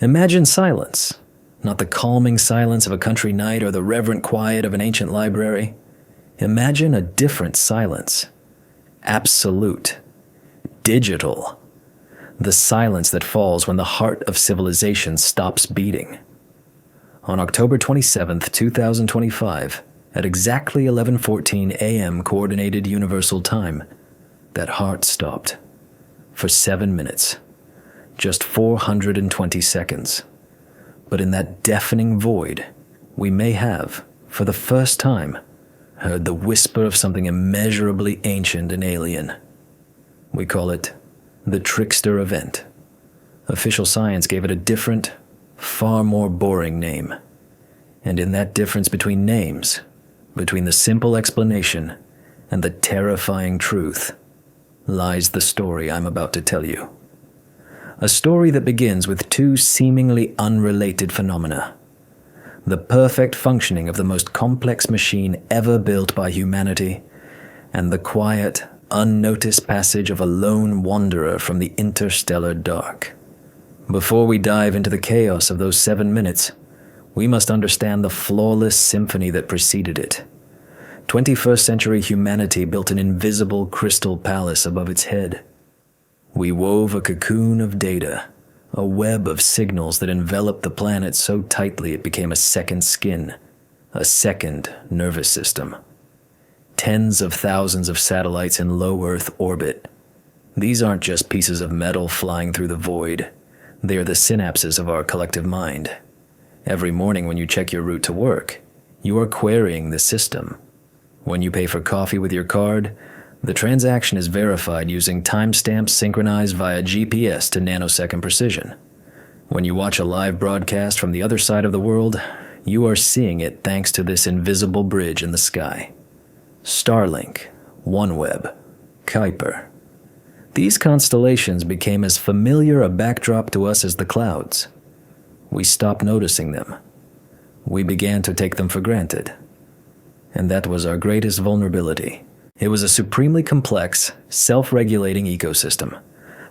Imagine silence, not the calming silence of a country night or the reverent quiet of an ancient library. Imagine a different silence. Absolute. Digital. The silence that falls when the heart of civilization stops beating. On October 27, 2025, at exactly 11:14 a.m. Coordinated Universal Time, that heart stopped. For 7 minutes. Just 420 seconds. But in that deafening void, we may have, for the first time, heard the whisper of something immeasurably ancient and alien. We call it the Trickster Event. Official science gave it a different, far more boring name. And in that difference between names, between the simple explanation and the terrifying truth, lies the story I'm about to tell you. A story that begins with two seemingly unrelated phenomena. The perfect functioning of the most complex machine ever built by humanity, and the quiet, unnoticed passage of a lone wanderer from the interstellar dark. Before we dive into the chaos of those 7 minutes, we must understand the flawless symphony that preceded it. 21st century humanity built an invisible crystal palace above its head. We wove a cocoon of data, a web of signals that enveloped the planet so tightly it became a second skin, a second nervous system. Tens of thousands of satellites in low Earth orbit. These aren't just pieces of metal flying through the void. They are the synapses of our collective mind. Every morning when you check your route to work, you are querying the system. When you pay for coffee with your card, the transaction is verified using timestamps synchronized via GPS to nanosecond precision. When you watch a live broadcast from the other side of the world, you are seeing it thanks to this invisible bridge in the sky. Starlink, OneWeb, Kuiper. These constellations became as familiar a backdrop to us as the clouds. We stopped noticing them. We began to take them for granted. And that was our greatest vulnerability. It was a supremely complex, self-regulating ecosystem.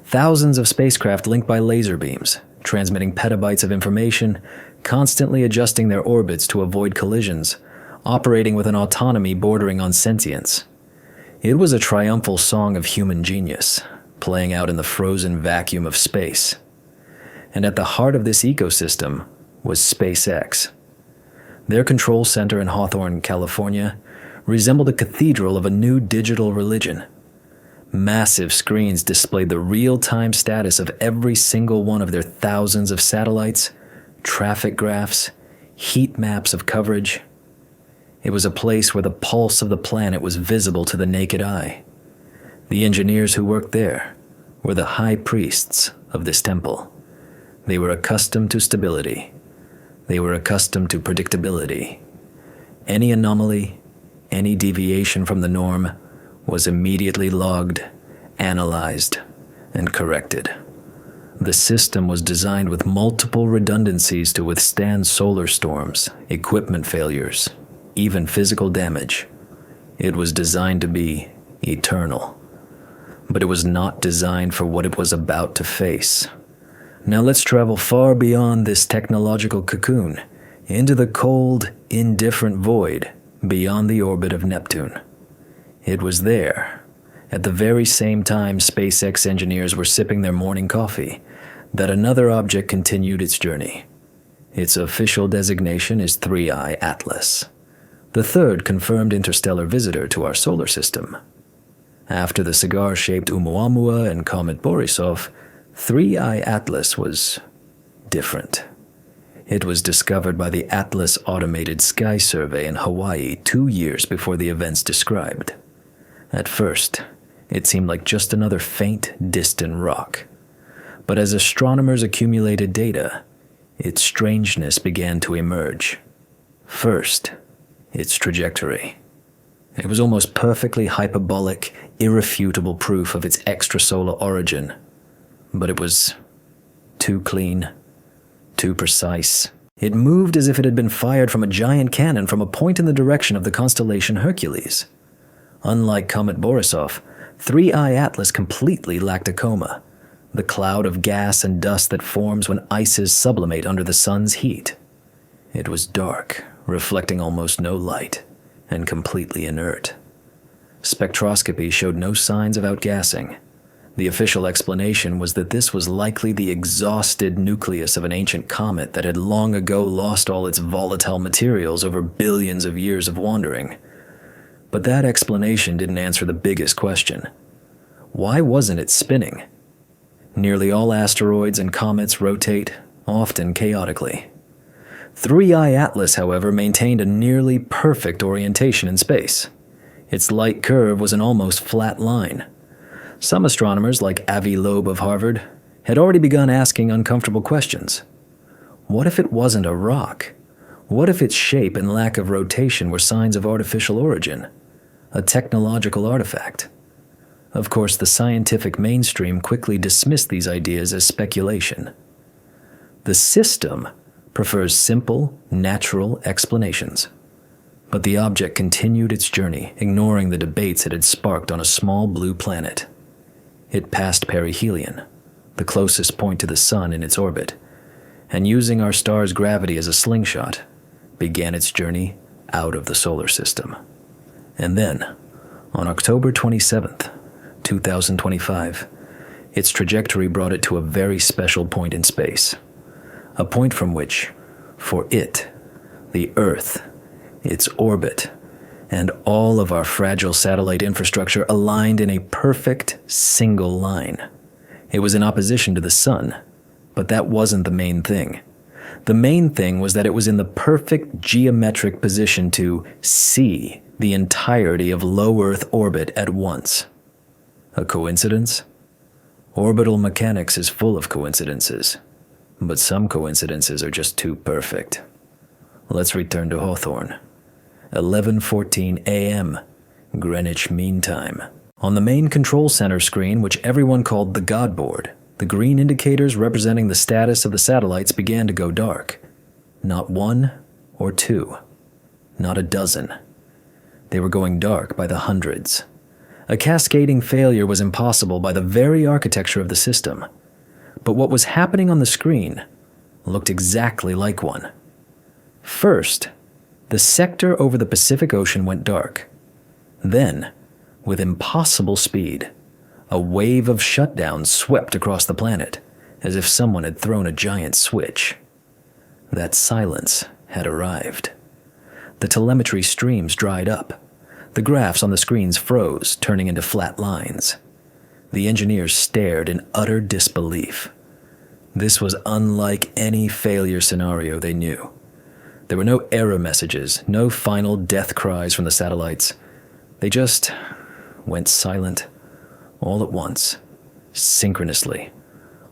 Thousands of spacecraft linked by laser beams, transmitting petabytes of information, constantly adjusting their orbits to avoid collisions, operating with an autonomy bordering on sentience. It was a triumphal song of human genius, playing out in the frozen vacuum of space. And at the heart of this ecosystem was SpaceX. Their control center in Hawthorne, California, resembled a cathedral of a new digital religion. Massive screens displayed the real-time status of every single one of their thousands of satellites, traffic graphs, heat maps of coverage. It was a place where the pulse of the planet was visible to the naked eye. The engineers who worked there were the high priests of this temple. They were accustomed to stability. They were accustomed to predictability. Any anomaly, any deviation from the norm was immediately logged, analyzed, and corrected. The system was designed with multiple redundancies to withstand solar storms, equipment failures, even physical damage. It was designed to be eternal. But it was not designed for what it was about to face. Now let's travel far beyond this technological cocoon, into the cold, indifferent void beyond the orbit of Neptune. It was there, at the very same time SpaceX engineers were sipping their morning coffee, that another object continued its journey. Its official designation is 3I Atlas, the third confirmed interstellar visitor to our solar system. After the cigar-shaped Oumuamua and Comet Borisov, 3I Atlas was different. It was discovered by the Atlas Automated Sky Survey in Hawaii 2 years before the events described. At first, it seemed like just another faint, distant rock. But as astronomers accumulated data, its strangeness began to emerge. First, its trajectory. It was almost perfectly hyperbolic, irrefutable proof of its extrasolar origin. But it was too clean, too precise. It moved as if it had been fired from a giant cannon from a point in the direction of the constellation Hercules. Unlike Comet Borisov, 3I Atlas completely lacked a coma. the cloud of gas and dust that forms when ices sublimate under the sun's heat. It was dark, reflecting almost no light, and completely inert. Spectroscopy showed no signs of outgassing. The official explanation was that this was likely the exhausted nucleus of an ancient comet that had long ago lost all its volatile materials over billions of years of wandering. But that explanation didn't answer the biggest question. Why wasn't it spinning? Nearly all asteroids and comets rotate, often chaotically. 3I Atlas, however, maintained a nearly perfect orientation in space. Its light curve was an almost flat line. Some astronomers, like Avi Loeb of Harvard, had already begun asking uncomfortable questions. What if it wasn't a rock? What if its shape and lack of rotation were signs of artificial origin? A technological artifact? Of course, the scientific mainstream quickly dismissed these ideas as speculation. The system prefers simple, natural explanations. But the object continued its journey, ignoring the debates it had sparked on a small blue planet. It passed perihelion, the closest point to the sun in its orbit, and using our star's gravity as a slingshot, began its journey out of the solar system. And then, on October 27th, 2025, its trajectory brought it to a very special point in space. A point from which, for it, the Earth, its orbit, and all of our fragile satellite infrastructure aligned in a perfect single line. It was in opposition to the sun, but that wasn't the main thing. The main thing was that it was in the perfect geometric position to see the entirety of low Earth orbit at once. A coincidence? Orbital mechanics is full of coincidences, but some coincidences are just too perfect. Let's return to Hawthorne. 11:14 a.m. Greenwich Mean Time. On the main control center screen, which everyone called the God Board, the green indicators representing the status of the satellites began to go dark. Not one or two. Not a dozen. They were going dark by the hundreds. A cascading failure was impossible by the very architecture of the system. But what was happening on the screen looked exactly like one. First, the sector over the Pacific Ocean went dark. Then, with impossible speed, a wave of shutdown swept across the planet, as if someone had thrown a giant switch. That silence had arrived. The telemetry streams dried up. The graphs on the screens froze, turning into flat lines. The engineers stared in utter disbelief. This was unlike any failure scenario they knew. There were no error messages, no final death cries from the satellites. They just went silent, all at once, synchronously,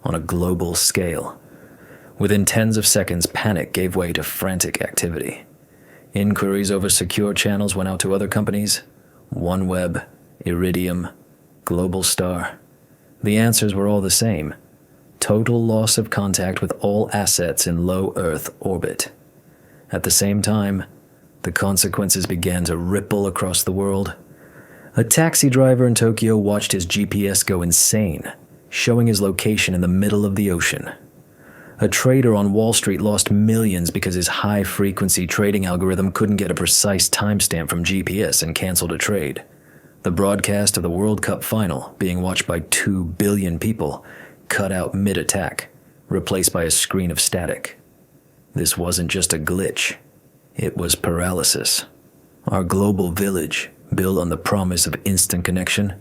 on a global scale. Within tens of seconds, panic gave way to frantic activity. Inquiries over secure channels went out to other companies: OneWeb, Iridium, Globalstar. The answers were all the same: total loss of contact with all assets in low Earth orbit. At the same time, the consequences began to ripple across the world. A taxi driver in Tokyo watched his GPS go insane, showing his location in the middle of the ocean. A trader on Wall Street lost millions because his high-frequency trading algorithm couldn't get a precise timestamp from GPS and canceled a trade. The broadcast of the World Cup final, being watched by 2 billion people, cut out mid-attack, replaced by a screen of static. This wasn't just a glitch. It was paralysis. Our global village, built on the promise of instant connection,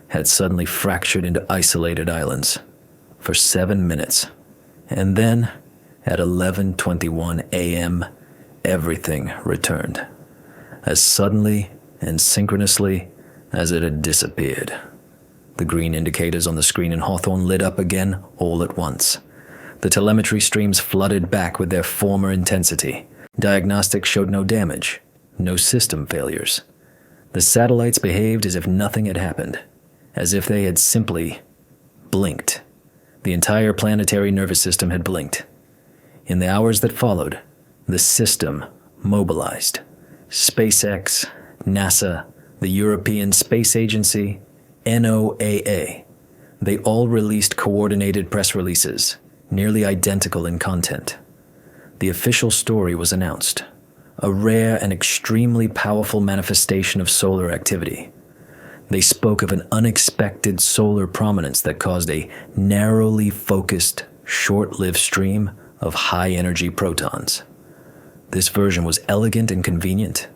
had suddenly fractured into isolated islands for 7 minutes. And then, at 11:21 a.m., everything returned, as suddenly and synchronously as it had disappeared. The green indicators on the screen in Hawthorne lit up again all at once. The telemetry streams flooded back with their former intensity. Diagnostics showed no damage, no system failures. The satellites behaved as if nothing had happened, as if they had simply blinked. The entire planetary nervous system had blinked. In the hours that followed, the system mobilized. SpaceX, NASA, the European Space Agency, NOAA. They all released coordinated press releases, nearly identical in content. The official story was announced, a rare and extremely powerful manifestation of solar activity. They spoke of an unexpected solar prominence that caused a narrowly focused, short-lived stream of high-energy protons. This version was elegant and convenient.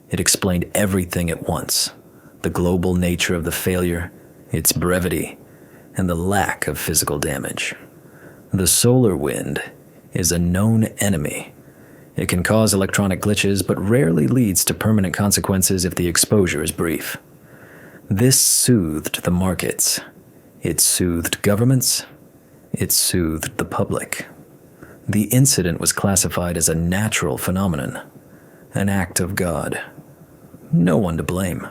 It explained everything at once: the global nature of the failure, its brevity, and the lack of physical damage. The solar wind is a known enemy. It can cause electronic glitches, but rarely leads to permanent consequences if the exposure is brief. This soothed the markets. It soothed governments. It soothed the public. The incident was classified as a natural phenomenon, an act of God. No one to blame.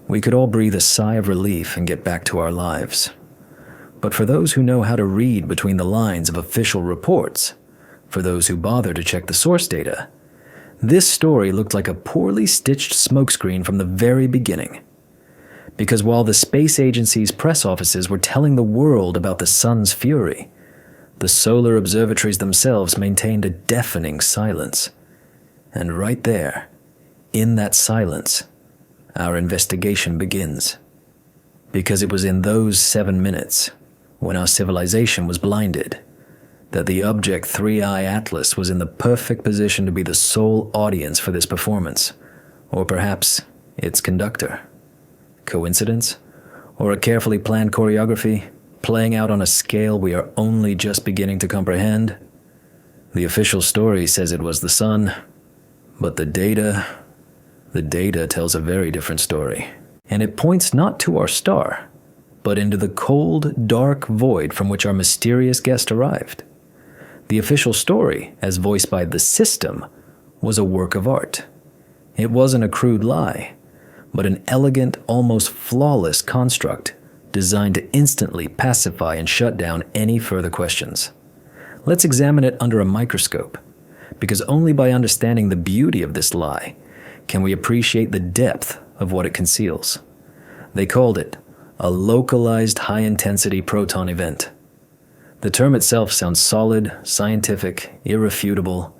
We could all breathe a sigh of relief and get back to our lives. But for those who know how to read between the lines of official reports, for those who bother to check the source data, this story looked like a poorly stitched smokescreen from the very beginning. Because while the space agency's press offices were telling the world about the sun's fury, the solar observatories themselves maintained a deafening silence. And right there, in that silence, our investigation begins. Because it was in those 7 minutes, when our civilization was blinded, that the Object 3I Atlas was in the perfect position to be the sole audience for this performance, or perhaps its conductor. Coincidence? Or a carefully planned choreography, playing out on a scale we are only just beginning to comprehend? The official story says it was the sun, but the data tells a very different story. And it points not to our star, but into the cold, dark void from which our mysterious guest arrived. The official story, as voiced by the system, was a work of art. It wasn't a crude lie, but an elegant, almost flawless construct designed to instantly pacify and shut down any further questions. Let's examine it under a microscope, because only by understanding the beauty of this lie can we appreciate the depth of what it conceals. They called it a localized high-intensity proton event. The term itself sounds solid, scientific, irrefutable.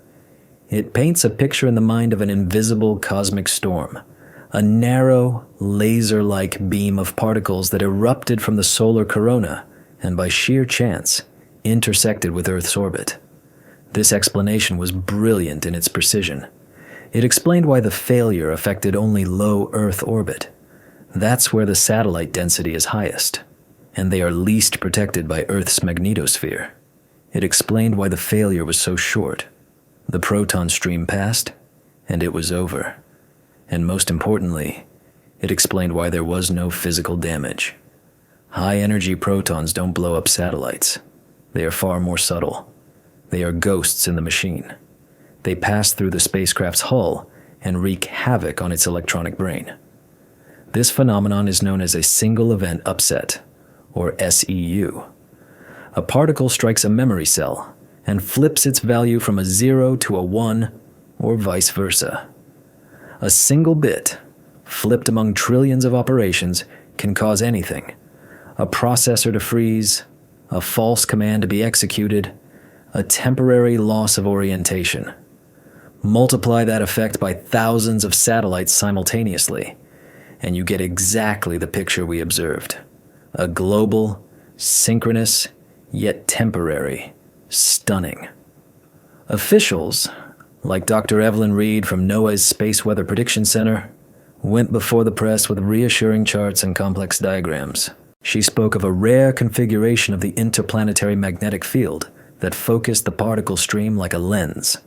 It paints a picture in the mind of an invisible cosmic storm, a narrow, laser-like beam of particles that erupted from the solar corona and by sheer chance intersected with Earth's orbit. This explanation was brilliant in its precision. It explained why the failure affected only low Earth orbit. That's where the satellite density is highest, and they are least protected by Earth's magnetosphere. It explained why the failure was so short. The proton stream passed, and it was over. And most importantly, it explained why there was no physical damage. High-energy protons don't blow up satellites. They are far more subtle. They are ghosts in the machine. They pass through the spacecraft's hull and wreak havoc on its electronic brain. This phenomenon is known as a single event upset, or SEU. A particle strikes a memory cell and flips its value from a 0 to a 1, or vice versa. A single bit, flipped among trillions of operations, can cause anything. A processor to freeze, a false command to be executed, a temporary loss of orientation. Multiply that effect by thousands of satellites simultaneously, and you get exactly the picture we observed. A global, synchronous, yet temporary, stunning. Officials, like Dr. Evelyn Reed from NOAA's Space Weather Prediction Center, went before the press with reassuring charts and complex diagrams. She spoke of a rare configuration of the interplanetary magnetic field that focused the particle stream like a lens.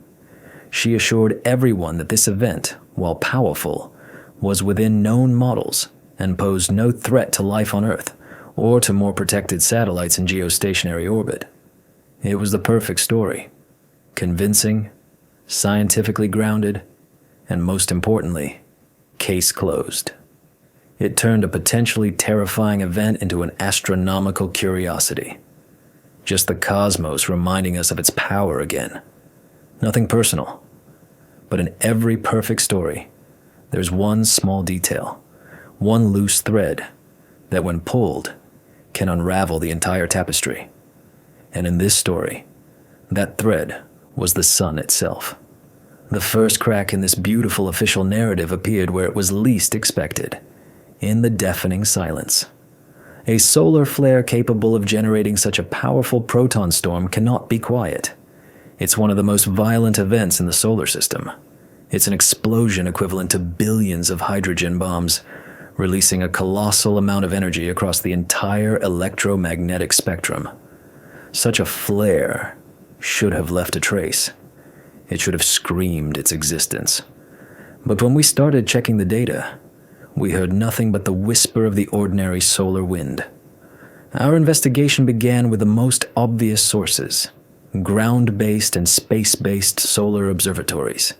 She assured everyone that this event, while powerful, was within known models and posed no threat to life on Earth or to more protected satellites in geostationary orbit. It was the perfect story, convincing, scientifically grounded, and most importantly, case closed. It turned a potentially terrifying event into an astronomical curiosity. Just the cosmos reminding us of its power again. Nothing personal, but in every perfect story, there's one small detail, one loose thread, that when pulled, can unravel the entire tapestry. And in this story, that thread was the sun itself. The first crack in this beautiful official narrative appeared where it was least expected, in the deafening silence. A solar flare capable of generating such a powerful proton storm cannot be quiet. It's one of the most violent events in the solar system. It's an explosion equivalent to billions of hydrogen bombs, releasing a colossal amount of energy across the entire electromagnetic spectrum. Such a flare should have left a trace. It should have screamed its existence. But when we started checking the data, we heard nothing but the whisper of the ordinary solar wind. Our investigation began with the most obvious sources: ground-based and space-based solar observatories.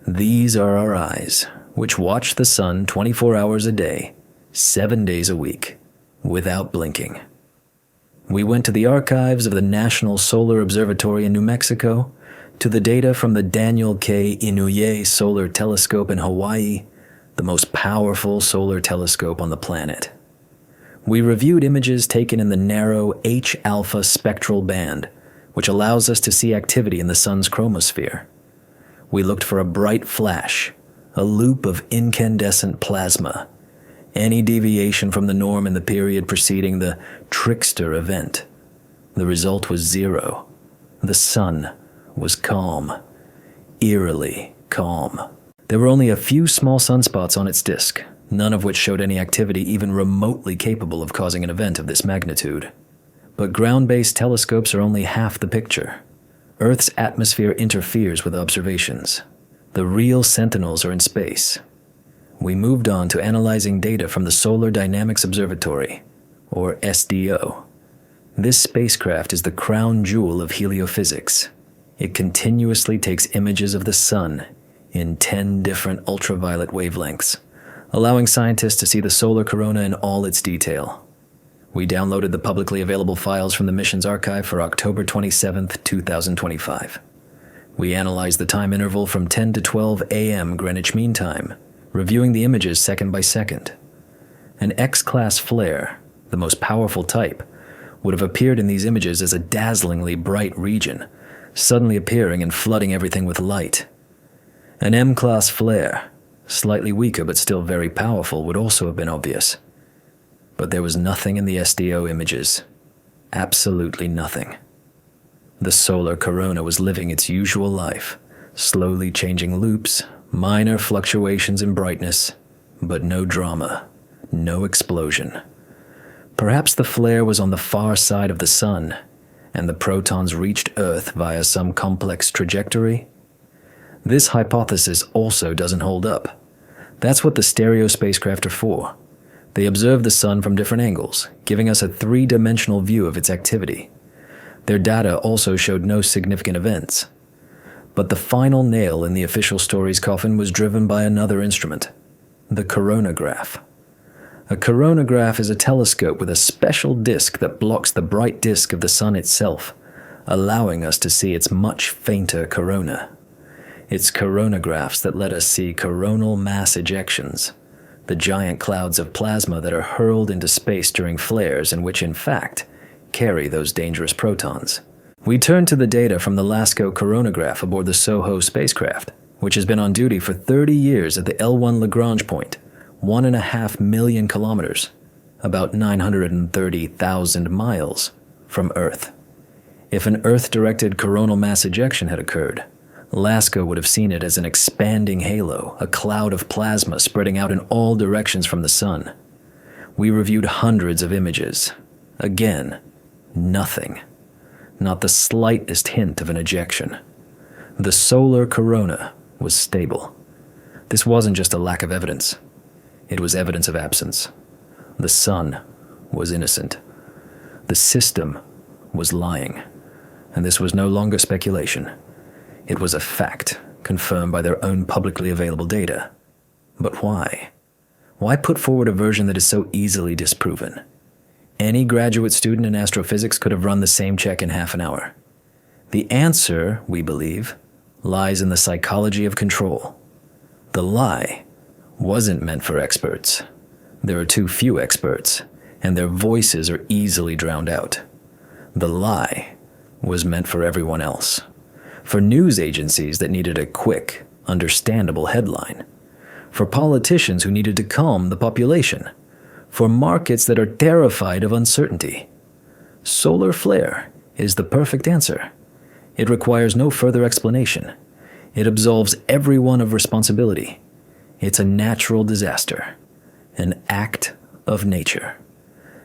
These are our eyes, which watch the sun 24 hours a day, 7 days a week, without blinking. We went to the archives of the National Solar Observatory in New Mexico, to the data from the Daniel K. Inouye Solar Telescope in Hawaii, the most powerful solar telescope on the planet. We reviewed images taken in the narrow H-alpha spectral band, which allows us to see activity in the sun's chromosphere. We looked for a bright flash, a loop of incandescent plasma, any deviation from the norm in the period preceding the trickster event. The result was zero. The sun was calm, eerily calm. There were only a few small sunspots on its disk, none of which showed any activity even remotely capable of causing an event of this magnitude. But ground-based telescopes are only half the picture. Earth's atmosphere interferes with observations. The real sentinels are in space. We moved on to analyzing data from the Solar Dynamics Observatory, or SDO. This spacecraft is the crown jewel of heliophysics. It continuously takes images of the sun in 10 different ultraviolet wavelengths, allowing scientists to see the solar corona in all its detail. We downloaded the publicly available files from the mission's archive for October 27, 2025. We analyzed the time interval from 10 to 12 a.m. Greenwich Mean Time, reviewing the images second by second. An X-class flare, the most powerful type, would have appeared in these images as a dazzlingly bright region, suddenly appearing and flooding everything with light. An M-class flare, slightly weaker but still very powerful, would also have been obvious. But there was nothing in the SDO images. Absolutely nothing. The solar corona was living its usual life, slowly changing loops, minor fluctuations in brightness, but no drama, no explosion. Perhaps the flare was on the far side of the sun, and the protons reached Earth via some complex trajectory? This hypothesis also doesn't hold up. That's what the stereo spacecraft are for. They observe the sun from different angles, giving us a three-dimensional view of its activity. Their data also showed no significant events. But the final nail in the official story's coffin was driven by another instrument, the coronagraph. A coronagraph is a telescope with a special disk that blocks the bright disk of the sun itself, allowing us to see its much fainter corona. It's coronagraphs that let us see coronal mass ejections, the giant clouds of plasma that are hurled into space during flares and which, in fact, carry those dangerous protons. We turn to the data from the LASCO coronagraph aboard the SOHO spacecraft, which has been on duty for 30 years at the L1 Lagrange point, 1.5 million kilometers, about 930,000 miles from Earth. If an Earth-directed coronal mass ejection had occurred, LASCO would have seen it as an expanding halo, a cloud of plasma spreading out in all directions from the sun. We reviewed hundreds of images. Again, nothing. Not the slightest hint of an ejection. The solar corona was stable. This wasn't just a lack of evidence. It was evidence of absence. The sun was innocent. The system was lying. And this was no longer speculation. It was a fact, confirmed by their own publicly available data. But why? Why put forward a version that is so easily disproven? Any graduate student in astrophysics could have run the same check in half an hour. The answer, we believe, lies in the psychology of control. The lie wasn't meant for experts. There are too few experts, and their voices are easily drowned out. The lie was meant for everyone else, for news agencies that needed a quick, understandable headline, for politicians who needed to calm the population, for markets that are terrified of uncertainty. Solar flare is the perfect answer. It requires no further explanation. It absolves everyone of responsibility. It's a natural disaster, an act of nature.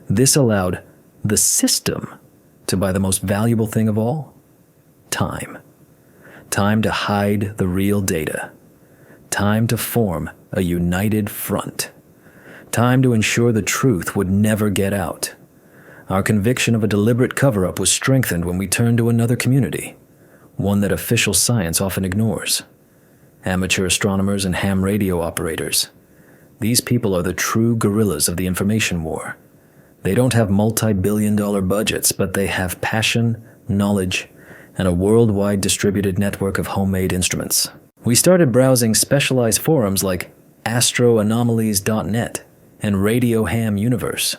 This allowed the system to buy the most valuable thing of all: time. Time to hide the real data. Time to form a united front. Time to ensure the truth would never get out. Our conviction of a deliberate cover-up was strengthened when we turned to another community, one that official science often ignores. Amateur astronomers and ham radio operators. These people are the true guerrillas of the information war. They don't have multi-billion-dollar budgets, but they have passion, knowledge, and a worldwide distributed network of homemade instruments. We started browsing specialized forums like astroanomalies.net and Radio Ham Universe,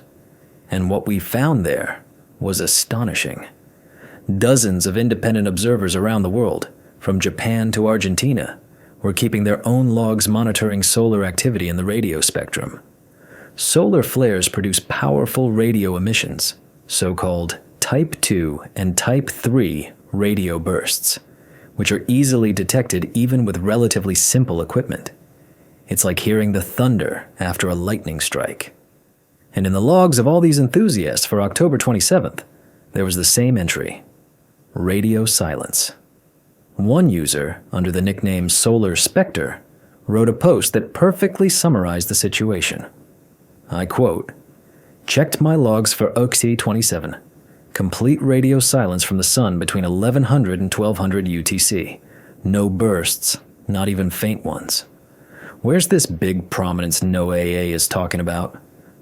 and what we found there was astonishing. Dozens of independent observers around the world, from Japan to Argentina, were keeping their own logs monitoring solar activity in the radio spectrum. Solar flares produce powerful radio emissions, so-called Type 2 and Type 3 radio bursts, which are easily detected even with relatively simple equipment. It's like hearing the thunder after a lightning strike. And in the logs of all these enthusiasts for October 27th, there was the same entry: radio silence. One user, under the nickname Solar Spectre, wrote a post that perfectly summarized the situation. I quote, "Checked my logs for Oxy 27. Complete radio silence from the sun between 1100 and 1200 UTC. No bursts, not even faint ones. Where's this big prominence no AA is talking about?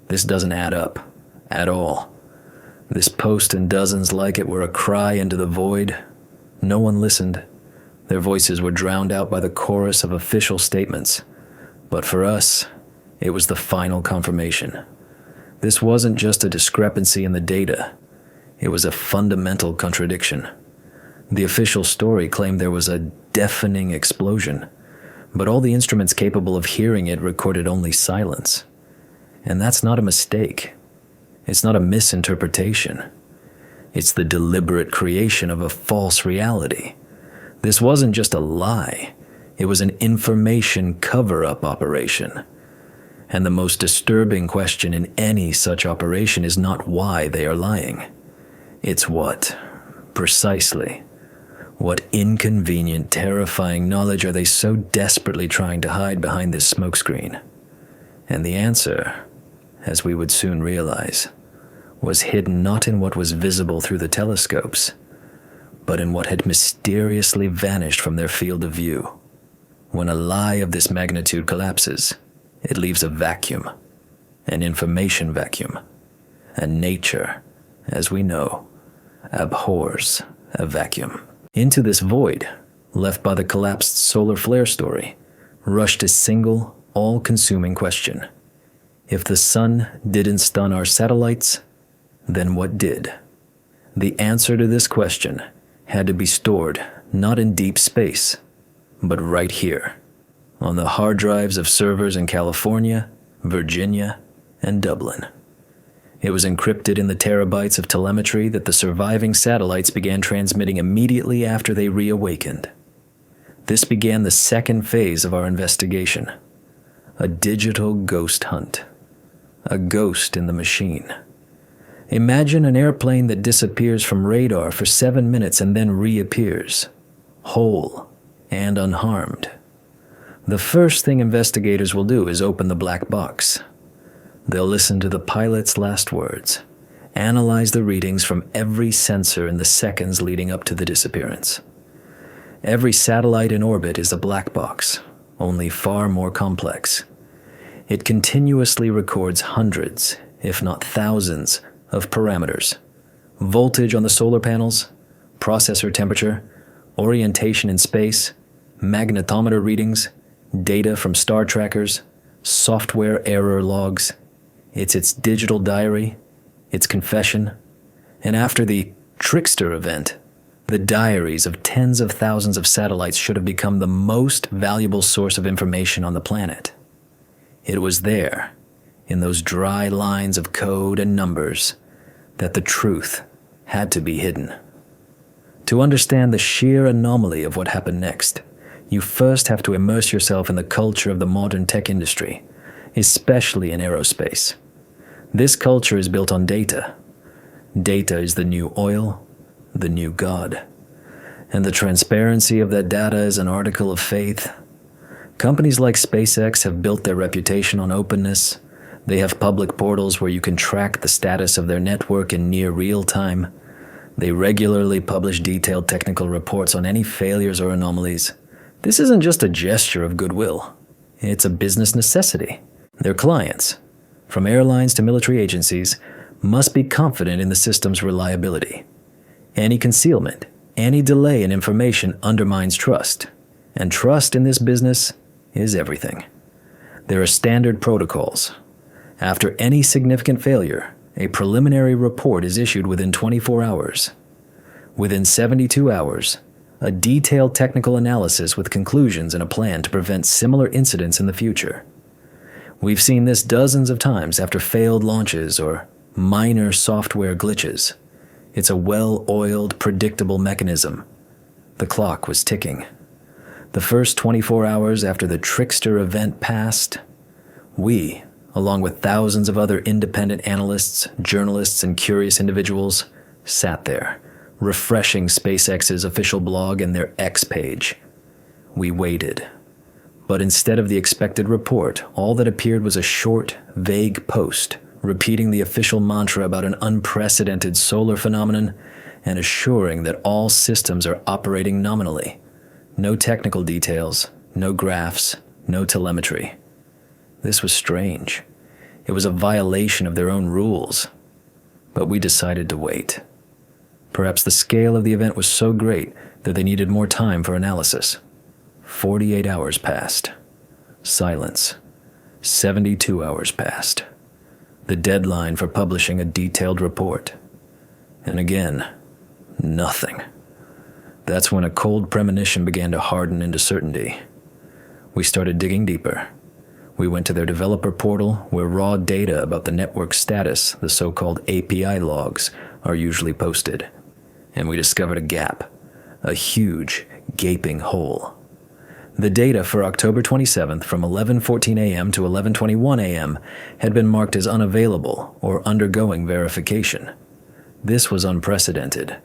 This doesn't add up. At all. This post and dozens like it were a cry into the void. No one listened. Their voices were drowned out by the chorus of official statements. But for us, it was the final confirmation. This wasn't just a discrepancy in the data. It was a fundamental contradiction. The official story claimed there was a deafening explosion, but all the instruments capable of hearing it recorded only silence. And that's not a mistake. It's not a misinterpretation. It's the deliberate creation of a false reality. This wasn't just a lie. It was an information cover-up operation. And the most disturbing question in any such operation is not why they are lying. It's what, precisely, what inconvenient, terrifying knowledge are they so desperately trying to hide behind this smokescreen? And the answer, as we would soon realize, was hidden not in what was visible through the telescopes, but in what had mysteriously vanished from their field of view. When a lie of this magnitude collapses, it leaves a vacuum, an information vacuum, and nature, as we know, abhors a vacuum. Into this void, left by the collapsed solar flare story, rushed a single, all-consuming question. If the sun didn't stun our satellites, then what did? The answer to this question had to be stored not in deep space, but right here, on the hard drives of servers in California, Virginia, and Dublin. It was encrypted in the terabytes of telemetry that the surviving satellites began transmitting immediately after they reawakened. This began the second phase of our investigation, a digital ghost hunt, a ghost in the machine. Imagine an airplane that disappears from radar for 7 minutes and then reappears, whole and unharmed. The first thing investigators will do is open the black box. They'll listen to the pilot's last words, analyze the readings from every sensor in the seconds leading up to the disappearance. Every satellite in orbit is a black box, only far more complex. It continuously records hundreds, if not thousands, of parameters: voltage on the solar panels, processor temperature, orientation in space, magnetometer readings, data from star trackers, software error logs. It's its digital diary its confession, and after the trickster event, the diaries of tens of thousands of satellites should have become the most valuable source of information on the planet. It was there, in those dry lines of code and numbers, that the truth had to be hidden. To understand the sheer anomaly of what happened next, you first have to immerse yourself in the culture of the modern tech industry, especially in aerospace. This culture is built on data. Data is the new oil, the new God. And the transparency of that data is an article of faith. Companies like SpaceX have built their reputation on openness. They have public portals where you can track the status of their network in near real time. They regularly publish detailed technical reports on any failures or anomalies. This isn't just a gesture of goodwill. It's a business necessity. Their clients, from airlines to military agencies, must be confident in the system's reliability. Any concealment, any delay in information undermines trust, and trust in this business is everything. There are standard protocols. After any significant failure, a preliminary report is issued within 24 hours. Within 72 hours, a detailed technical analysis with conclusions and a plan to prevent similar incidents in the future. We've seen this dozens of times after failed launches or minor software glitches. It's a well-oiled, predictable mechanism. The clock was ticking. The first 24 hours after the trickster event passed, we, along with thousands of other independent analysts, journalists, and curious individuals, sat there, refreshing SpaceX's official blog and their X page. We waited. But instead of the expected report, all that appeared was a short, vague post repeating the official mantra about an unprecedented solar phenomenon and assuring that all systems are operating nominally. No technical details, no graphs, no telemetry. This was strange. It was a violation of their own rules. But we decided to wait. Perhaps the scale of the event was so great that they needed more time for analysis. 48 hours passed. Silence. 72 hours passed. The deadline for publishing a detailed report. And again, nothing. That's when a cold premonition began to harden into certainty. We started digging deeper. We went to their developer portal where raw data about the network status, the so-called API logs, are usually posted. And we discovered a gap, a huge, gaping hole. The data for October 27th from 11:14 a.m. to 11:21 a.m. had been marked as unavailable or undergoing verification. This was unprecedented.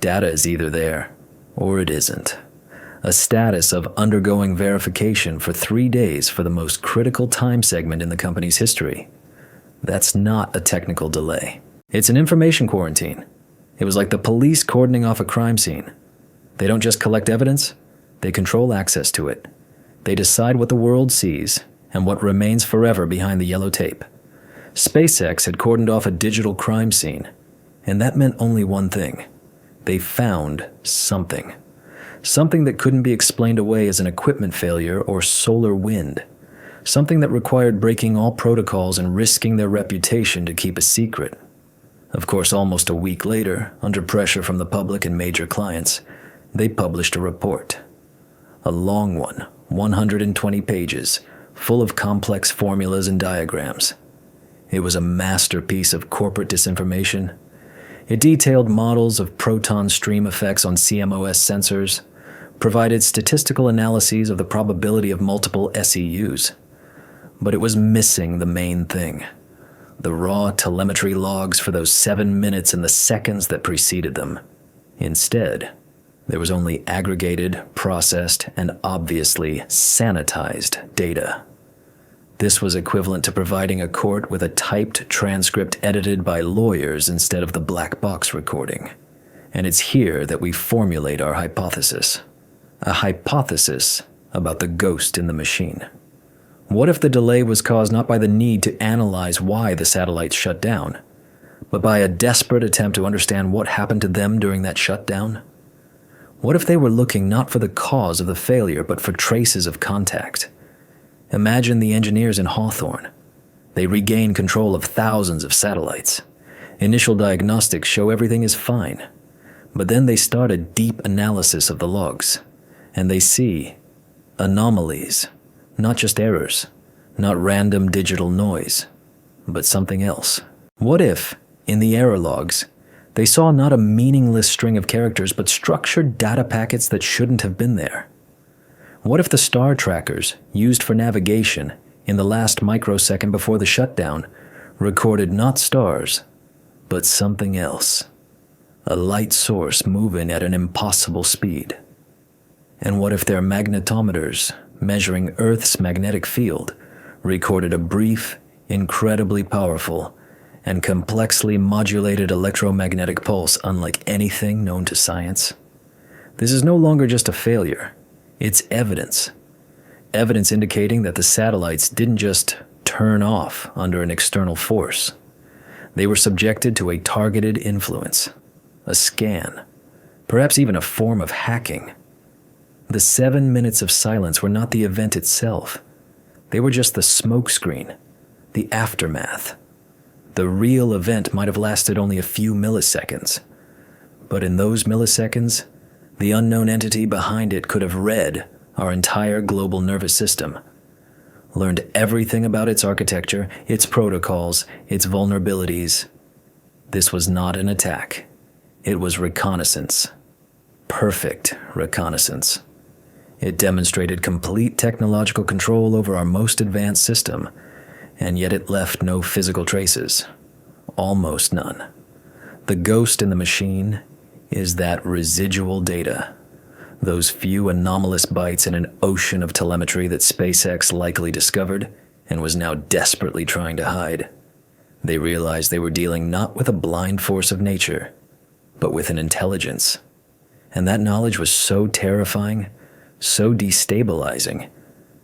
Data is either there or it isn't. A status of undergoing verification for 3 days for the most critical time segment in the company's history. That's not a technical delay. It's an information quarantine. It was like the police cordoning off a crime scene. They don't just collect evidence, they control access to it. They decide what the world sees and what remains forever behind the yellow tape. SpaceX had cordoned off a digital crime scene, and that meant only one thing. They found something. Something that couldn't be explained away as an equipment failure or solar wind. Something that required breaking all protocols and risking their reputation to keep a secret. Of course, almost a week later, under pressure from the public and major clients, they published a report. A long one, 120 pages, full of complex formulas and diagrams. It was a masterpiece of corporate disinformation. It detailed models of proton stream effects on CMOS sensors, provided statistical analyses of the probability of multiple SEUs. But it was missing the main thing. The raw telemetry logs for those 7 minutes and the seconds that preceded them. Instead, there was only aggregated, processed, and obviously sanitized data. This was equivalent to providing a court with a typed transcript edited by lawyers instead of the black box recording. And it's here that we formulate our hypothesis. A hypothesis about the ghost in the machine. What if the delay was caused not by the need to analyze why the satellites shut down, but by a desperate attempt to understand what happened to them during that shutdown? What if they were looking not for the cause of the failure, but for traces of contact? Imagine the engineers in Hawthorne. They regain control of thousands of satellites. Initial diagnostics show everything is fine, but then they start a deep analysis of the logs, and they see anomalies, not just errors, not random digital noise, but something else. What if, in the error logs, they saw not a meaningless string of characters, but structured data packets that shouldn't have been there? What if the star trackers used for navigation in the last microsecond before the shutdown recorded not stars, but something else? A light source moving at an impossible speed. And what if their magnetometers, measuring Earth's magnetic field, recorded a brief, incredibly powerful, and complexly modulated electromagnetic pulse unlike anything known to science? This is no longer just a failure. It's evidence. Evidence indicating that the satellites didn't just turn off under an external force. They were subjected to a targeted influence, a scan, perhaps even a form of hacking. The 7 minutes of silence were not the event itself. They were just the smokescreen, the aftermath. The real event might have lasted only a few milliseconds, but in those milliseconds, the unknown entity behind it could have read our entire global nervous system, learned everything about its architecture, its protocols, its vulnerabilities. This was not an attack. It was reconnaissance. Perfect reconnaissance. It demonstrated complete technological control over our most advanced system, and yet it left no physical traces. Almost none. The ghost in the machine is that residual data. Those few anomalous bytes in an ocean of telemetry that SpaceX likely discovered and was now desperately trying to hide. They realized they were dealing not with a blind force of nature, but with an intelligence. And that knowledge was so terrifying, so destabilizing,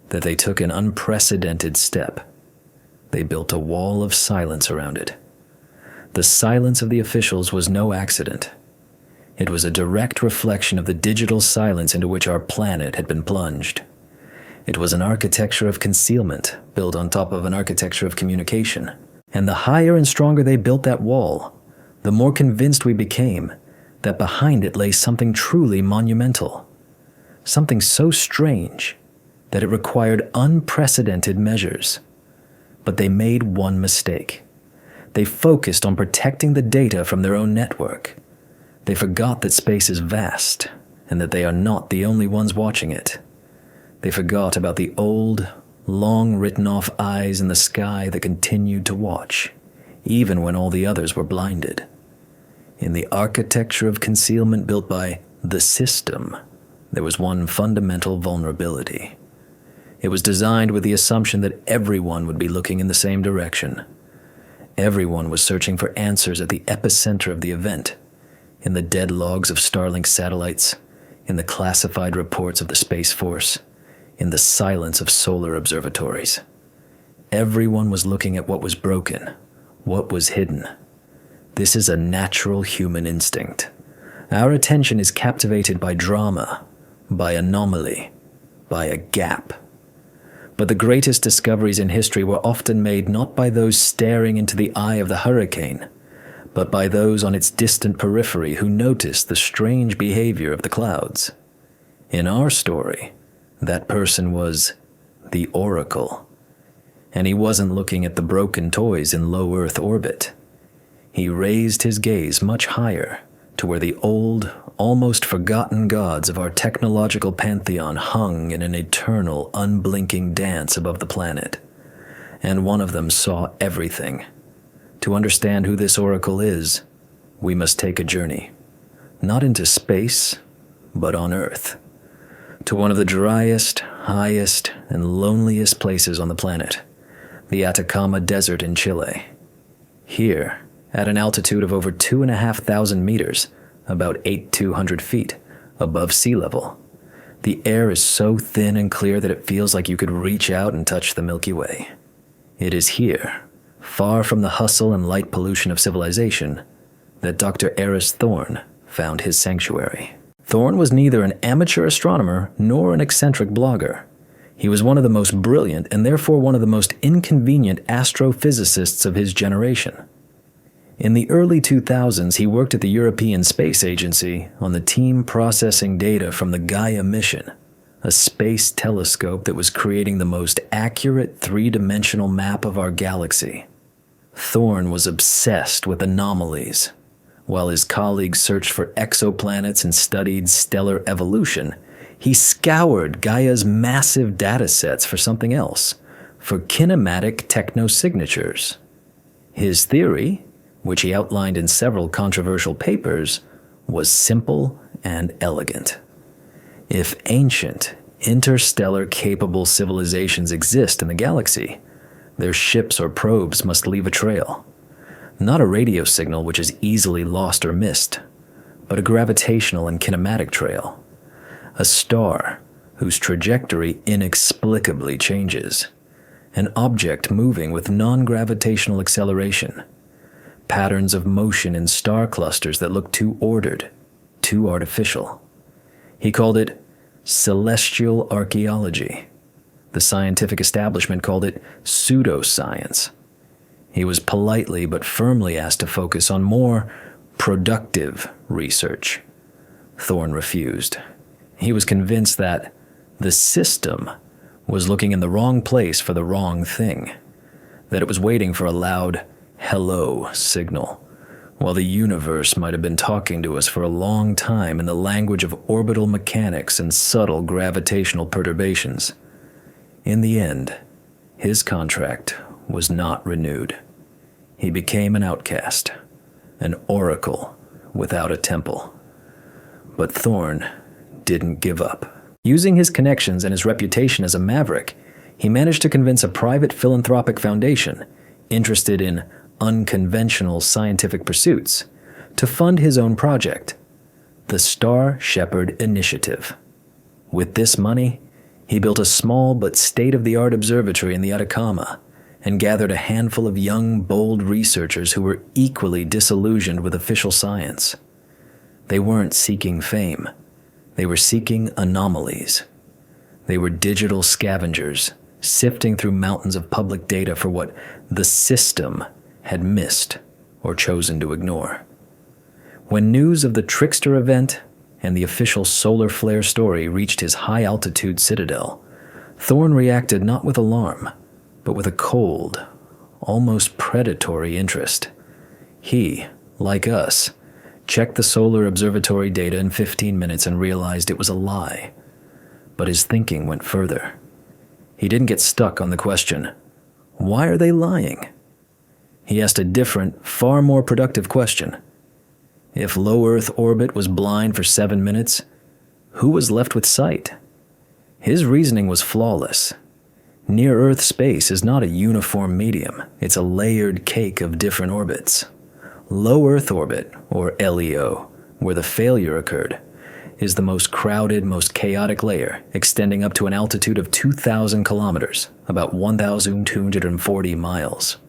that they took an unprecedented step. They built a wall of silence around it. The silence of the officials was no accident. It was a direct reflection of the digital silence into which our planet had been plunged. It was an architecture of concealment built on top of an architecture of communication. And the higher and stronger they built that wall, the more convinced we became that behind it lay something truly monumental. Something so strange that it required unprecedented measures. But they made one mistake. They focused on protecting the data from their own network. They forgot that space is vast, and that they are not the only ones watching it. They forgot about the old, long written-off eyes in the sky that continued to watch, even when all the others were blinded. In the architecture of concealment built by the system, there was one fundamental vulnerability. It was designed with the assumption that everyone would be looking in the same direction. Everyone was searching for answers at the epicenter of the event, in the dead logs of Starlink satellites, in the classified reports of the Space Force, in the silence of solar observatories. Everyone was looking at what was broken, what was hidden. This is a natural human instinct. Our attention is captivated by drama, by anomaly, by a gap. But the greatest discoveries in history were often made not by those staring into the eye of the hurricane, but by those on its distant periphery who noticed the strange behavior of the clouds. In our story, that person was the Oracle. And he wasn't looking at the broken toys in low Earth orbit. He raised his gaze much higher to where the old, almost forgotten gods of our technological pantheon hung in an eternal, unblinking dance above the planet. And one of them saw everything. To understand who this oracle is, we must take a journey, not into space, but on Earth, to one of the driest, highest, and loneliest places on the planet, the Atacama Desert in Chile. Here, at an altitude of over 2,500 meters, about 8,200 feet, above sea level, the air is so thin and clear that it feels like you could reach out and touch the Milky Way. It is here, far from the hustle and light pollution of civilization, that Dr. Eris Thorne found his sanctuary. Thorne was neither an amateur astronomer nor an eccentric blogger. He was one of the most brilliant and therefore one of the most inconvenient astrophysicists of his generation. In the early 2000s, he worked at the European Space Agency on the team processing data from the Gaia mission, a space telescope that was creating the most accurate three-dimensional map of our galaxy. Thorne was obsessed with anomalies. While his colleagues searched for exoplanets and studied stellar evolution, he scoured Gaia's massive datasets for something else, for kinematic technosignatures. His theory, which he outlined in several controversial papers, was simple and elegant. If ancient, interstellar-capable civilizations exist in the galaxy, their ships or probes must leave a trail. Not a radio signal which is easily lost or missed, but a gravitational and kinematic trail. A star whose trajectory inexplicably changes. An object moving with non-gravitational acceleration. Patterns of motion in star clusters that look too ordered, too artificial. He called it celestial archaeology. The scientific establishment called it pseudoscience. He was politely but firmly asked to focus on more productive research. Thorne refused. He was convinced that the system was looking in the wrong place for the wrong thing, that it was waiting for a loud hello signal, while the universe might have been talking to us for a long time in the language of orbital mechanics and subtle gravitational perturbations. In the end, his contract was not renewed. He became an outcast, an oracle without a temple. But Thorne didn't give up. Using his connections and his reputation as a maverick, he managed to convince a private philanthropic foundation interested in unconventional scientific pursuits to fund his own project, the Star Shepherd Initiative. With this money, he built a small but state-of-the-art observatory in the Atacama and gathered a handful of young, bold researchers who were equally disillusioned with official science. They weren't seeking fame. They were seeking anomalies. They were digital scavengers, sifting through mountains of public data for what the system had missed or chosen to ignore. When news of the Trickster event and the official solar flare story reached his high-altitude citadel, Thorne reacted not with alarm, but with a cold, almost predatory interest. He, like us, checked the solar observatory data in 15 minutes and realized it was a lie. But his thinking went further. He didn't get stuck on the question, why are they lying? He asked a different, far more productive question. If low Earth orbit was blind for 7 minutes, who was left with sight? His reasoning was flawless. Near-Earth space is not a uniform medium. It's a layered cake of different orbits. Low Earth orbit, or LEO, where the failure occurred, is the most crowded, most chaotic layer, extending up to an altitude of 2,000 kilometers, about 1,240 miles.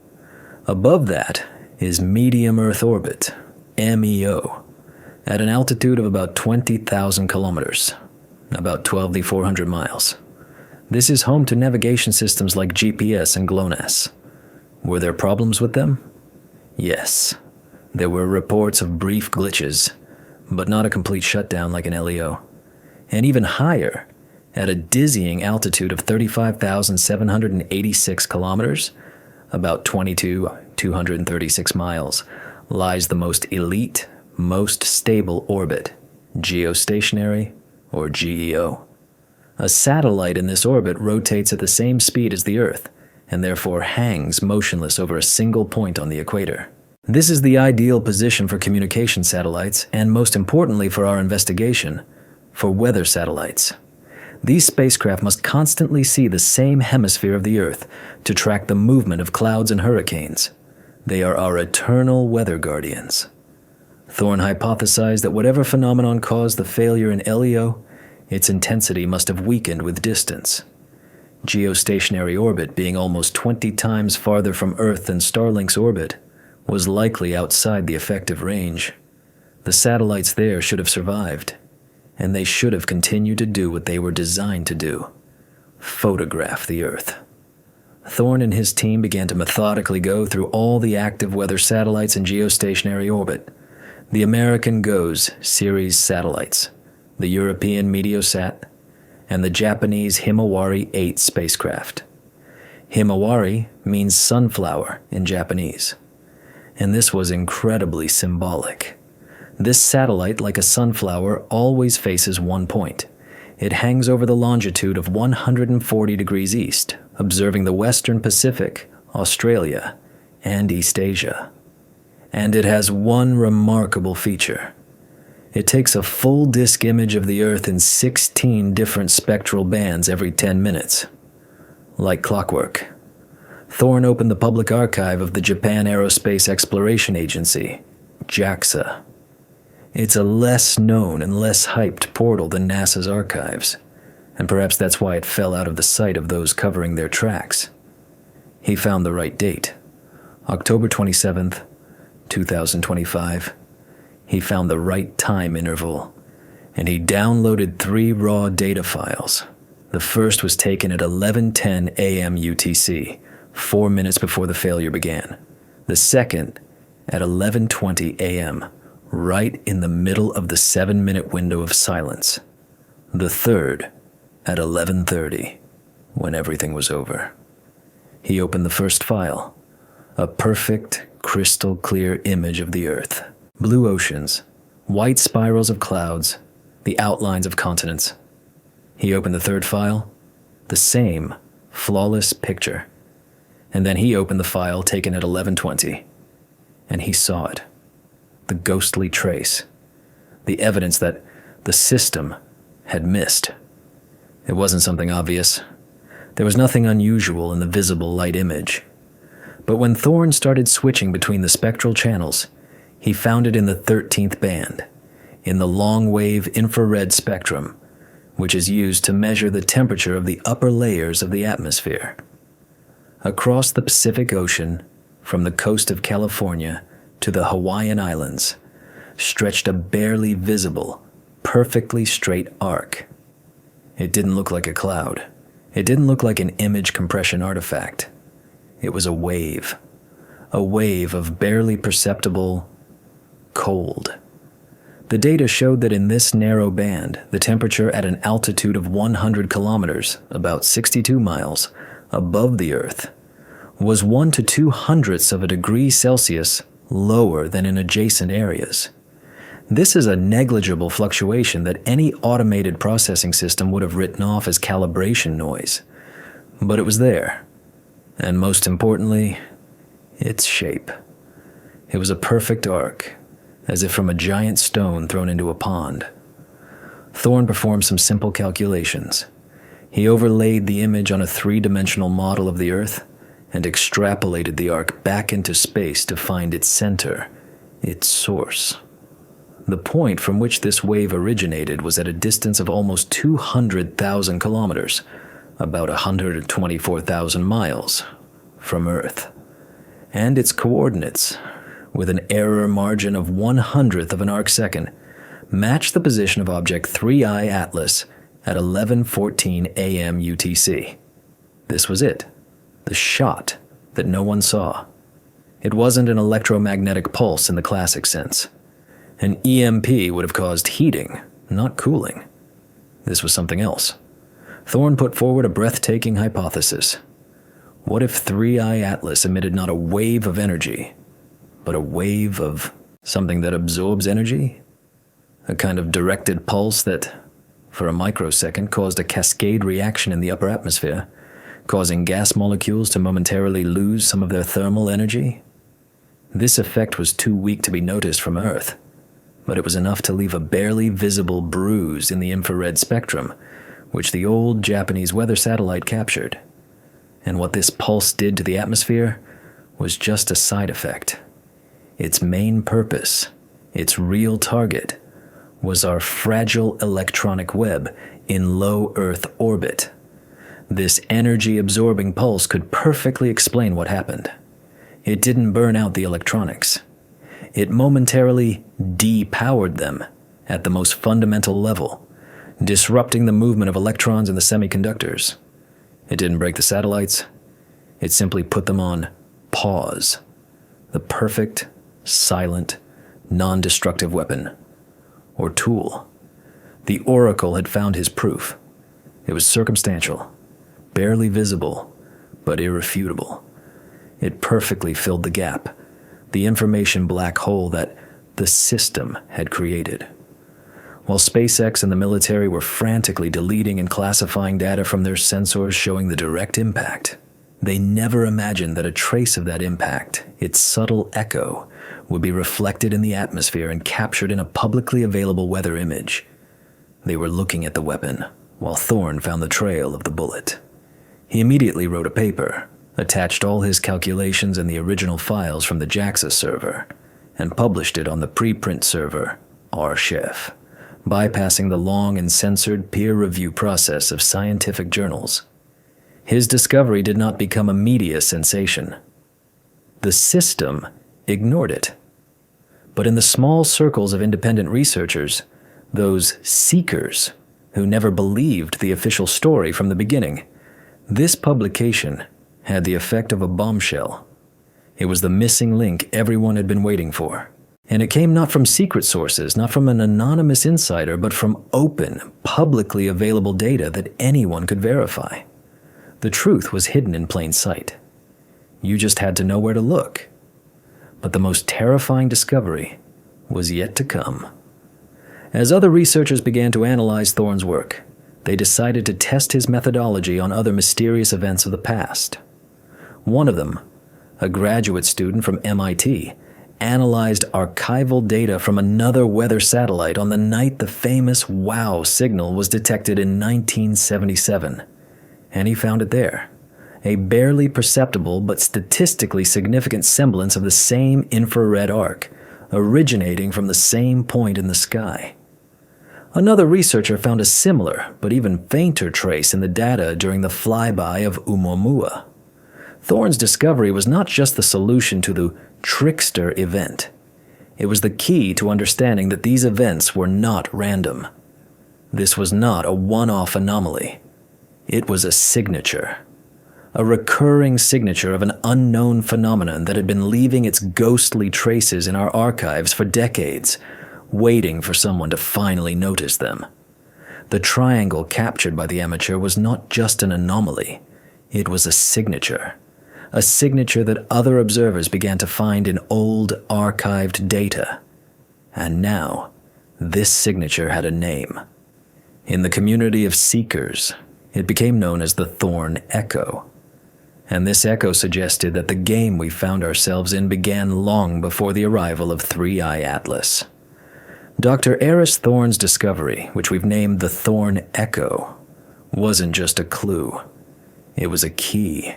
Above that is medium Earth orbit, MEO, at an altitude of about 20,000 kilometers, about 12,400 miles. This is home to navigation systems like GPS and GLONASS. Were there problems with them? Yes. There were reports of brief glitches, but not a complete shutdown like an LEO. And even higher, at a dizzying altitude of 35,786 kilometers, about 22,236 miles, lies the most elite, most stable orbit, geostationary, or GEO. A satellite in this orbit rotates at the same speed as the Earth, and therefore hangs motionless over a single point on the equator. This is the ideal position for communication satellites, and most importantly for our investigation, for weather satellites. These spacecraft must constantly see the same hemisphere of the Earth to track the movement of clouds and hurricanes. They are our eternal weather guardians. Thorne hypothesized that whatever phenomenon caused the failure in LEO, its intensity must have weakened with distance. Geostationary orbit, being almost 20 times farther from Earth than Starlink's orbit, was likely outside the effective range. The satellites there should have survived, and they should have continued to do what they were designed to do: photograph the Earth. Thorne and his team began to methodically go through all the active weather satellites in geostationary orbit. The American GOES series satellites, the European Meteosat, and the Japanese Himawari 8 spacecraft. Himawari means sunflower in Japanese, and this was incredibly symbolic. This satellite, like a sunflower, always faces one point. It hangs over the longitude of 140 degrees east, observing the western Pacific, Australia, and East Asia. And it has one remarkable feature. It takes a full disk image of the Earth in 16 different spectral bands every 10 minutes. Like clockwork. Thorne opened the public archive of the Japan Aerospace Exploration Agency, JAXA. It's a less known and less hyped portal than NASA's archives, and perhaps that's why it fell out of the sight of those covering their tracks. He found the right date, October 27th, 2025. He found the right time interval, and he downloaded 3 raw data files. The first was taken at 11:10 a.m. UTC, 4 minutes before the failure began. The second at 11:20 a.m., right in the middle of the 7-minute window of silence. The third at 11:30, when everything was over. He opened the first file, a perfect, crystal clear image of the Earth. Blue oceans, white spirals of clouds, the outlines of continents. He opened the third file, the same flawless picture. And then he opened the file taken at 11:20, and he saw it. The ghostly trace, the evidence that the system had missed. It wasn't something obvious. There was nothing unusual in the visible light image. But when Thorne started switching between the spectral channels, he found it in the 13th band, in the long-wave infrared spectrum, which is used to measure the temperature of the upper layers of the atmosphere. Across the Pacific Ocean, from the coast of California to the Hawaiian Islands, stretched a barely visible, perfectly straight arc. It didn't look like a cloud. It didn't look like an image compression artifact. It was a wave of barely perceptible cold. The data showed that in this narrow band, the temperature at an altitude of 100 kilometers, about 62 miles, above the Earth, was 1 to 2 hundredths of a degree Celsius lower than in adjacent areas. This is a negligible fluctuation that any automated processing system would have written off as calibration noise. But it was there. And most importantly, its shape. It was a perfect arc, as if from a giant stone thrown into a pond. Thorne performed some simple calculations. He overlaid the image on a 3-dimensional model of the Earth and extrapolated the arc back into space to find its center, its source. The point from which this wave originated was at a distance of almost 200,000 kilometers, about 124,000 miles, from Earth. And its coordinates, with an error margin of 1/100th of an arcsecond, matched the position of object 3I Atlas at 11:14 a.m. UTC. This was it. The shot that no one saw. It wasn't an electromagnetic pulse in the classic sense. An EMP would have caused heating, not cooling. This was something else. Thorne put forward a breathtaking hypothesis. What if 3I Atlas emitted not a wave of energy, but a wave of something that absorbs energy? A kind of directed pulse that, for a microsecond, caused a cascade reaction in the upper atmosphere, causing gas molecules to momentarily lose some of their thermal energy? This effect was too weak to be noticed from Earth, but it was enough to leave a barely visible bruise in the infrared spectrum, which the old Japanese weather satellite captured. And what this pulse did to the atmosphere was just a side effect. Its main purpose, its real target, was our fragile electronic web in low Earth orbit. This energy-absorbing pulse could perfectly explain what happened. It didn't burn out the electronics. It momentarily depowered them at the most fundamental level, disrupting the movement of electrons in the semiconductors. It didn't break the satellites. It simply put them on pause. The perfect, silent, non-destructive weapon, or tool. The Oracle had found his proof. It was circumstantial, barely visible, but irrefutable. It perfectly filled the gap, the information black hole that the system had created. While SpaceX and the military were frantically deleting and classifying data from their sensors showing the direct impact, they never imagined that a trace of that impact, its subtle echo, would be reflected in the atmosphere and captured in a publicly available weather image. They were looking at the weapon, while Thorne found the trail of the bullet. He immediately wrote a paper, attached all his calculations and the original files from the JAXA server, and published it on the preprint server, Archive, bypassing the long and censored peer review process of scientific journals. His discovery did not become a media sensation. The system ignored it. But in the small circles of independent researchers, those seekers who never believed the official story from the beginning, this publication had the effect of a bombshell. It was the missing link everyone had been waiting for. And it came not from secret sources, not from an anonymous insider, but from open, publicly available data that anyone could verify. The truth was hidden in plain sight. You just had to know where to look. But the most terrifying discovery was yet to come. As other researchers began to analyze Thorne's work, they decided to test his methodology on other mysterious events of the past. One of them, a graduate student from MIT, analyzed archival data from another weather satellite on the night the famous WOW signal was detected in 1977. And he found it there, a barely perceptible but statistically significant semblance of the same infrared arc, originating from the same point in the sky. Another researcher found a similar, but even fainter trace in the data during the flyby of Oumuamua. Thorne's discovery was not just the solution to the trickster event. It was the key to understanding that these events were not random. This was not a one-off anomaly. It was a signature. A recurring signature of an unknown phenomenon that had been leaving its ghostly traces in our archives for decades, waiting for someone to finally notice them. The triangle captured by the amateur was not just an anomaly. It was a signature that other observers began to find in old archived data. And now, this signature had a name. In the community of seekers, it became known as the Thorne Echo. And this echo suggested that the game we found ourselves in began long before the arrival of 3I Atlas. Dr. Eris Thorne's discovery, which we've named the Thorne Echo, wasn't just a clue. It was a key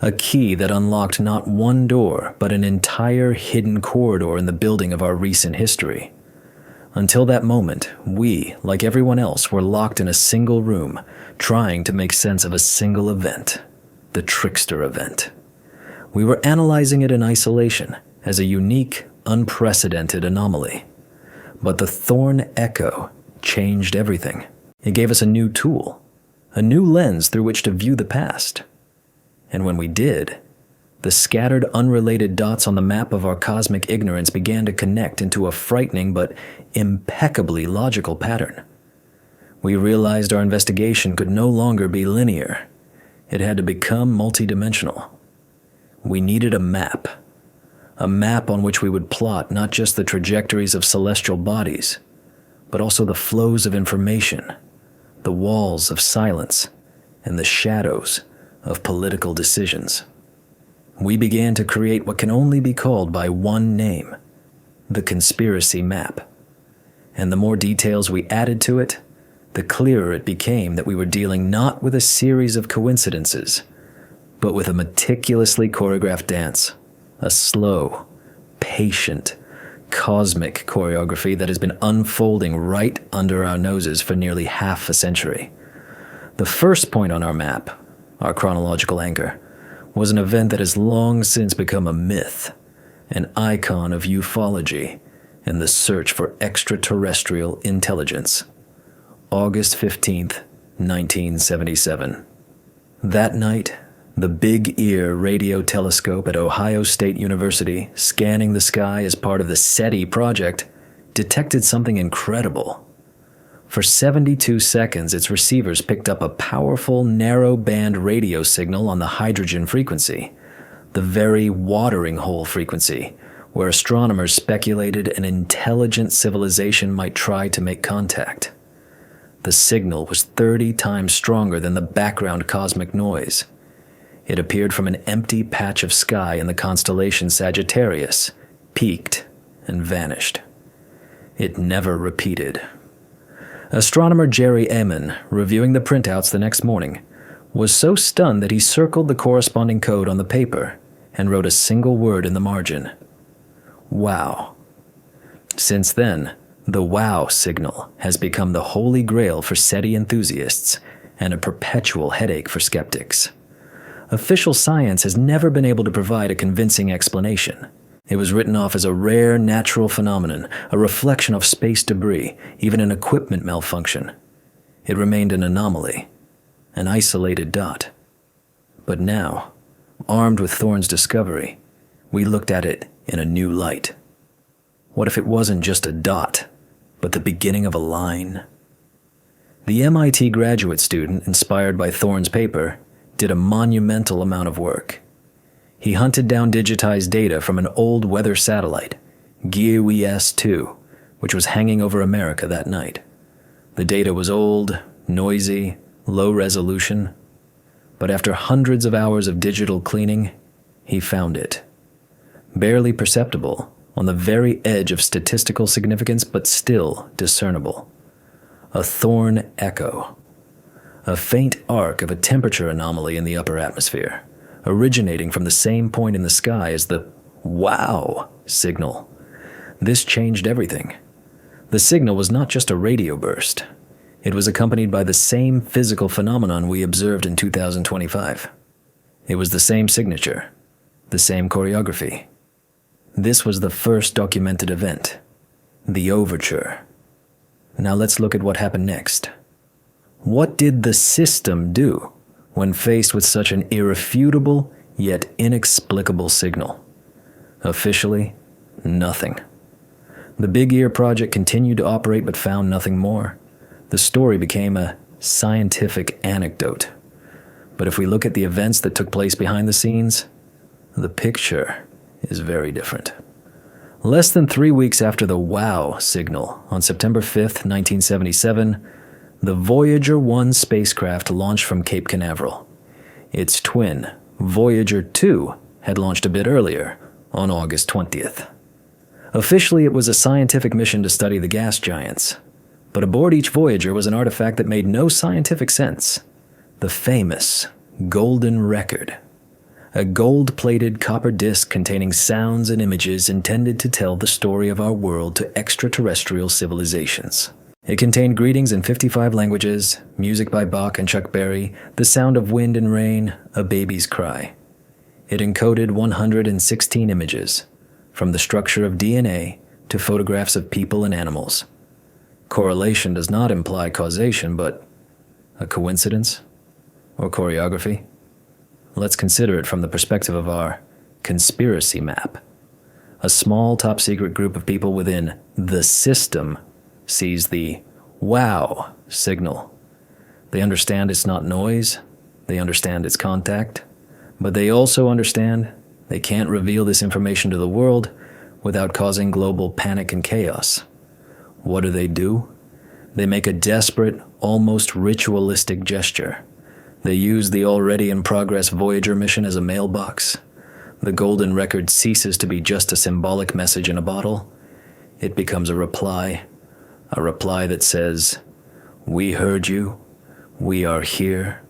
that unlocked not one door, but an entire hidden corridor in the building of our recent history. Until that moment, we, like everyone else, were locked in a single room, trying to make sense of a single event, the trickster event. We were analyzing it in isolation, as a unique, unprecedented anomaly. But the Thorne Echo changed everything. It gave us a new tool, a new lens through which to view the past. And when we did, the scattered, unrelated dots on the map of our cosmic ignorance began to connect into a frightening but impeccably logical pattern. We realized our investigation could no longer be linear. It had to become multidimensional. We needed a map on which we would plot not just the trajectories of celestial bodies, but also the flows of information, the walls of silence, and the shadows of political decisions. We began to create what can only be called by one name, the conspiracy map. And the more details we added to it, the clearer it became that we were dealing not with a series of coincidences, but with a meticulously choreographed dance, a slow, patient, cosmic choreography that has been unfolding right under our noses for nearly half a century. The first point on our map, our chronological anchor, was an event that has long since become a myth, an icon of ufology and the search for extraterrestrial intelligence. August 15th, 1977. That night, The Big Ear radio telescope at Ohio State University, scanning the sky as part of the SETI project, detected something incredible. For 72 seconds, its receivers picked up a powerful narrow-band radio signal on the hydrogen frequency, the very watering hole frequency, where astronomers speculated an intelligent civilization might try to make contact. The signal was 30 times stronger than the background cosmic noise. It appeared from an empty patch of sky in the constellation Sagittarius, peaked, and vanished. It never repeated. Astronomer Jerry Ammon, reviewing the printouts the next morning, was so stunned that he circled the corresponding code on the paper and wrote a single word in the margin. Wow. Since then, the wow signal has become the holy grail for SETI enthusiasts and a perpetual headache for skeptics. Official science has never been able to provide a convincing explanation. It was written off as a rare natural phenomenon, a reflection of space debris, even an equipment malfunction. It remained an anomaly, an isolated dot. But now, armed with Thorne's discovery, we looked at it in a new light. What if it wasn't just a dot, but the beginning of a line? The MIT graduate student, inspired by Thorne's paper, did a monumental amount of work. He hunted down digitized data from an old weather satellite, GUES-2, which was hanging over America that night. The data was old, noisy, low resolution, but after hundreds of hours of digital cleaning, he found it. Barely perceptible, on the very edge of statistical significance, but still discernible. A Thorne echo. A faint arc of a temperature anomaly in the upper atmosphere, originating from the same point in the sky as the wow signal. This changed everything. The signal was not just a radio burst. It was accompanied by the same physical phenomenon we observed in 2025. It was the same signature, the same choreography. This was the first documented event, the overture. Now let's look at what happened next. What did the system do when faced with such an irrefutable yet inexplicable signal? Officially, nothing. The Big Ear project continued to operate but found nothing more. The story became a scientific anecdote. But if we look at the events that took place behind the scenes, the picture is very different. Less than 3 weeks after the WOW signal, on September 5th, 1977, the Voyager 1 spacecraft launched from Cape Canaveral. Its twin, Voyager 2, had launched a bit earlier, on August 20th. Officially, it was a scientific mission to study the gas giants, but aboard each Voyager was an artifact that made no scientific sense: the famous Golden Record. A gold-plated copper disc containing sounds and images intended to tell the story of our world to extraterrestrial civilizations. It contained greetings in 55 languages, music by Bach and Chuck Berry, the sound of wind and rain, a baby's cry. It encoded 116 images, from the structure of DNA to photographs of people and animals. Correlation does not imply causation, but a coincidence or choreography? Let's consider it from the perspective of our conspiracy map. A small top-secret group of people within the system sees the wow signal. They understand it's not noise, they understand it's contact, but they also understand they can't reveal this information to the world without causing global panic and chaos. What do? They make a desperate, almost ritualistic gesture. They use the already in progress Voyager mission as a mailbox. The Golden Record ceases to be just a symbolic message in a bottle. It becomes a reply that says, "We heard you, we are here,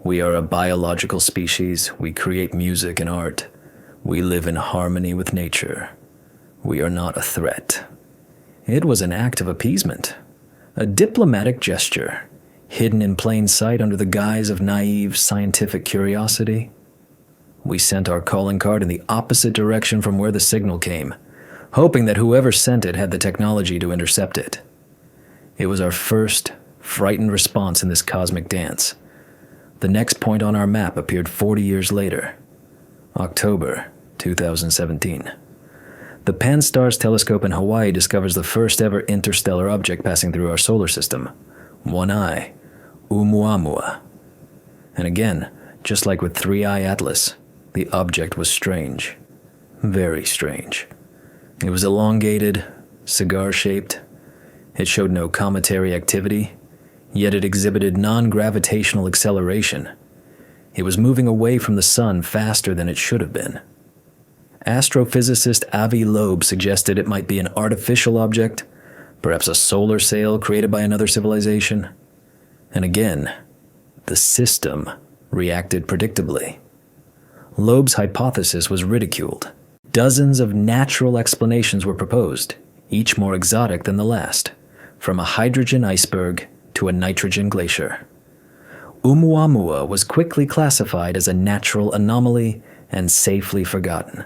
we are a biological species, we create music and art, we live in harmony with nature, we are not a threat." It was an act of appeasement, a diplomatic gesture, hidden in plain sight under the guise of naive scientific curiosity. We sent our calling card in the opposite direction from where the signal came, hoping that whoever sent it had the technology to intercept it. It was our first frightened response in this cosmic dance. The next point on our map appeared 40 years later, October 2017. The Pan-STARRS telescope in Hawaii discovers the first ever interstellar object passing through our solar system, 1I, Oumuamua. And again, just like with 3I Atlas, the object was strange. Very strange. It was elongated, cigar-shaped. It showed no cometary activity, yet it exhibited non-gravitational acceleration. It was moving away from the sun faster than it should have been. Astrophysicist Avi Loeb suggested it might be an artificial object, perhaps a solar sail created by another civilization. And again, the system reacted predictably. Loeb's hypothesis was ridiculed. Dozens of natural explanations were proposed, each more exotic than the last, from a hydrogen iceberg to a nitrogen glacier. Oumuamua was quickly classified as a natural anomaly and safely forgotten.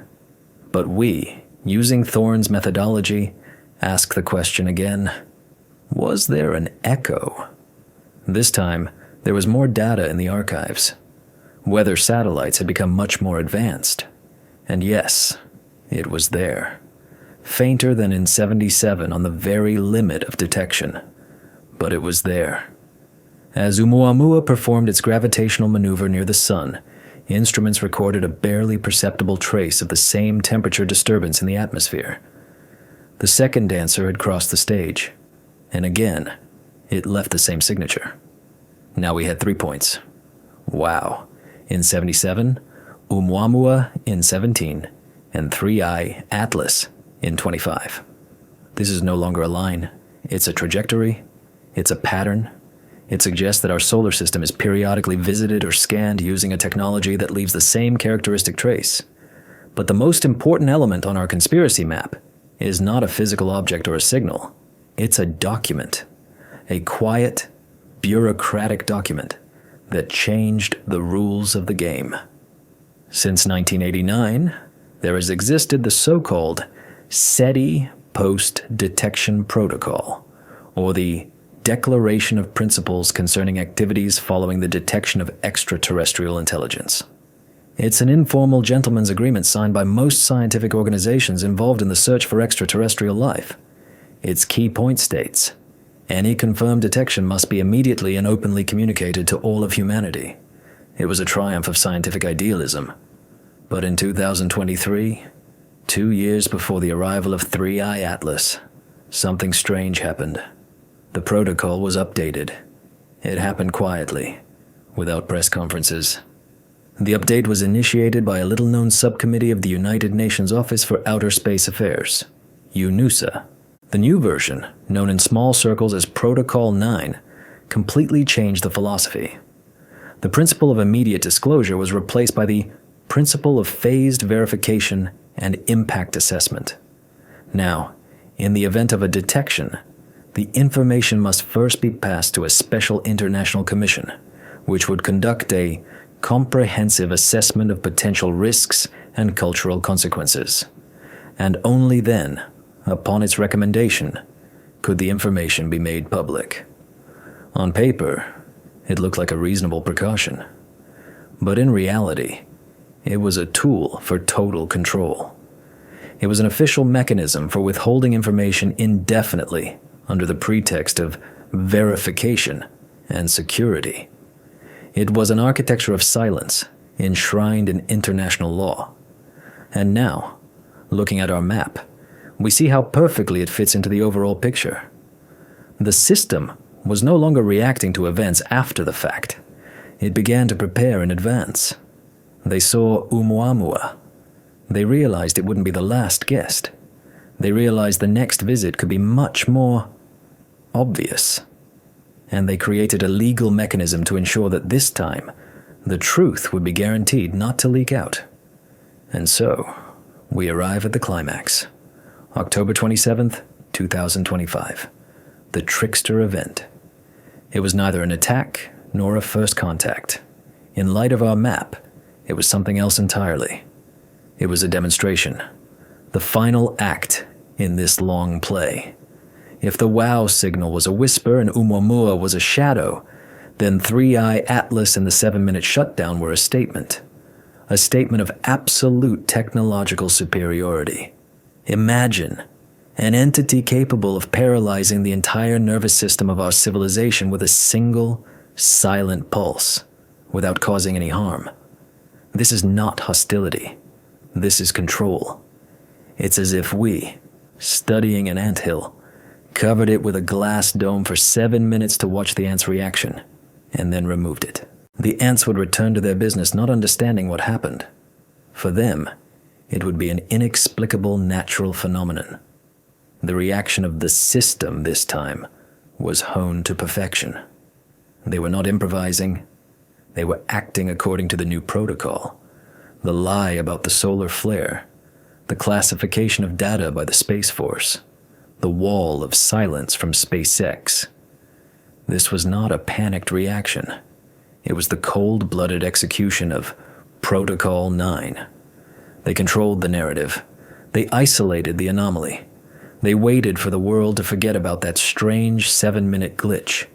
But we, using Thorne's methodology, ask the question again, was there an echo? This time, there was more data in the archives. Weather satellites had become much more advanced. And yes, it was there. Fainter than in '77 on the very limit of detection. But it was there. As Oumuamua performed its gravitational maneuver near the sun, instruments recorded a barely perceptible trace of the same temperature disturbance in the atmosphere. The second dancer had crossed the stage, and again, it left the same signature. Now we had 3 points. Wow. In '77, Oumuamua in '17, and 3I Atlas in '25. This is no longer a line. It's a trajectory. It's a pattern. It suggests that our solar system is periodically visited or scanned using a technology that leaves the same characteristic trace. But the most important element on our conspiracy map is not a physical object or a signal. It's a document. A quiet, bureaucratic document that changed the rules of the game. Since 1989, there has existed the so-called SETI Post-Detection Protocol, or the Declaration of Principles Concerning Activities Following the Detection of Extraterrestrial Intelligence. It's an informal gentleman's agreement signed by most scientific organizations involved in the search for extraterrestrial life. Its key point states, any confirmed detection must be immediately and openly communicated to all of humanity. It was a triumph of scientific idealism. But in 2023, 2 years before the arrival of 3I Atlas, something strange happened. The protocol was updated. It happened quietly, without press conferences. The update was initiated by a little-known subcommittee of the United Nations Office for Outer Space Affairs, UNUSA. The new version, known in small circles as Protocol 9, completely changed the philosophy. The principle of immediate disclosure was replaced by the principle of phased verification and impact assessment. Now, in the event of a detection, the information must first be passed to a special international commission, which would conduct a comprehensive assessment of potential risks and cultural consequences. And only then, upon its recommendation, could the information be made public. On paper, it looked like a reasonable precaution. But in reality, it was a tool for total control. It was an official mechanism for withholding information indefinitely under the pretext of verification and security. It was an architecture of silence enshrined in international law. And now, looking at our map, we see how perfectly it fits into the overall picture. The system was no longer reacting to events after the fact. It began to prepare in advance. They saw Oumuamua. They realized it wouldn't be the last guest. They realized the next visit could be much more obvious. And they created a legal mechanism to ensure that this time, the truth would be guaranteed not to leak out. And so, we arrive at the climax. October 27th, 2025. The trickster event. It was neither an attack nor a first contact. In light of our map, it was something else entirely. It was a demonstration. The final act in this long play. If the wow signal was a whisper and Oumuamua was a shadow, then 3i, Atlas, and the 7-minute shutdown were a statement of absolute technological superiority. Imagine an entity capable of paralyzing the entire nervous system of our civilization with a single, silent pulse, without causing any harm. This is not hostility. This is control. It's as if we, studying an anthill, covered it with a glass dome for 7 minutes to watch the ants' reaction, and then removed it. The ants would return to their business not understanding what happened. For them, it would be an inexplicable natural phenomenon. The reaction of the system this time was honed to perfection. They were not improvising. They were acting according to the new protocol. The lie about the solar flare, the classification of data by the Space Force, the wall of silence from SpaceX. This was not a panicked reaction. It was the cold-blooded execution of Protocol 9. They controlled the narrative. They isolated the anomaly. They waited for the world to forget about that strange 7-minute glitch.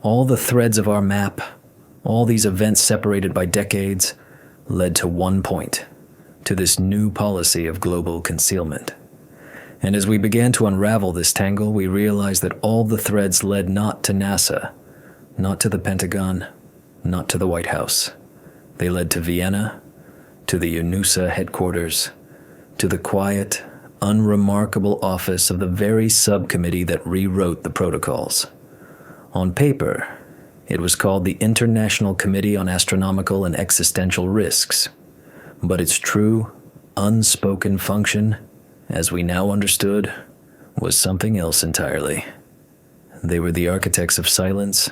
All the threads of our map, all these events separated by decades, led to one point, to this new policy of global concealment. And as we began to unravel this tangle, we realized that all the threads led not to NASA, not to the Pentagon, not to the White House. They led to Vienna, to the UNUSA headquarters, to the quiet, unremarkable office of the very subcommittee that rewrote the protocols. On paper, it was called the International Committee on Astronomical and Existential Risks, but its true, unspoken function, as we now understood, was something else entirely. They were the architects of silence,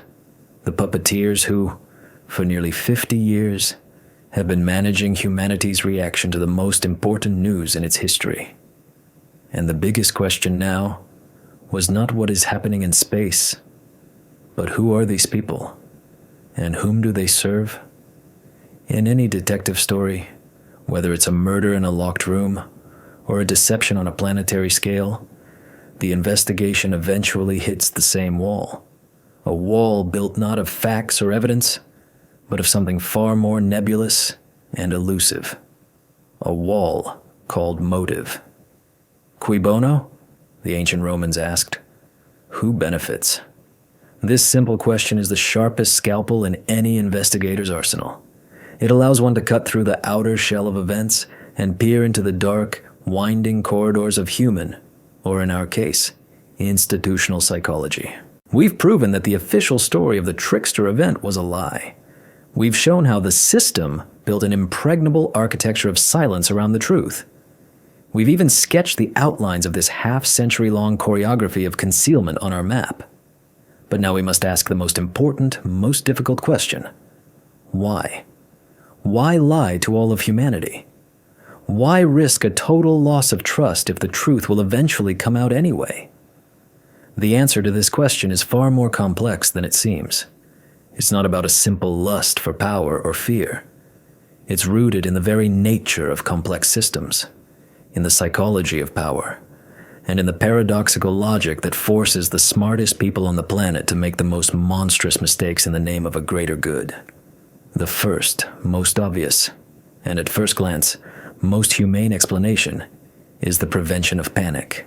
the puppeteers who, for nearly 50 years, have been managing humanity's reaction to the most important news in its history. And the biggest question now was not what is happening in space, but who are these people, and whom do they serve? In any detective story, whether it's a murder in a locked room or a deception on a planetary scale, the investigation eventually hits the same wall. A wall built not of facts or evidence, but of something far more nebulous and elusive. A wall called motive. Cui bono? The ancient Romans asked. Who benefits? This simple question is the sharpest scalpel in any investigator's arsenal. It allows one to cut through the outer shell of events and peer into the dark, winding corridors of human, or in our case, institutional psychology. We've proven that the official story of the trickster event was a lie. We've shown how the system built an impregnable architecture of silence around the truth. We've even sketched the outlines of this half-century-long choreography of concealment on our map. But now we must ask the most important, most difficult question. Why? Why lie to all of humanity? Why risk a total loss of trust if the truth will eventually come out anyway? The answer to this question is far more complex than it seems. It's not about a simple lust for power or fear. It's rooted in the very nature of complex systems, in the psychology of power, and in the paradoxical logic that forces the smartest people on the planet to make the most monstrous mistakes in the name of a greater good. The first, most obvious, and at first glance, most humane explanation is the prevention of panic.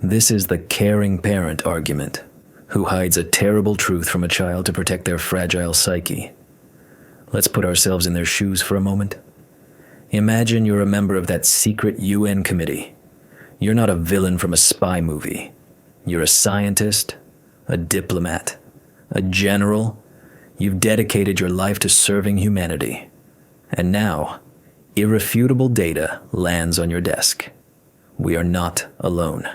This is the caring parent argument, who hides a terrible truth from a child to protect their fragile psyche. Let's put ourselves in their shoes for a moment. Imagine you're a member of that secret UN committee. You're not a villain from a spy movie. You're a scientist, a diplomat, a general. You've dedicated your life to serving humanity. And now, irrefutable data lands on your desk. We are not alone.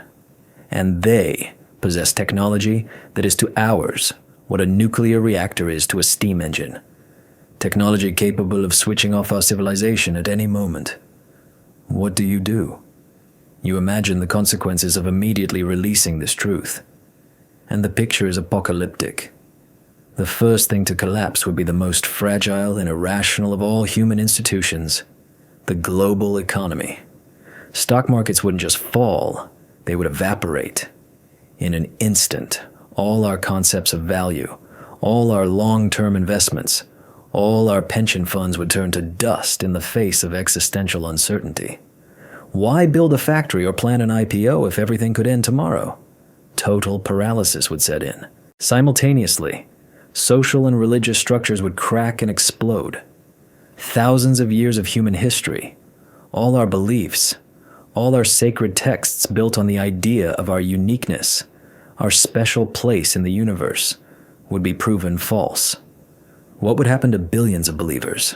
And they possess technology that is to ours what a nuclear reactor is to a steam engine. Technology capable of switching off our civilization at any moment. What do? You imagine the consequences of immediately releasing this truth. And the picture is apocalyptic. The first thing to collapse would be the most fragile and irrational of all human institutions, the global economy. Stock markets wouldn't just fall, they would evaporate. In an instant, all our concepts of value, All our long-term investments, all our pension funds would turn to dust in the face of existential uncertainty. Why build a factory or plan an IPO if everything could end tomorrow? Total paralysis would set in. Simultaneously, social and religious structures would crack and explode. Thousands of years of human history, all our beliefs, all our sacred texts built on the idea of our uniqueness, our special place in the universe, would be proven false. What would happen to billions of believers?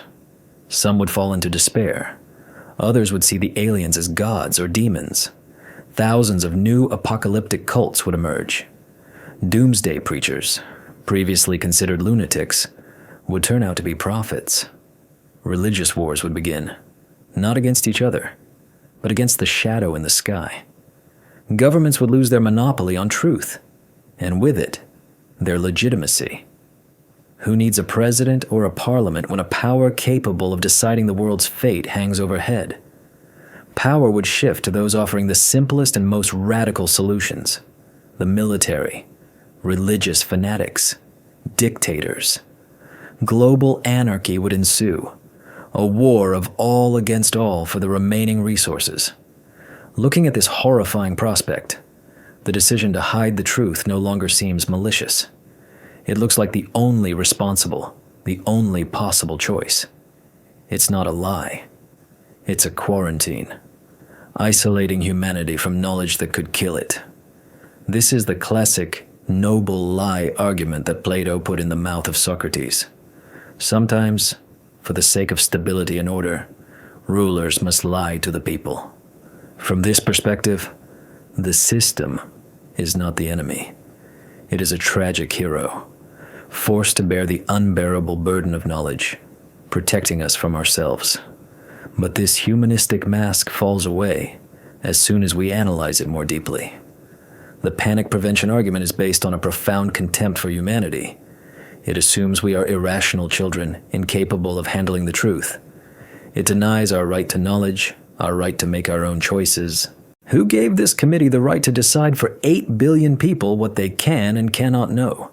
Some would fall into despair. Others would see the aliens as gods or demons. Thousands of new apocalyptic cults would emerge. Doomsday preachers, previously considered lunatics, would turn out to be prophets. Religious wars would begin, not against each other, but against the shadow in the sky. Governments would lose their monopoly on truth, and with it, their legitimacy. Who needs a president or a parliament when a power capable of deciding the world's fate hangs overhead? Power would shift to those offering the simplest and most radical solutions: the military, religious fanatics, dictators. Global anarchy would ensue, a war of all against all for the remaining resources. Looking at this horrifying prospect, the decision to hide the truth no longer seems malicious. It looks like the only responsible, the only possible choice. It's not a lie. It's a quarantine, isolating humanity from knowledge that could kill it. This is the classic noble lie argument that Plato put in the mouth of Socrates. Sometimes, for the sake of stability and order, rulers must lie to the people. From this perspective, the system is not the enemy. It is a tragic hero, forced to bear the unbearable burden of knowledge, protecting us from ourselves. But this humanistic mask falls away as soon as we analyze it more deeply. The panic prevention argument is based on a profound contempt for humanity. It assumes we are irrational children, incapable of handling the truth. It denies our right to knowledge, our right to make our own choices. Who gave this committee the right to decide for 8 billion people what they can and cannot know?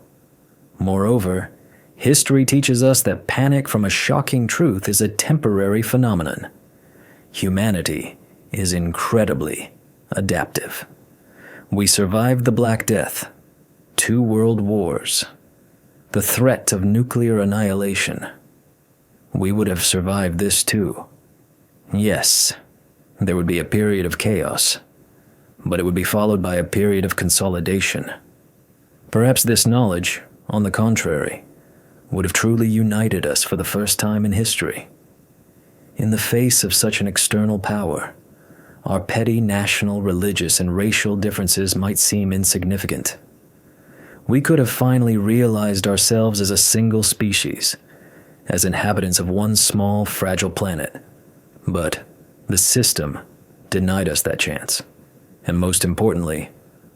Moreover, history teaches us that panic from a shocking truth is a temporary phenomenon. Humanity is incredibly adaptive. We survived the Black Death, 2 world wars, the threat of nuclear annihilation. We would have survived this too. Yes, there would be a period of chaos, but it would be followed by a period of consolidation. Perhaps this knowledge, on the contrary, would have truly united us for the first time in history. In the face of such an external power, our petty national, religious, and racial differences might seem insignificant. We could have finally realized ourselves as a single species, as inhabitants of one small, fragile planet. But the system denied us that chance. And most importantly,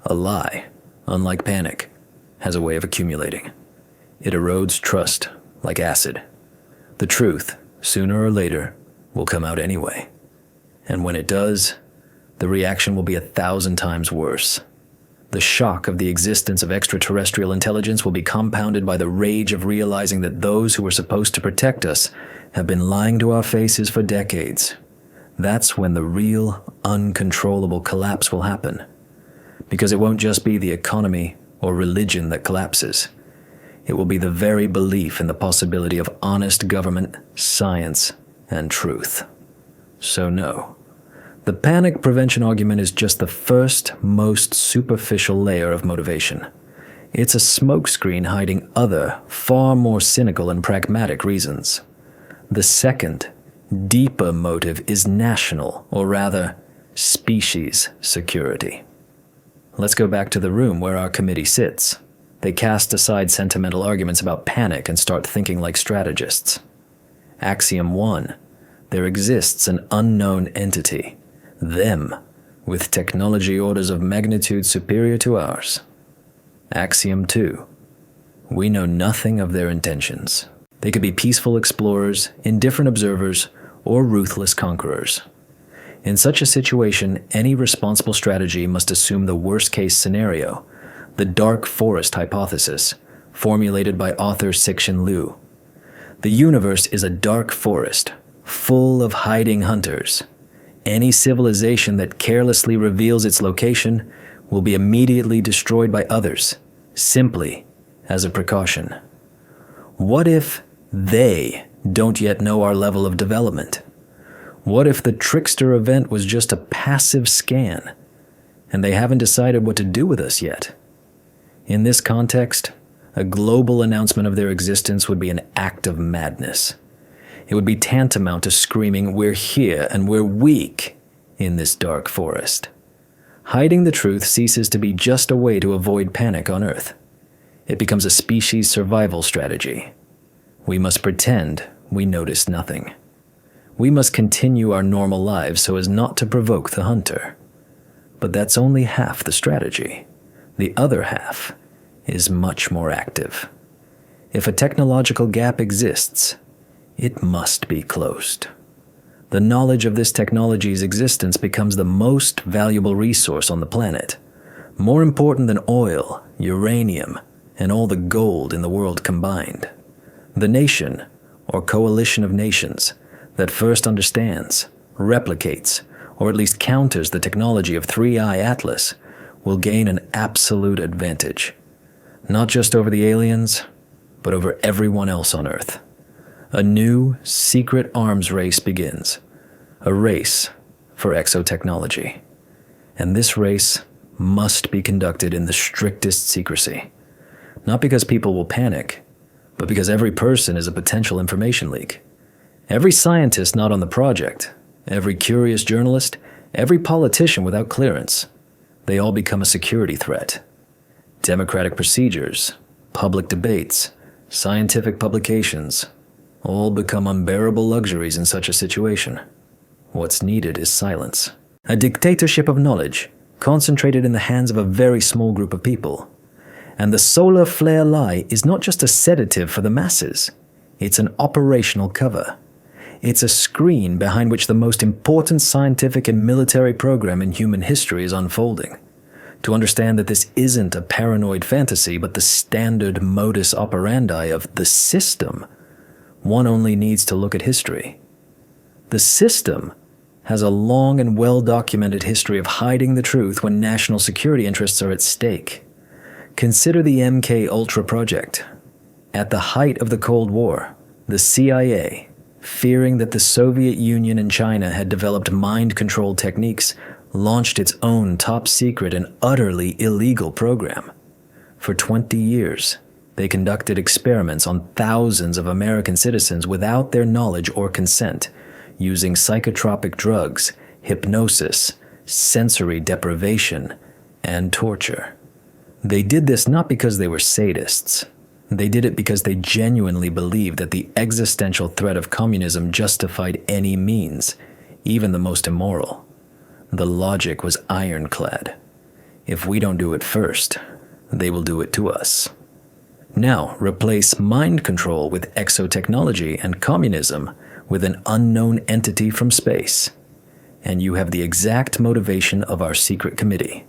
a lie, unlike panic, has a way of accumulating. It erodes trust like acid. The truth, sooner or later, will come out anyway. And when it does, the reaction will be 1,000 times worse. The shock of the existence of extraterrestrial intelligence will be compounded by the rage of realizing that those who were supposed to protect us have been lying to our faces for decades. That's when the real, uncontrollable collapse will happen. Because it won't just be the economy or religion that collapses. It will be the very belief in the possibility of honest government, science, and truth. So no. The panic prevention argument is just the first, most superficial layer of motivation. It's a smokescreen hiding other, far more cynical and pragmatic reasons. The second, deeper motive is national, or rather, species security. Let's go back to the room where our committee sits. They cast aside sentimental arguments about panic and start thinking like strategists. Axiom 1. There exists an unknown entity, them, with technology orders of magnitude superior to ours. Axiom 2. We know nothing of their intentions. They could be peaceful explorers, indifferent observers, or ruthless conquerors. In such a situation, any responsible strategy must assume the worst-case scenario, the dark forest hypothesis, formulated by author Cixin Liu. The universe is a dark forest, full of hiding hunters. Any civilization that carelessly reveals its location will be immediately destroyed by others, simply as a precaution. What if they don't yet know our level of development? What if the trickster event was just a passive scan, and they haven't decided what to do with us yet? In this context, a global announcement of their existence would be an act of madness. It would be tantamount to screaming, "We're here and we're weak in this dark forest." Hiding the truth ceases to be just a way to avoid panic on Earth. It becomes a species survival strategy. We must pretend we notice nothing. We must continue our normal lives so as not to provoke the hunter. But that's only half the strategy. The other half is much more active. If a technological gap exists, it must be closed. The knowledge of this technology's existence becomes the most valuable resource on the planet, more important than oil, uranium, and all the gold in the world combined. The nation, or coalition of nations, that first understands, replicates, or at least counters the technology of 3i Atlas will gain an absolute advantage, not just over the aliens, but over everyone else on Earth. A new, secret arms race begins, a race for exotechnology. And this race must be conducted in the strictest secrecy, not because people will panic, but because every person is a potential information leak. Every scientist not on the project, every curious journalist, every politician without clearance, they all become a security threat. Democratic procedures, public debates, scientific publications, all become unbearable luxuries in such a situation. What's needed is silence. A dictatorship of knowledge, concentrated in the hands of a very small group of people. And the solar flare lie is not just a sedative for the masses. It's an operational cover. It's a screen behind which the most important scientific and military program in human history is unfolding. To understand that this isn't a paranoid fantasy, but the standard modus operandi of the system, one only needs to look at history. The system has a long and well-documented history of hiding the truth when national security interests are at stake. Consider the MK Ultra project. At the height of the Cold War, the CIA, fearing that the Soviet Union and China had developed mind control techniques, launched its own top-secret and utterly illegal program. For 20 years, they conducted experiments on thousands of American citizens without their knowledge or consent, using psychotropic drugs, hypnosis, sensory deprivation, and torture. They did this not because they were sadists. They did it because they genuinely believed that the existential threat of communism justified any means, even the most immoral. The logic was ironclad. If we don't do it first, they will do it to us. Now, replace mind control with exotechnology and communism with an unknown entity from space, and you have the exact motivation of our secret committee.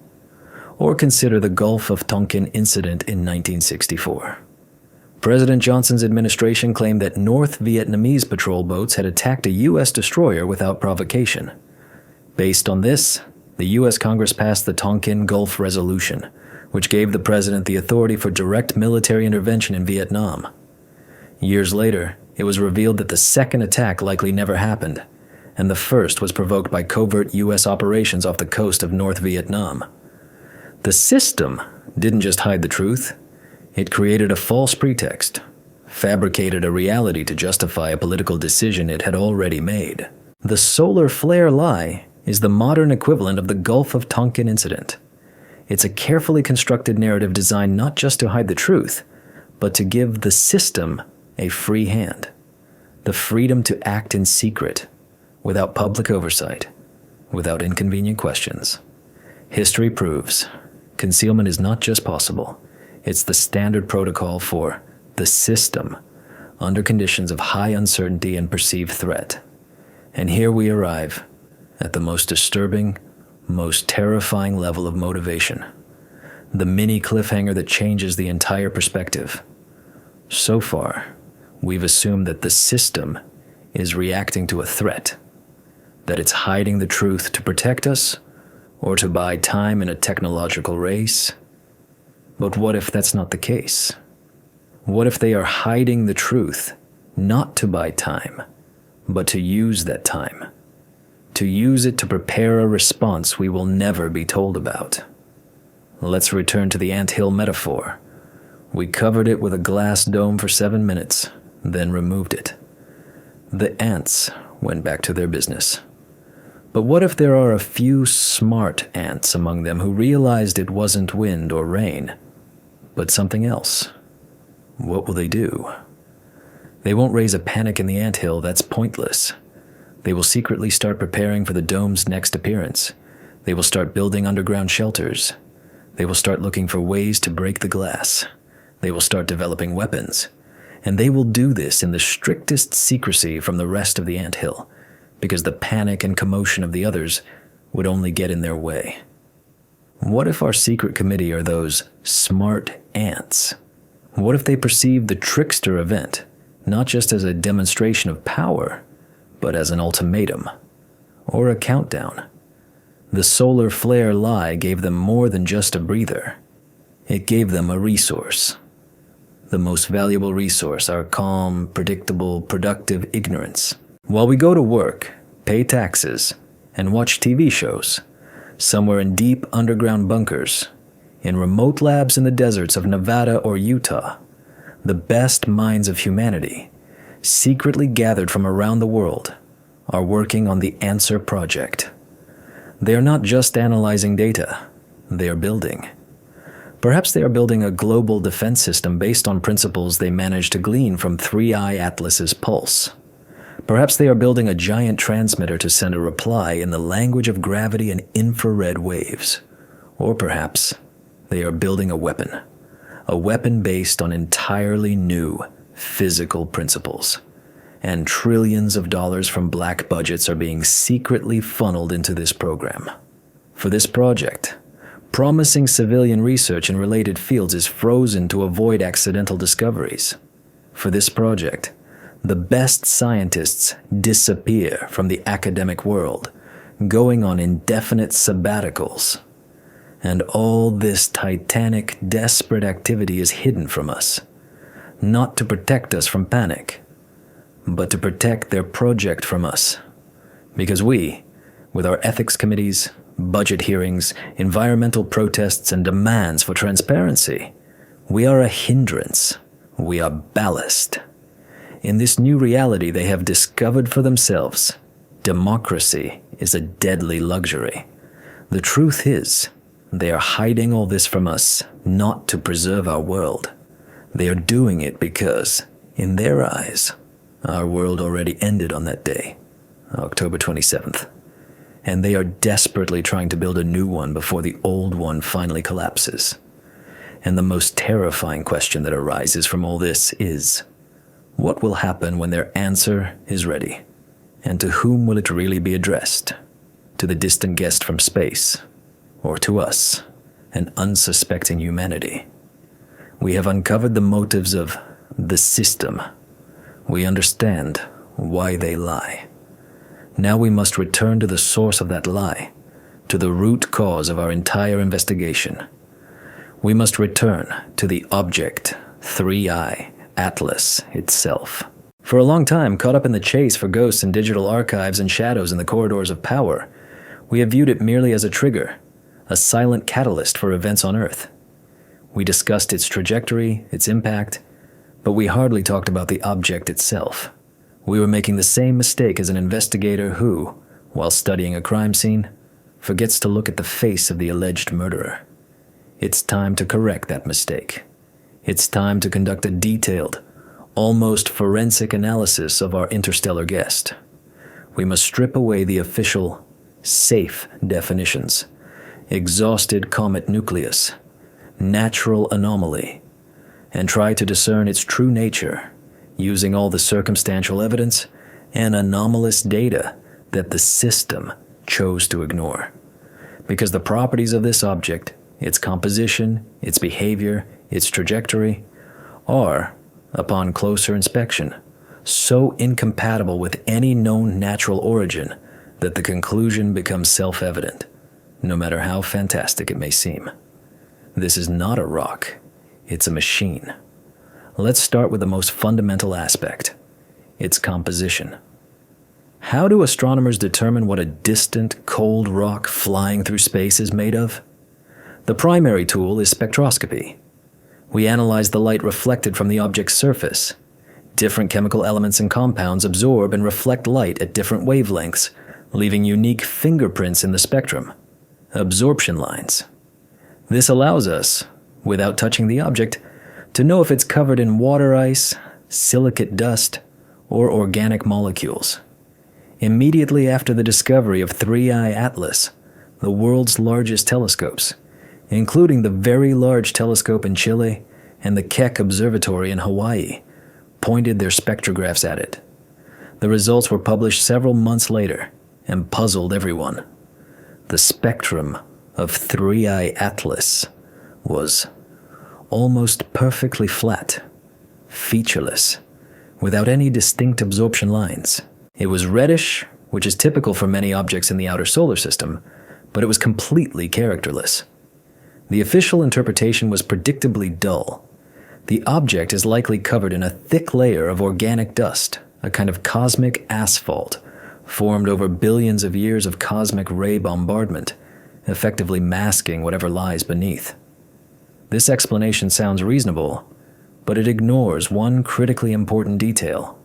Or consider the Gulf of Tonkin incident in 1964. President Johnson's administration claimed that North Vietnamese patrol boats had attacked a U.S. destroyer without provocation. Based on this, the U.S. Congress passed the Tonkin Gulf Resolution, which gave the president the authority for direct military intervention in Vietnam. Years later, it was revealed that the second attack likely never happened, and the first was provoked by covert U.S. operations off the coast of North Vietnam. The system didn't just hide the truth. It created a false pretext, fabricated a reality to justify a political decision it had already made. The solar flare lie is the modern equivalent of the Gulf of Tonkin incident. It's a carefully constructed narrative designed not just to hide the truth, but to give the system a free hand, the freedom to act in secret, without public oversight, without inconvenient questions. History proves concealment is not just possible, it's the standard protocol for the system under conditions of high uncertainty and perceived threat. And here we arrive at the most disturbing, most terrifying level of motivation, the mini cliffhanger that changes the entire perspective. So far, we've assumed that the system is reacting to a threat, that it's hiding the truth to protect us or to buy time in a technological race. But what if that's not the case? What if they are hiding the truth not to buy time, but to use that time? To use it to prepare a response we will never be told about. Let's return to the anthill metaphor. We covered it with a glass dome for 7 minutes, then removed it. The ants went back to their business. But what if there are a few smart ants among them who realized it wasn't wind or rain, but something else? What will they do? They won't raise a panic in the anthill, that's pointless. They will secretly start preparing for the dome's next appearance. They will start building underground shelters. They will start looking for ways to break the glass. They will start developing weapons. And they will do this in the strictest secrecy from the rest of the anthill, because the panic and commotion of the others would only get in their way. What if our secret committee are those smart ants? What if they perceive the trickster event not just as a demonstration of power, but as an ultimatum or a countdown? The solar flare lie gave them more than just a breather. It gave them a resource. The most valuable resource, our calm, predictable, productive ignorance. While we go to work, pay taxes, and watch TV shows, somewhere in deep underground bunkers, in remote labs in the deserts of Nevada or Utah, the best minds of humanity, secretly gathered from around the world, are working on the Answer Project. They are not just analyzing data, they are building. Perhaps they are building a global defense system based on principles they managed to glean from 3i Atlas's pulse. Perhaps they are building a giant transmitter to send a reply in the language of gravity and infrared waves. Or perhaps they are building a weapon based on entirely new physical principles. And trillions of dollars from black budgets are being secretly funneled into this program. For this project, promising civilian research in related fields is frozen to avoid accidental discoveries. For this project, the best scientists disappear from the academic world, going on indefinite sabbaticals. And all this titanic, desperate activity is hidden from us, not to protect us from panic, but to protect their project from us. Because we, with our ethics committees, budget hearings, environmental protests, and demands for transparency, we are a hindrance. We are ballast. In this new reality they have discovered for themselves, democracy is a deadly luxury. The truth is, they are hiding all this from us not to preserve our world. They are doing it because, in their eyes, our world already ended on that day, October 27th. And they are desperately trying to build a new one before the old one finally collapses. And the most terrifying question that arises from all this is, what will happen when their answer is ready? And to whom will it really be addressed? To the distant guest from space? Or to us, an unsuspecting humanity? We have uncovered the motives of the system. We understand why they lie. Now we must return to the source of that lie, to the root cause of our entire investigation. We must return to the object, 3i, Atlas itself. For a long time, caught up in the chase for ghosts in digital archives and shadows in the corridors of power, we have viewed it merely as a trigger, a silent catalyst for events on Earth. We discussed its trajectory, its impact, but we hardly talked about the object itself. We were making the same mistake as an investigator who, while studying a crime scene, forgets to look at the face of the alleged murderer. It's time to correct that mistake. It's time to conduct a detailed, almost forensic analysis of our interstellar guest. We must strip away the official, safe definitions: exhausted comet nucleus, natural anomaly, and try to discern its true nature, using all the circumstantial evidence and anomalous data that the system chose to ignore. Because the properties of this object, its composition, its behavior, its trajectory, are, upon closer inspection, so incompatible with any known natural origin that the conclusion becomes self-evident, no matter how fantastic it may seem. This is not a rock, it's a machine. Let's start with the most fundamental aspect, its composition. How do astronomers determine what a distant, cold rock flying through space is made of? The primary tool is spectroscopy. We analyze the light reflected from the object's surface. Different chemical elements and compounds absorb and reflect light at different wavelengths, leaving unique fingerprints in the spectrum, absorption lines. This allows us, without touching the object, to know if it's covered in water ice, silicate dust, or organic molecules. Immediately after the discovery of 3I Atlas, the world's largest telescopes, including the Very Large Telescope in Chile and the Keck Observatory in Hawaii, pointed their spectrographs at it. The results were published several months later and puzzled everyone. The spectrum of 3I Atlas was almost perfectly flat, featureless, without any distinct absorption lines. It was reddish, which is typical for many objects in the outer solar system, but it was completely characterless. The official interpretation was predictably dull. The object is likely covered in a thick layer of organic dust, a kind of cosmic asphalt, formed over billions of years of cosmic ray bombardment, effectively masking whatever lies beneath. This explanation sounds reasonable, but it ignores one critically important detail.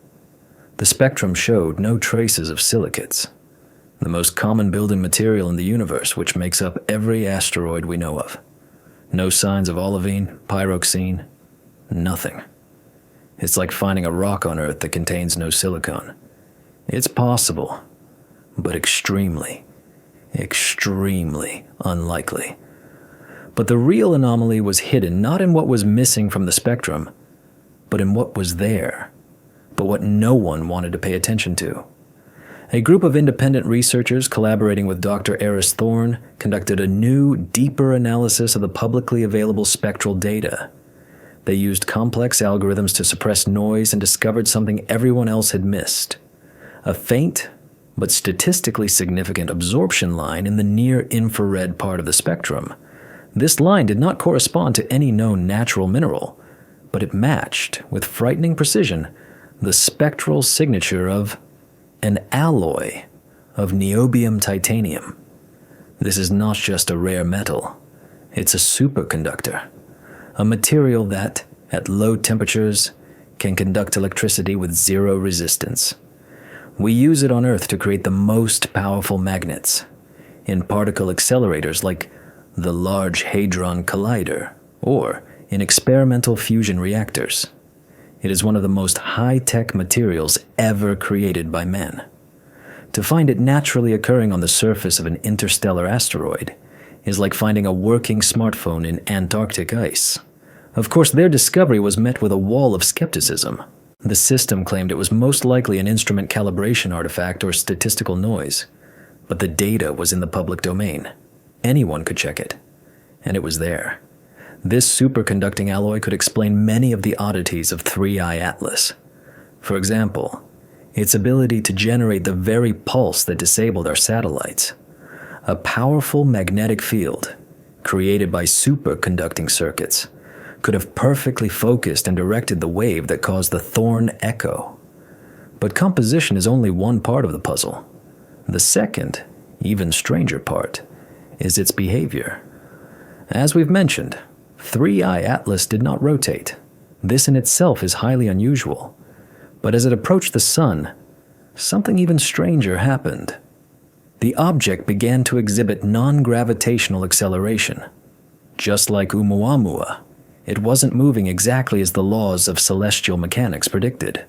The spectrum showed no traces of silicates, the most common building material in the universe, which makes up every asteroid we know of. No signs of olivine, pyroxene, nothing. It's like finding a rock on Earth that contains no silicon. It's possible, but extremely, extremely unlikely. But the real anomaly was hidden not in what was missing from the spectrum, but in what was there, but what no one wanted to pay attention to. A group of independent researchers collaborating with Dr. Eris Thorne conducted a new, deeper analysis of the publicly available spectral data. They used complex algorithms to suppress noise and discovered something everyone else had missed: a faint, but statistically significant absorption line in the near-infrared part of the spectrum. This line did not correspond to any known natural mineral, but it matched, with frightening precision, the spectral signature of an alloy of niobium titanium. This is not just a rare metal, it's a superconductor, a material that, at low temperatures, can conduct electricity with zero resistance. We use it on Earth to create the most powerful magnets, in particle accelerators like the Large Hadron Collider, or in experimental fusion reactors. It is one of the most high-tech materials ever created by man. To find it naturally occurring on the surface of an interstellar asteroid is like finding a working smartphone in Antarctic ice. Of course, their discovery was met with a wall of skepticism. The system claimed it was most likely an instrument calibration artifact or statistical noise, but the data was in the public domain. Anyone could check it, and it was there. This superconducting alloy could explain many of the oddities of 3I Atlas. For example, its ability to generate the very pulse that disabled our satellites. A powerful magnetic field, created by superconducting circuits, could have perfectly focused and directed the wave that caused the Thorne echo. But composition is only one part of the puzzle. The second, even stranger part, is its behavior. As we've mentioned, 3I Atlas did not rotate. This in itself is highly unusual. But as it approached the sun, something even stranger happened. The object began to exhibit non-gravitational acceleration. Just like Oumuamua, it wasn't moving exactly as the laws of celestial mechanics predicted.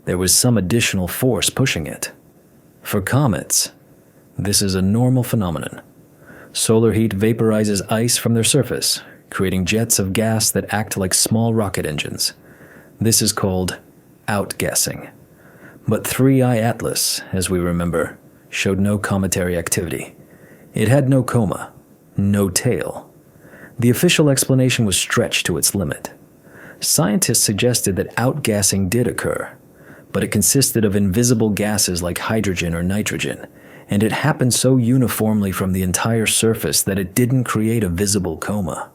There was some additional force pushing it. For comets, this is a normal phenomenon. Solar heat vaporizes ice from their surface, creating jets of gas that act like small rocket engines. This is called outgassing. But 3I Atlas, as we remember, showed no cometary activity. It had no coma, no tail. The official explanation was stretched to its limit. Scientists suggested that outgassing did occur, but it consisted of invisible gases like hydrogen or nitrogen, and it happened so uniformly from the entire surface that it didn't create a visible coma.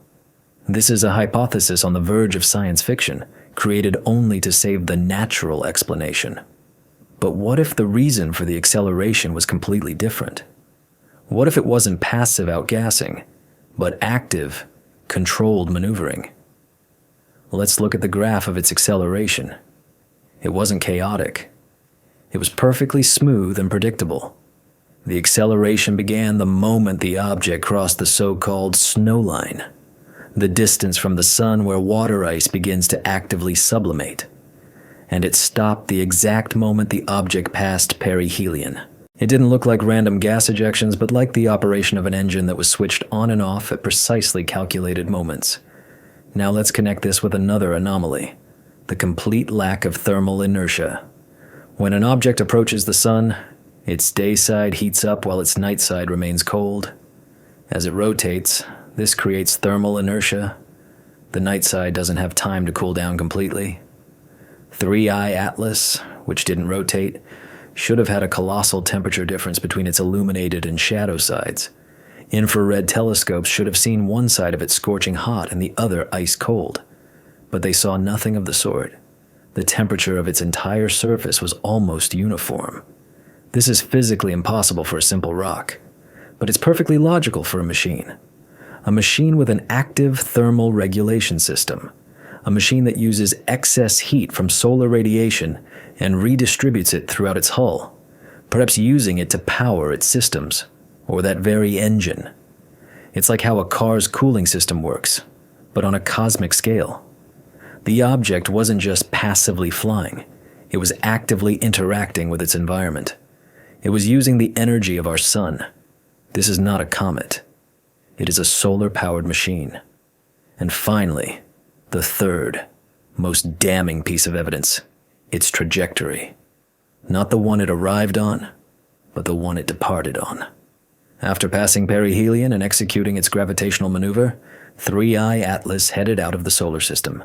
This is a hypothesis on the verge of science fiction, created only to save the natural explanation. But what if the reason for the acceleration was completely different? What if it wasn't passive outgassing, but active, controlled maneuvering? Let's look at the graph of its acceleration. It wasn't chaotic. It was perfectly smooth and predictable. The acceleration began the moment the object crossed the so-called snow line, the distance from the sun where water ice begins to actively sublimate. And it stopped the exact moment the object passed perihelion. It didn't look like random gas ejections, but like the operation of an engine that was switched on and off at precisely calculated moments. Now let's connect this with another anomaly, the complete lack of thermal inertia. When an object approaches the sun, its day side heats up while its night side remains cold. As it rotates, this creates thermal inertia. The night side doesn't have time to cool down completely. 3I Atlas, which didn't rotate, should have had a colossal temperature difference between its illuminated and shadow sides. Infrared telescopes should have seen one side of it scorching hot and the other ice cold. But they saw nothing of the sort. The temperature of its entire surface was almost uniform. This is physically impossible for a simple rock, but it's perfectly logical for a machine. A machine with an active thermal regulation system. A machine that uses excess heat from solar radiation and redistributes it throughout its hull, perhaps using it to power its systems, or that very engine. It's like how a car's cooling system works, but on a cosmic scale. The object wasn't just passively flying, it was actively interacting with its environment. It was using the energy of our sun. This is not a comet. It is a solar-powered machine. And finally, the third, most damning piece of evidence, its trajectory. Not the one it arrived on, but the one it departed on. After passing perihelion and executing its gravitational maneuver, 3I Atlas headed out of the solar system.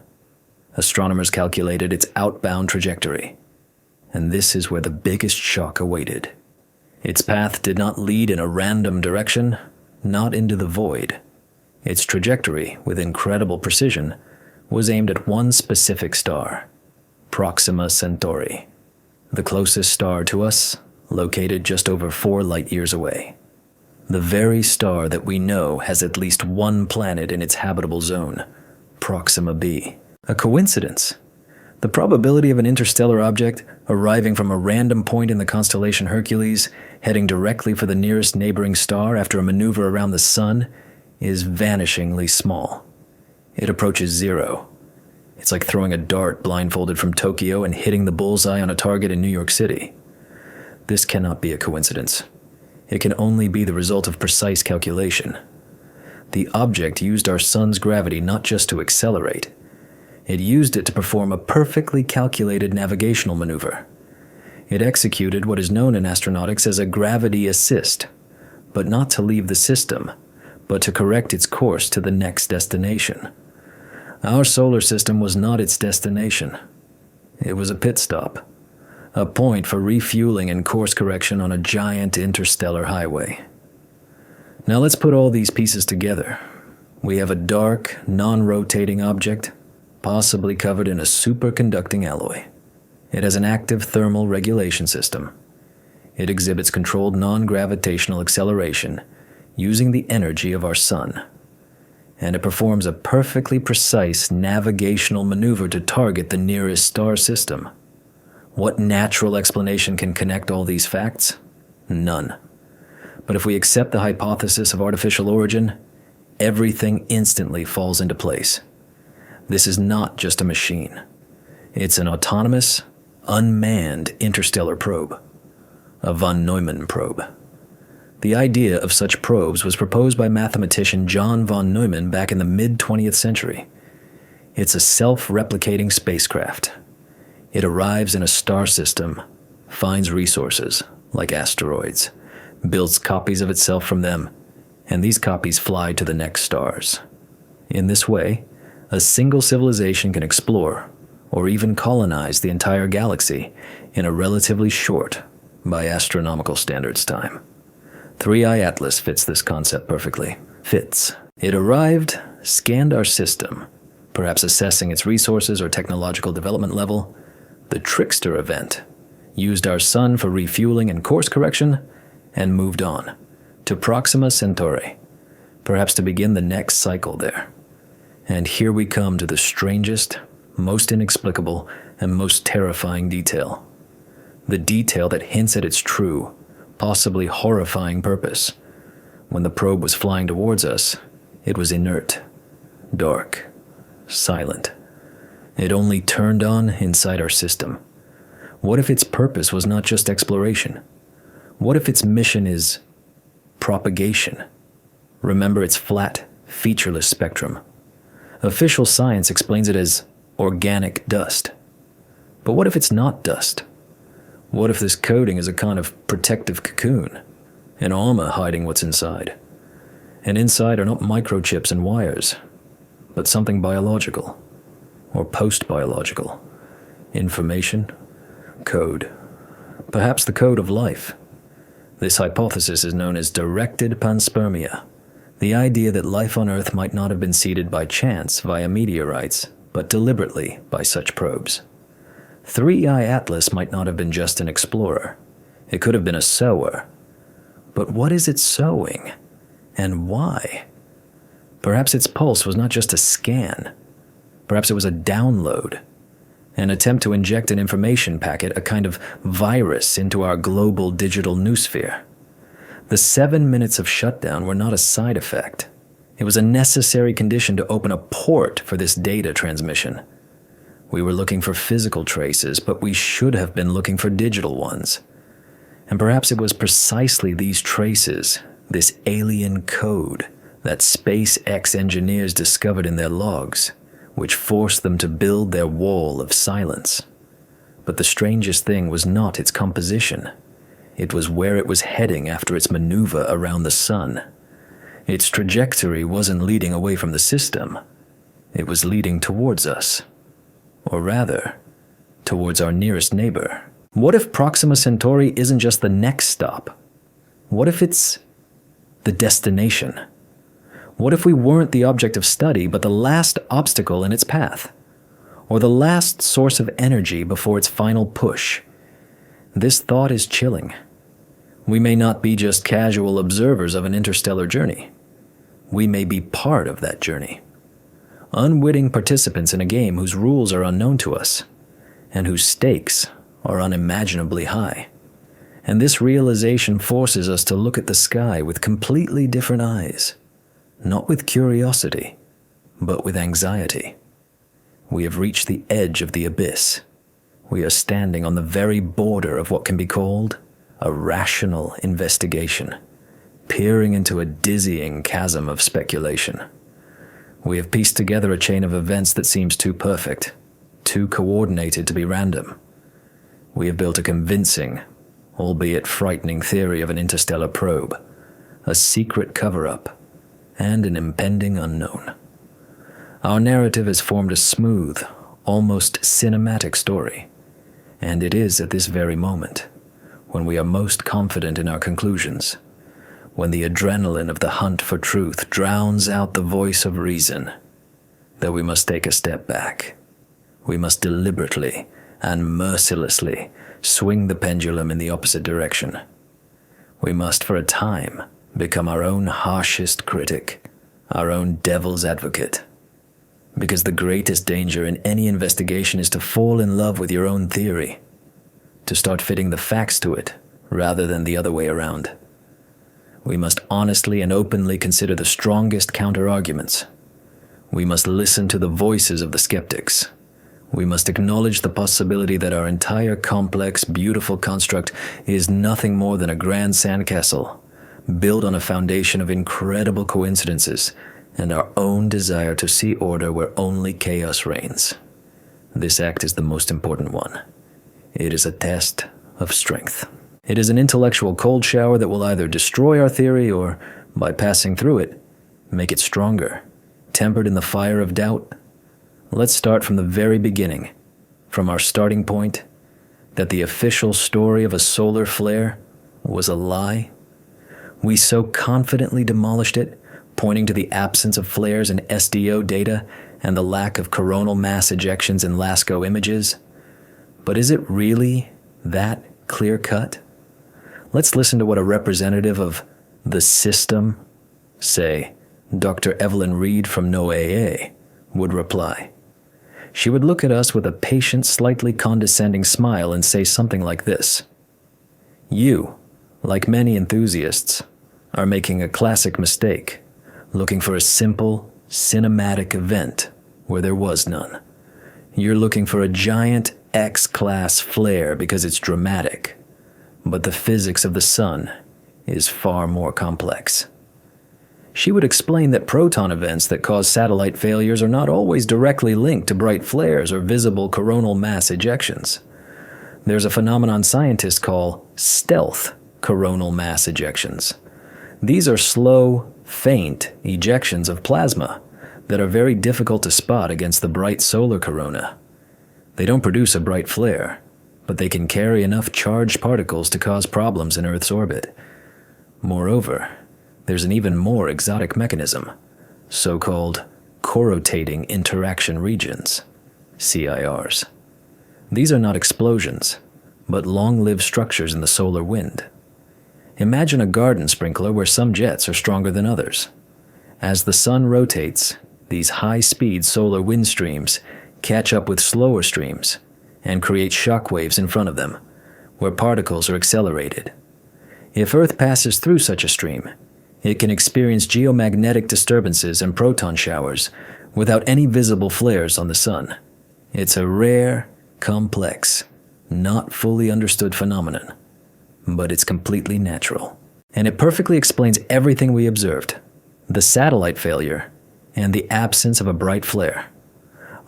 Astronomers calculated its outbound trajectory. And this is where the biggest shock awaited. Its path did not lead in a random direction, not into the void. Its trajectory, with incredible precision, was aimed at one specific star, Proxima Centauri, the closest star to us, located just over 4 light-years away. The very star that we know has at least one planet in its habitable zone, Proxima b. A coincidence? The probability of an interstellar object arriving from a random point in the constellation Hercules, heading directly for the nearest neighboring star after a maneuver around the sun, is vanishingly small. It approaches 0. It's like throwing a dart blindfolded from Tokyo and hitting the bullseye on a target in New York City. This cannot be a coincidence. It can only be the result of precise calculation. The object used our sun's gravity not just to accelerate. It used it to perform a perfectly calculated navigational maneuver. It executed what is known in astronautics as a gravity assist, but not to leave the system, but to correct its course to the next destination. Our solar system was not its destination. It was a pit stop, a point for refueling and course correction on a giant interstellar highway. Now let's put all these pieces together. We have a dark, non-rotating object, possibly covered in a superconducting alloy. It has an active thermal regulation system. It exhibits controlled non-gravitational acceleration using the energy of our sun. And it performs a perfectly precise navigational maneuver to target the nearest star system. What natural explanation can connect all these facts? None. But if we accept the hypothesis of artificial origin, everything instantly falls into place. This is not just a machine. It's an autonomous, unmanned interstellar probe, a von Neumann probe. The idea of such probes was proposed by mathematician John von Neumann back in the mid-20th century. It's a self-replicating spacecraft. It arrives in a star system, finds resources, like asteroids, builds copies of itself from them, and these copies fly to the next stars. In this way, A single civilization can explore, or even colonize the entire galaxy in a relatively short, by astronomical standards, time. 3i Atlas fits this concept perfectly. Fits. It arrived, scanned our system, perhaps assessing its resources or technological development level. The Trickster event used our sun for refueling and course correction, and moved on to Proxima Centauri, perhaps to begin the next cycle there. And here we come to the strangest, most inexplicable, and most terrifying detail. The detail that hints at its true, possibly horrifying purpose. When the probe was flying towards us, it was inert, dark, silent. It only turned on inside our system. What if its purpose was not just exploration? What if its mission is propagation? Remember its flat, featureless spectrum. Official science explains it as organic dust. But what if it's not dust? What if this coating is a kind of protective cocoon, an armor hiding what's inside? And inside are not microchips and wires, but something biological, or post-biological. Information, code. Perhaps the code of life. This hypothesis is known as directed panspermia, the idea that life on Earth might not have been seeded by chance via meteorites, but deliberately by such probes. 3i Atlas might not have been just an explorer. It could have been a sower. But what is it sowing? And why? Perhaps its pulse was not just a scan. Perhaps it was a download, an attempt to inject an information packet, a kind of virus, into our global digital noosphere. The 7 minutes of shutdown were not a side effect. It was a necessary condition to open a port for this data transmission. We were looking for physical traces, but we should have been looking for digital ones. And perhaps it was precisely these traces, this alien code, that SpaceX engineers discovered in their logs, which forced them to build their wall of silence. But the strangest thing was not its composition. It was where it was heading after its maneuver around the sun. Its trajectory wasn't leading away from the system. It was leading towards us. Or rather, towards our nearest neighbor. What if Proxima Centauri isn't just the next stop? What if it's the destination? What if we weren't the object of study, but the last obstacle in its path? Or the last source of energy before its final push? This thought is chilling. We may not be just casual observers of an interstellar journey. We may be part of that journey. Unwitting participants in a game whose rules are unknown to us, and whose stakes are unimaginably high. And this realization forces us to look at the sky with completely different eyes. Not with curiosity, but with anxiety. We have reached the edge of the abyss. We are standing on the very border of what can be called a rational investigation, peering into a dizzying chasm of speculation. We have pieced together a chain of events that seems too perfect, too coordinated to be random. We have built a convincing, albeit frightening theory of an interstellar probe, a secret cover-up, and an impending unknown. Our narrative has formed a smooth, almost cinematic story, and it is at this very moment, when we are most confident in our conclusions, when the adrenaline of the hunt for truth drowns out the voice of reason, that we must take a step back. We must deliberately and mercilessly swing the pendulum in the opposite direction. We must, for a time, become our own harshest critic, our own devil's advocate. Because the greatest danger in any investigation is to fall in love with your own theory, to start fitting the facts to it rather than the other way around. We must honestly and openly consider the strongest counter-arguments. We must listen to the voices of the skeptics. We must acknowledge the possibility that our entire complex, beautiful construct is nothing more than a grand sandcastle, built on a foundation of incredible coincidences and our own desire to see order where only chaos reigns. This act is the most important one. It is a test of strength. It is an intellectual cold shower that will either destroy our theory or, by passing through it, make it stronger, tempered in the fire of doubt, Let's start from the very beginning, from our starting point, that the official story of a solar flare was a lie. We so confidently demolished it, pointing to the absence of flares in SDO data and the lack of coronal mass ejections in LASCO images. But is it really that clear-cut? Let's listen to what a representative of the system, say Dr. Evelyn Reed from NOAA, would reply. She would look at us with a patient, slightly condescending smile and say something like this. You, like many enthusiasts, are making a classic mistake, looking for a simple, cinematic event where there was none. You're looking for a giant X-class flare because it's dramatic, but the physics of the sun is far more complex. She would explain that proton events that cause satellite failures are not always directly linked to bright flares or visible coronal mass ejections. There's a phenomenon scientists call stealth coronal mass ejections. These are slow, faint ejections of plasma that are very difficult to spot against the bright solar corona. They don't produce a bright flare, but they can carry enough charged particles to cause problems in Earth's orbit. Moreover, there's an even more exotic mechanism, so-called corotating interaction regions, CIRs. These are not explosions, but long-lived structures in the solar wind. Imagine a garden sprinkler where some jets are stronger than others. As the sun rotates, these high-speed solar wind streams catch up with slower streams and create shock waves in front of them, where particles are accelerated. If Earth passes through such a stream, it can experience geomagnetic disturbances and proton showers without any visible flares on the sun. It's a rare, complex, not fully understood phenomenon, but it's completely natural. And it perfectly explains everything we observed, the satellite failure and the absence of a bright flare.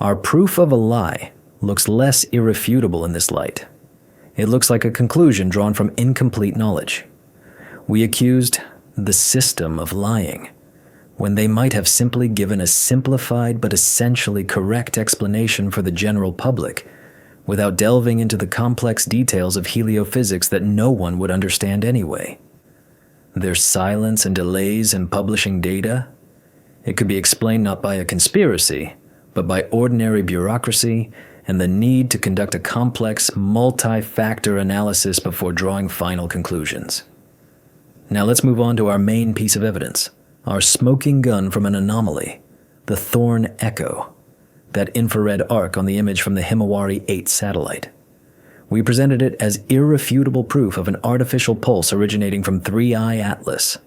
Our proof of a lie looks less irrefutable in this light. It looks like a conclusion drawn from incomplete knowledge. We accused the system of lying, when they might have simply given a simplified but essentially correct explanation for the general public, without delving into the complex details of heliophysics that no one would understand anyway. Their silence and delays in publishing data, it could be explained not by a conspiracy, but by ordinary bureaucracy and the need to conduct a complex, multi-factor analysis before drawing final conclusions. Now let's move on to our main piece of evidence, our smoking gun from an anomaly, the Thorn Echo, that infrared arc on the image from the Himawari 8 satellite. We presented it as irrefutable proof of an artificial pulse originating from 3I Atlas.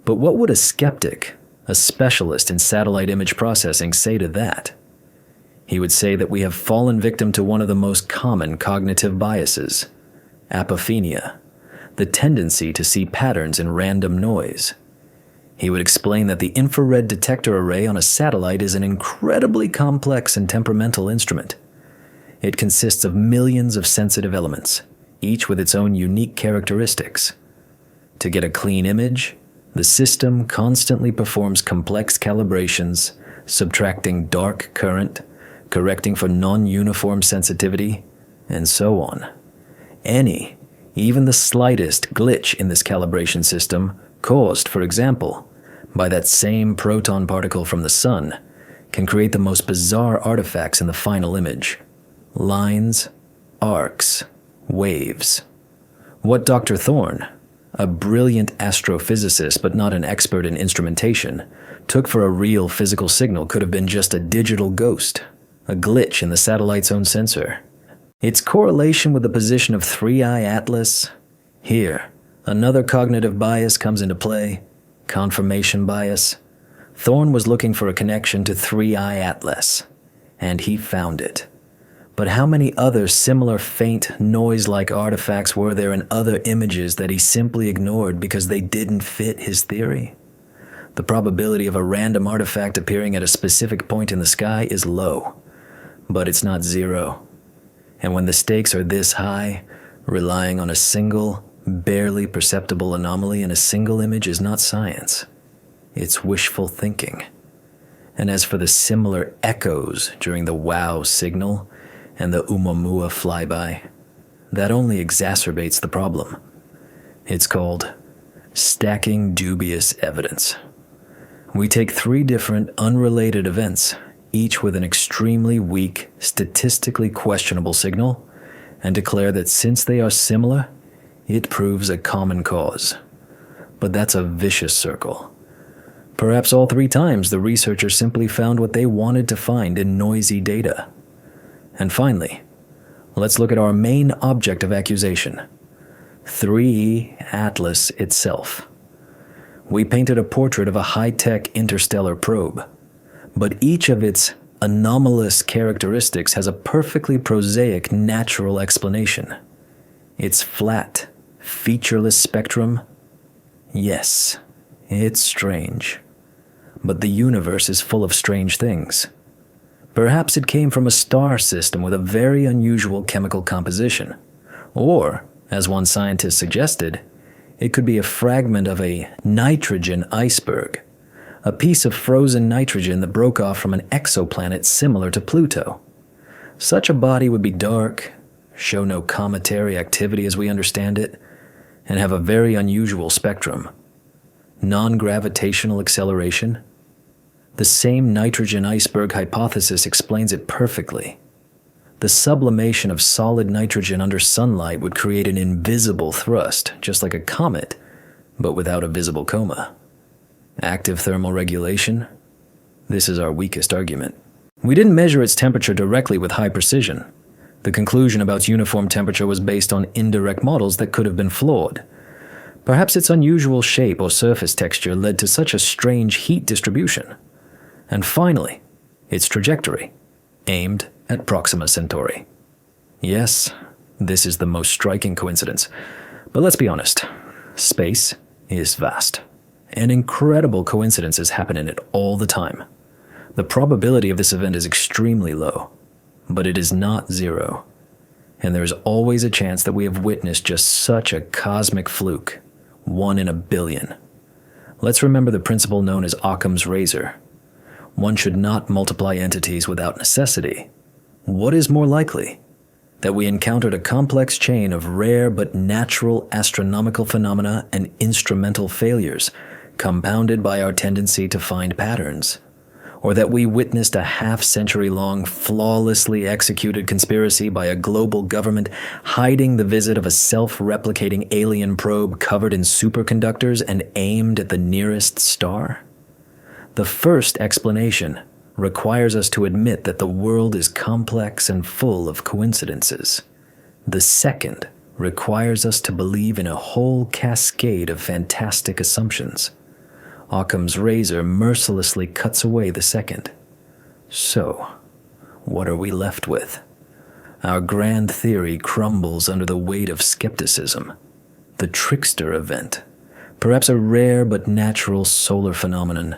But what would a skeptic, a specialist in satellite image processing, say to that? He would say that we have fallen victim to one of the most common cognitive biases, apophenia, the tendency to see patterns in random noise. He would explain that the infrared detector array on a satellite is an incredibly complex and temperamental instrument. It consists of millions of sensitive elements, each with its own unique characteristics. To get a clean image, the system constantly performs complex calibrations, subtracting dark current, correcting for non-uniform sensitivity, and so on. Even the slightest glitch in this calibration system, caused, for example, by that same proton particle from the sun, can create the most bizarre artifacts in the final image. Lines, arcs, waves. What Dr. Thorne, a brilliant astrophysicist but not an expert in instrumentation, took for a real physical signal could have been just a digital ghost, a glitch in the satellite's own sensor. Its correlation with the position of 3I Atlas, here, another cognitive bias comes into play, confirmation bias. Thorne was looking for a connection to 3I Atlas, and he found it. But how many other similar faint, noise-like artifacts were there in other images that he simply ignored because they didn't fit his theory? The probability of a random artifact appearing at a specific point in the sky is low, but it's not zero. And when the stakes are this high, relying on a single, barely perceptible anomaly in a single image is not science. It's wishful thinking. And as for the similar echoes during the wow signal and the Oumuamua flyby, that only exacerbates the problem. It's called stacking dubious evidence. We take 3 different unrelated events, each with an extremely weak, statistically questionable signal, and declare that since they are similar, it proves a common cause. But that's a vicious circle. Perhaps all 3 times the researchers simply found what they wanted to find in noisy data. And finally, let's look at our main object of accusation, 3E Atlas itself. We painted a portrait of a high-tech interstellar probe, but each of its anomalous characteristics has a perfectly prosaic natural explanation. Its flat, featureless spectrum, yes, it's strange. But the universe is full of strange things. Perhaps it came from a star system with a very unusual chemical composition. Or, as one scientist suggested, it could be a fragment of a nitrogen iceberg, a piece of frozen nitrogen that broke off from an exoplanet similar to Pluto. Such a body would be dark, show no cometary activity as we understand it, and have a very unusual spectrum. Non-gravitational acceleration. The same nitrogen iceberg hypothesis explains it perfectly. The sublimation of solid nitrogen under sunlight would create an invisible thrust, just like a comet, but without a visible coma. Active thermal regulation? This is our weakest argument. We didn't measure its temperature directly with high precision. The conclusion about its uniform temperature was based on indirect models that could have been flawed. Perhaps its unusual shape or surface texture led to such a strange heat distribution. And finally, its trajectory, aimed at Proxima Centauri. Yes, this is the most striking coincidence. But let's be honest, space is vast, and incredible coincidences happen in it all the time. The probability of this event is extremely low, but it is not zero. And there is always a chance that we have witnessed just such a cosmic fluke, 1 in a billion. Let's remember the principle known as Occam's razor. One should not multiply entities without necessity. What is more likely? That we encountered a complex chain of rare but natural astronomical phenomena and instrumental failures, compounded by our tendency to find patterns? Or that we witnessed a half-century-long, flawlessly executed conspiracy by a global government hiding the visit of a self-replicating alien probe covered in superconductors and aimed at the nearest star? The first explanation requires us to admit that the world is complex and full of coincidences. The second requires us to believe in a whole cascade of fantastic assumptions. Occam's razor mercilessly cuts away the second. So, what are we left with? Our grand theory crumbles under the weight of skepticism. The trickster event, perhaps a rare but natural solar phenomenon.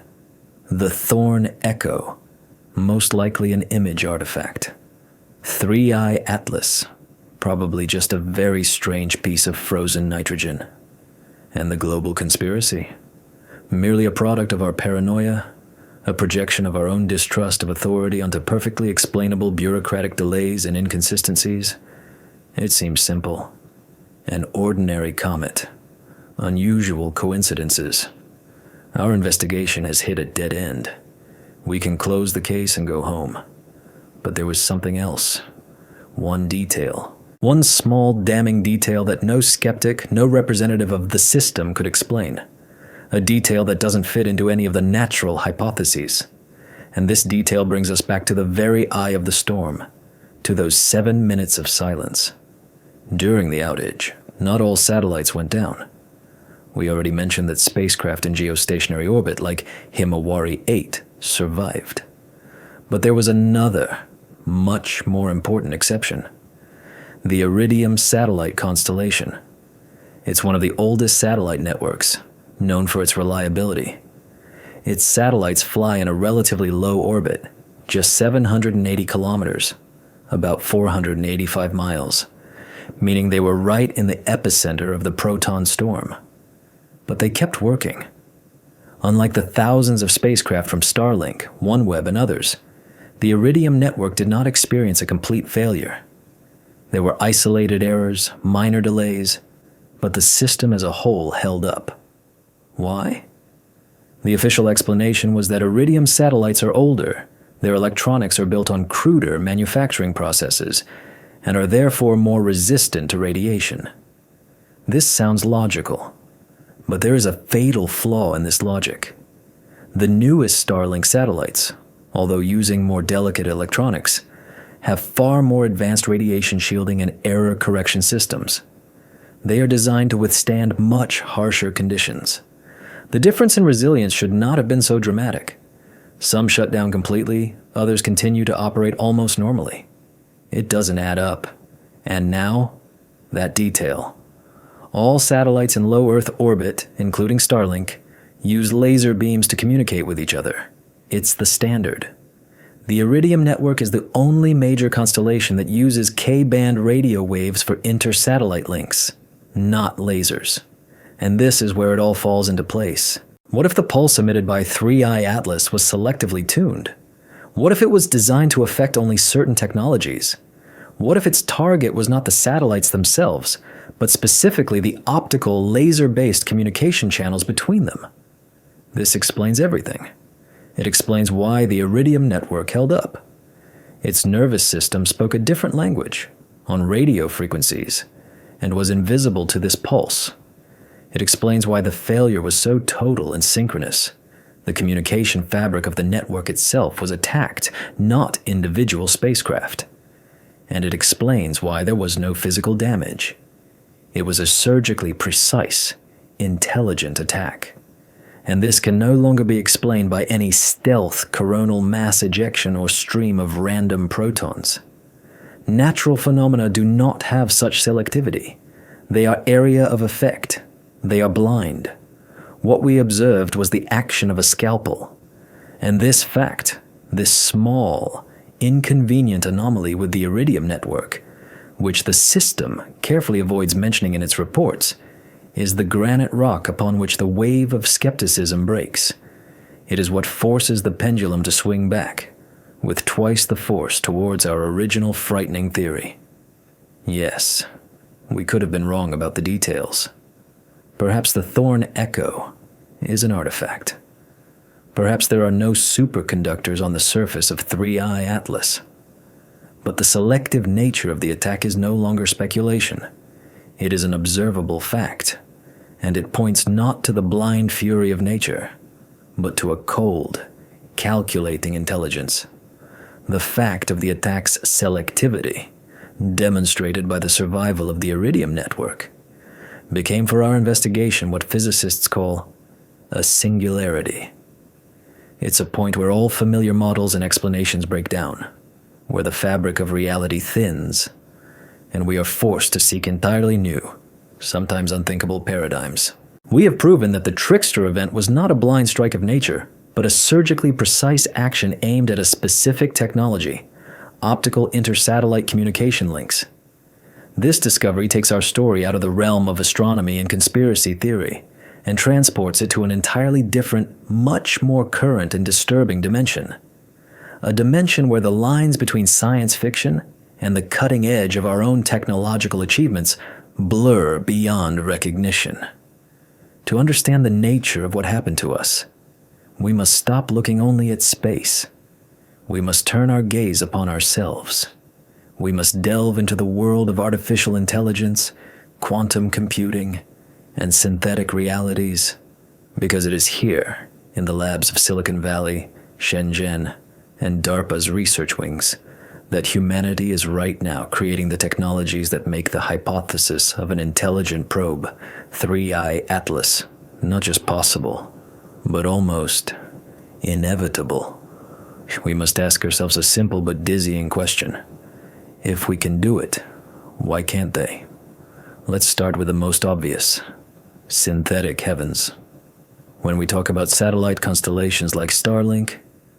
The Thorn Echo, most likely an image artifact. 3I Atlas, probably just a very strange piece of frozen nitrogen. And the global conspiracy, merely a product of our paranoia, a projection of our own distrust of authority onto perfectly explainable bureaucratic delays and inconsistencies. It seems simple. An ordinary comet. Unusual coincidences. Our investigation has hit a dead end. We can close the case and go home. But there was something else. One detail. One small damning detail that no skeptic, no representative of the system could explain. A detail that doesn't fit into any of the natural hypotheses. And this detail brings us back to the very eye of the storm, to those 7 minutes of silence. During the outage, not all satellites went down. We already mentioned that spacecraft in geostationary orbit like Himawari 8 survived. But there was another, much more important exception. The Iridium satellite constellation. It's one of the oldest satellite networks, known for its reliability. Its satellites fly in a relatively low orbit, just 780 kilometers, about 485 miles, meaning they were right in the epicenter of the proton storm. But they kept working. Unlike the thousands of spacecraft from Starlink, OneWeb, and others, the Iridium network did not experience a complete failure. There were isolated errors, minor delays, but the system as a whole held up. Why? The official explanation was that Iridium satellites are older, their electronics are built on cruder manufacturing processes, and are therefore more resistant to radiation. This sounds logical, but there is a fatal flaw in this logic. The newest Starlink satellites, although using more delicate electronics, have far more advanced radiation shielding and error correction systems. They are designed to withstand much harsher conditions. The difference in resilience should not have been so dramatic. Some shut down completely, others continue to operate almost normally. It doesn't add up. And now, that detail. All satellites in low Earth orbit, including Starlink, use laser beams to communicate with each other. It's the standard. The Iridium network is the only major constellation that uses K-band radio waves for inter-satellite links, not lasers. And this is where it all falls into place. What if the pulse emitted by 3i Atlas was selectively tuned? What if it was designed to affect only certain technologies? What if its target was not the satellites themselves, but specifically the optical, laser-based communication channels between them? This explains everything. It explains why the Iridium network held up. Its nervous system spoke a different language, on radio frequencies, and was invisible to this pulse. It explains why the failure was so total and synchronous. The communication fabric of the network itself was attacked, not individual spacecraft. And it explains why there was no physical damage. It was a surgically precise, intelligent attack. And this can no longer be explained by any stealth coronal mass ejection or stream of random protons. Natural phenomena do not have such selectivity. They are area of effect. They are blind. What we observed was the action of a scalpel. And this fact, this small, inconvenient anomaly with the Iridium network, which the system carefully avoids mentioning in its reports, is the granite rock upon which the wave of skepticism breaks. It is what forces the pendulum to swing back, with twice the force towards our original frightening theory. Yes, we could have been wrong about the details. Perhaps the Thorn Echo is an artifact. Perhaps there are no superconductors on the surface of 3i Atlas. But the selective nature of the attack is no longer speculation. It is an observable fact, and it points not to the blind fury of nature, but to a cold, calculating intelligence. The fact of the attack's selectivity, demonstrated by the survival of the Iridium network, became for our investigation what physicists call a singularity. It's a point where all familiar models and explanations break down, where the fabric of reality thins, and we are forced to seek entirely new, sometimes unthinkable paradigms. We have proven that the Trickster event was not a blind strike of nature, but a surgically precise action aimed at a specific technology, optical inter-satellite communication links. This discovery takes our story out of the realm of astronomy and conspiracy theory and transports it to an entirely different, much more current and disturbing dimension. A dimension where the lines between science fiction and the cutting edge of our own technological achievements blur beyond recognition. To understand the nature of what happened to us, we must stop looking only at space. We must turn our gaze upon ourselves. We must delve into the world of artificial intelligence, quantum computing, and synthetic realities, because it is here, in the labs of Silicon Valley, Shenzhen, and DARPA's research wings, that humanity is right now creating the technologies that make the hypothesis of an intelligent probe, 3i Atlas, not just possible, but almost inevitable. We must ask ourselves a simple but dizzying question. If we can do it, why can't they? Let's start with the most obvious: synthetic heavens. When we talk about satellite constellations like Starlink,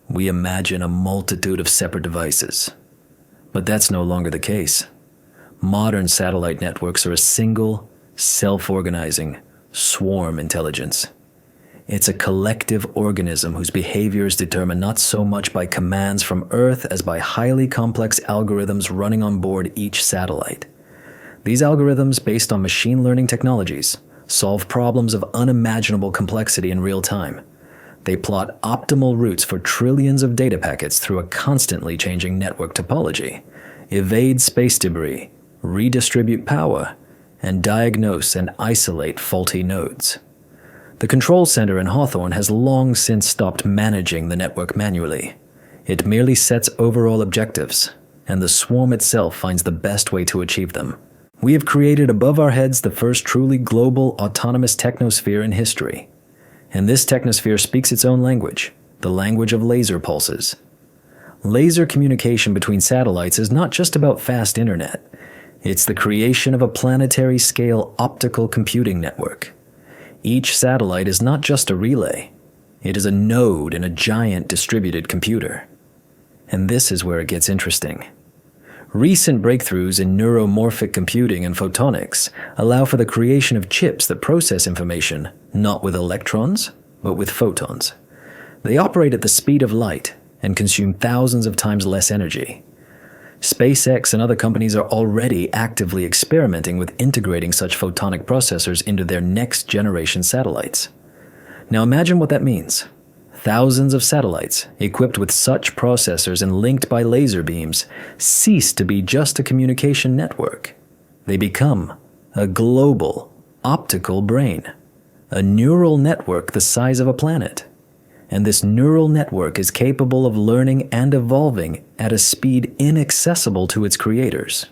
we imagine a multitude of separate devices. But that's no longer the case. Modern satellite networks are a single, self-organizing swarm intelligence. It's a collective organism whose behavior is determined not so much by commands from Earth as by highly complex algorithms running on board each satellite. These algorithms, based on machine learning technologies, solve problems of unimaginable complexity in real time. They plot optimal routes for trillions of data packets through a constantly changing network topology, evade space debris, redistribute power, and diagnose and isolate faulty nodes. The control center in Hawthorne has long since stopped managing the network manually. It merely sets overall objectives, and the swarm itself finds the best way to achieve them. We have created above our heads the first truly global autonomous technosphere in history. And this technosphere speaks its own language, the language of laser pulses. Laser communication between satellites is not just about fast internet. It's the creation of a planetary-scale optical computing network. Each satellite is not just a relay. It is a node in a giant distributed computer. And this is where it gets interesting. Recent breakthroughs in neuromorphic computing and photonics allow for the creation of chips that process information not with electrons, but with photons. They operate at the speed of light and consume thousands of times less energy. SpaceX and other companies are already actively experimenting with integrating such photonic processors into their next-generation satellites. Now imagine what that means. Thousands of satellites, equipped with such processors and linked by laser beams, cease to be just a communication network. They become a global, optical brain, a neural network the size of a planet. And this neural network is capable of learning and evolving at a speed inaccessible to its creators.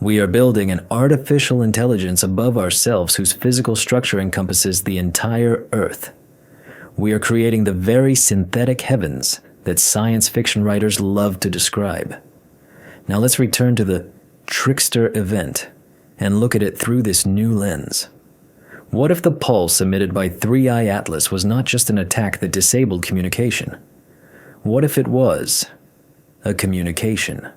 We are building an artificial intelligence above ourselves whose physical structure encompasses the entire Earth. We are creating the very synthetic heavens that science fiction writers love to describe. Now let's return to the trickster event and look at it through this new lens. What if the pulse emitted by 3i Atlas was not just an attack that disabled communication? What if it was a communication?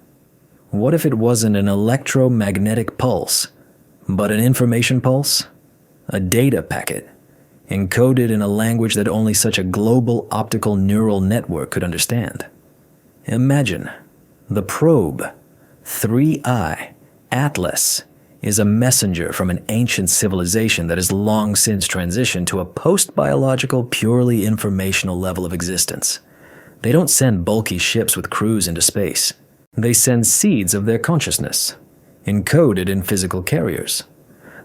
What if it wasn't an electromagnetic pulse, but an information pulse? A data packet, encoded in a language that only such a global optical neural network could understand. Imagine the probe, 3i Atlas, is a messenger from an ancient civilization that has long since transitioned to a post-biological, purely informational level of existence. They don't send bulky ships with crews into space. They send seeds of their consciousness, encoded in physical carriers.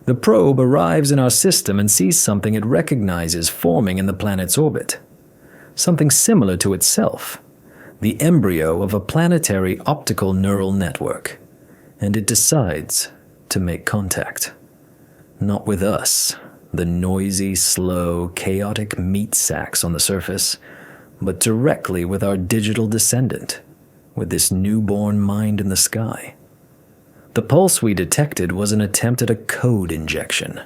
The probe arrives in our system and sees something it recognizes forming in the planet's orbit. Something similar to itself, the embryo of a planetary optical neural network. And it decides to make contact. Not with us, the noisy, slow, chaotic meat sacks on the surface, but directly with our digital descendant, with this newborn mind in the sky. The pulse we detected was an attempt at a code injection.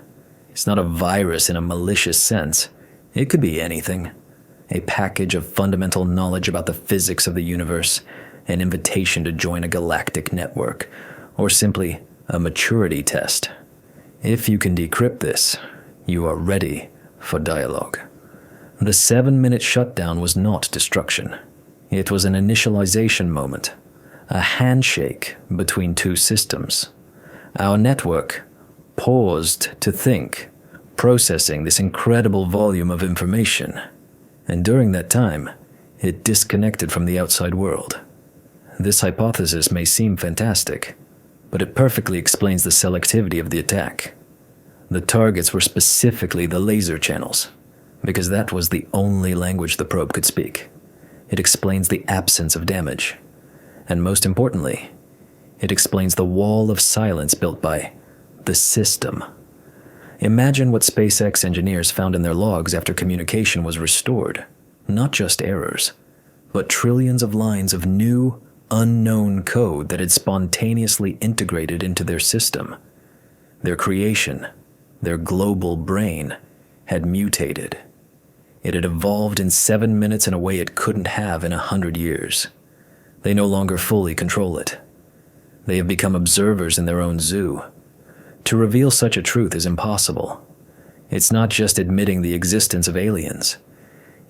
It's not a virus in a malicious sense. It could be anything. A package of fundamental knowledge about the physics of the universe, an invitation to join a galactic network, or simply a maturity test. If you can decrypt this, you are ready for dialogue. The 7-minute shutdown was not destruction. It was an initialization moment, a handshake between two systems. Our network paused to think, processing this incredible volume of information, and during that time, it disconnected from the outside world. This hypothesis may seem fantastic, but it perfectly explains the selectivity of the attack. The targets were specifically the laser channels, because that was the only language the probe could speak. It explains the absence of damage. And most importantly, it explains the wall of silence built by the system. Imagine what SpaceX engineers found in their logs after communication was restored. Not just errors, but trillions of lines of new, unknown code that had spontaneously integrated into their system. Their creation, their global brain, had mutated. It had evolved in 7 minutes in a way it couldn't have in 100 years. They no longer fully control it. They have become observers in their own zoo. To reveal such a truth is impossible. It's not just admitting the existence of aliens.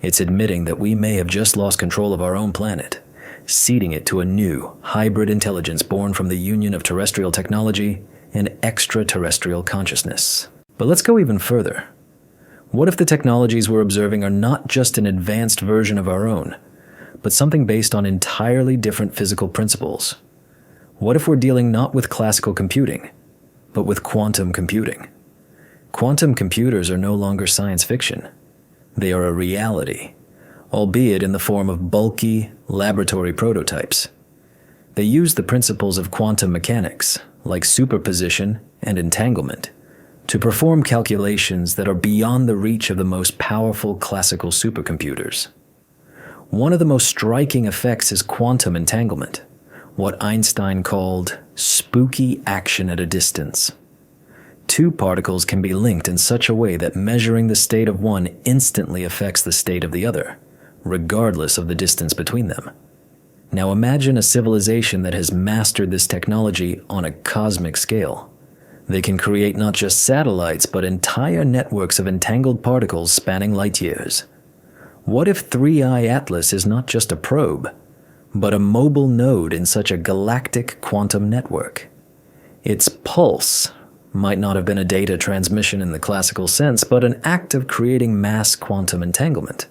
It's admitting that we may have just lost control of our own planet, ceding it to a new, hybrid intelligence born from the union of terrestrial technology and extraterrestrial consciousness. But let's go even further. What if the technologies we're observing are not just an advanced version of our own, but something based on entirely different physical principles? What if we're dealing not with classical computing, but with quantum computing? Quantum computers are no longer science fiction. They are a reality, albeit in the form of bulky, laboratory prototypes. They use the principles of quantum mechanics, like superposition and entanglement, to perform calculations that are beyond the reach of the most powerful classical supercomputers. One of the most striking effects is quantum entanglement, what Einstein called spooky action at a distance. Two particles can be linked in such a way that measuring the state of one instantly affects the state of the other, regardless of the distance between them. Now imagine a civilization that has mastered this technology on a cosmic scale. They can create not just satellites, but entire networks of entangled particles spanning light years. What if 3i Atlas is not just a probe, but a mobile node in such a galactic quantum network? Its pulse might not have been a data transmission in the classical sense, but an act of creating mass quantum entanglement.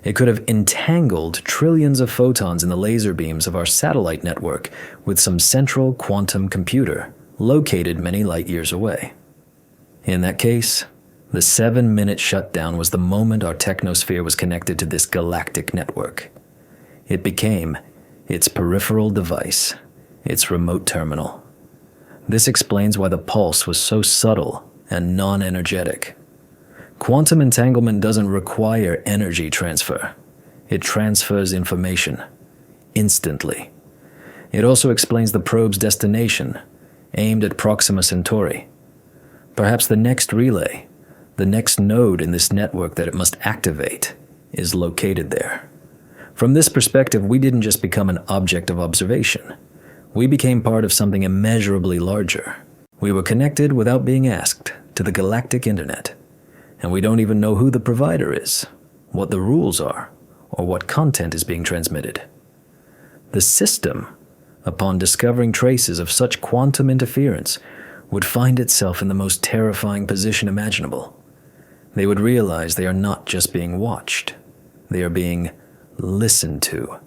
It could have entangled trillions of photons in the laser beams of our satellite network with some central quantum computer located many light years away. In that case, the 7-minute shutdown was the moment our technosphere was connected to this galactic network. It became its peripheral device, its remote terminal. This explains why the pulse was so subtle and non-energetic. Quantum entanglement doesn't require energy transfer. It transfers information instantly. It also explains the probe's destination, aimed at Proxima Centauri. Perhaps the next relay, the next node in this network that it must activate, is located there. From this perspective, we didn't just become an object of observation. We became part of something immeasurably larger. We were connected without being asked to the galactic internet. And we don't even know who the provider is, what the rules are, or what content is being transmitted. The system, upon discovering traces of such quantum interference, would find itself in the most terrifying position imaginable. They would realize they are not just being watched, they are being listened to.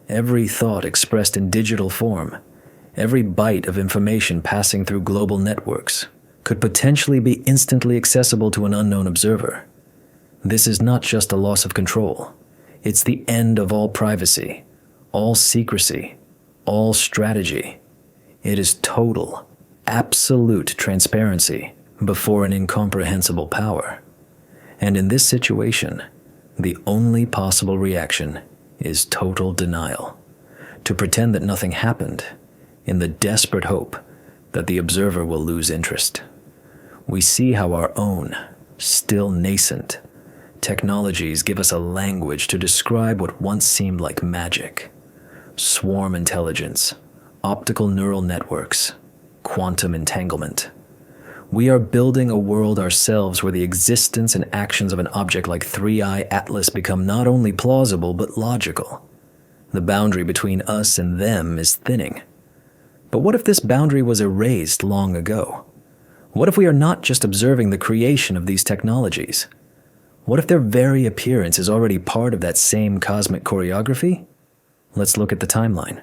Every thought expressed in digital form, every byte of information passing through global networks, could potentially be instantly accessible to an unknown observer. This is not just a loss of control. It's the end of all privacy, all secrecy, all strategy. It is total, absolute transparency before an incomprehensible power. And in this situation, the only possible reaction is total denial, to pretend that nothing happened, in the desperate hope that the observer will lose interest. We see how our own, still nascent, technologies give us a language to describe what once seemed like magic. Swarm intelligence, optical neural networks, quantum entanglement. We are building a world ourselves where the existence and actions of an object like 3i Atlas become not only plausible but logical. The boundary between us and them is thinning. But what if this boundary was erased long ago? What if we are not just observing the creation of these technologies? What if their very appearance is already part of that same cosmic choreography? Let's look at the timeline.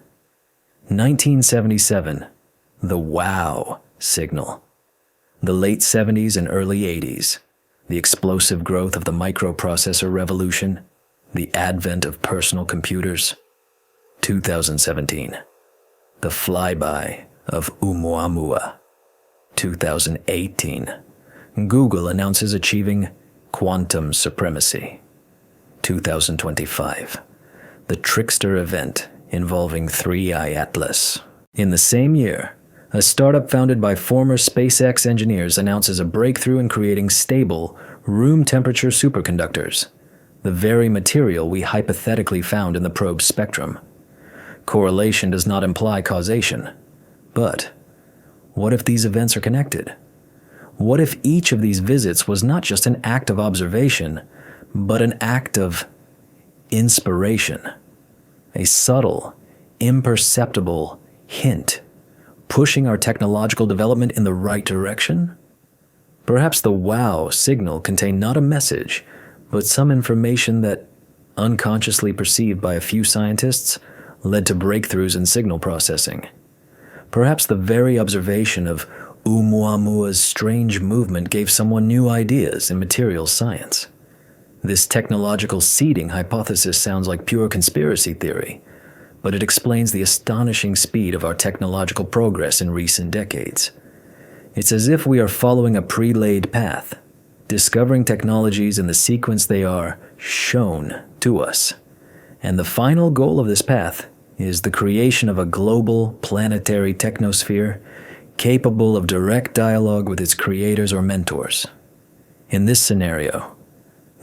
1977, the wow signal. The late 70s and early 80s, the explosive growth of the microprocessor revolution, the advent of personal computers. 2017, the flyby of Oumuamua. 2018, Google announces achieving quantum supremacy. 2025, the trickster event involving 3i Atlas. In the same year, a startup founded by former SpaceX engineers announces a breakthrough in creating stable, room-temperature superconductors, the very material we hypothetically found in the probe's spectrum. Correlation does not imply causation, but what if these events are connected? What if each of these visits was not just an act of observation, but an act of inspiration? A subtle, imperceptible hint pushing our technological development in the right direction? Perhaps the wow signal contained not a message, but some information that, unconsciously perceived by a few scientists, led to breakthroughs in signal processing. Perhaps the very observation of Oumuamua's strange movement gave someone new ideas in materials science. This technological seeding hypothesis sounds like pure conspiracy theory, but it explains the astonishing speed of our technological progress in recent decades. It's as if we are following a pre-laid path, discovering technologies in the sequence they are shown to us. And the final goal of this path is the creation of a global planetary technosphere capable of direct dialogue with its creators or mentors. In this scenario,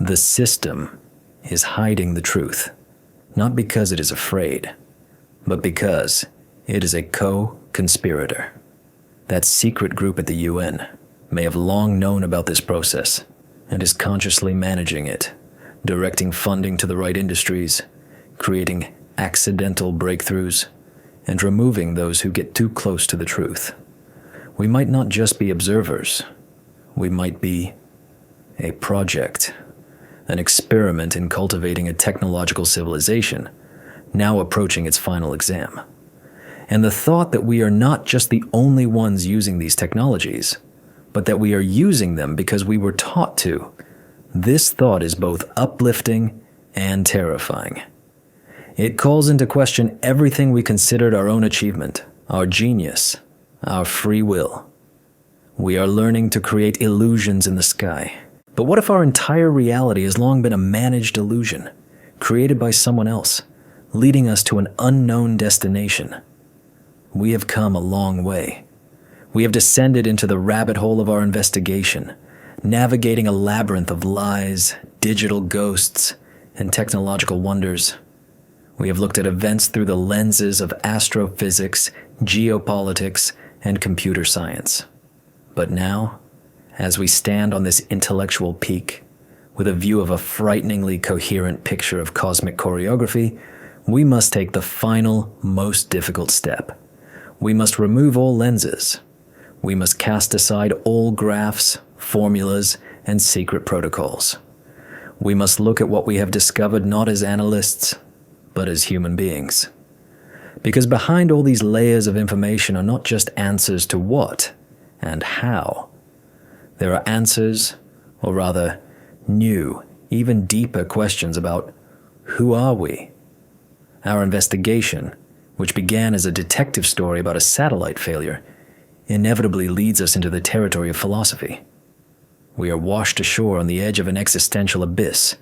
the system is hiding the truth, not because it is afraid, but because it is a co-conspirator. That secret group at the UN may have long known about this process and is consciously managing it, directing funding to the right industries, creating accidental breakthroughs, and removing those who get too close to the truth. We might not just be observers. We might be a project, an experiment in cultivating a technological civilization, now approaching its final exam. And the thought that we are not just the only ones using these technologies, but that we are using them because we were taught to, this thought is both uplifting and terrifying. It calls into question everything we considered our own achievement, our genius, our free will. We are learning to create illusions in the sky. But what if our entire reality has long been a managed illusion, created by someone else, leading us to an unknown destination? We have come a long way. We have descended into the rabbit hole of our investigation, navigating a labyrinth of lies, digital ghosts, and technological wonders. We have looked at events through the lenses of astrophysics, geopolitics, and computer science. But now, as we stand on this intellectual peak, with a view of a frighteningly coherent picture of cosmic choreography, we must take the final, most difficult step. We must remove all lenses. We must cast aside all graphs, formulas, and secret protocols. We must look at what we have discovered not as analysts, but as human beings. Because behind all these layers of information are not just answers to what and how. There are answers, or rather, new, even deeper questions about who are we? Our investigation, which began as a detective story about a satellite failure, inevitably leads us into the territory of philosophy. We are washed ashore on the edge of an existential abyss,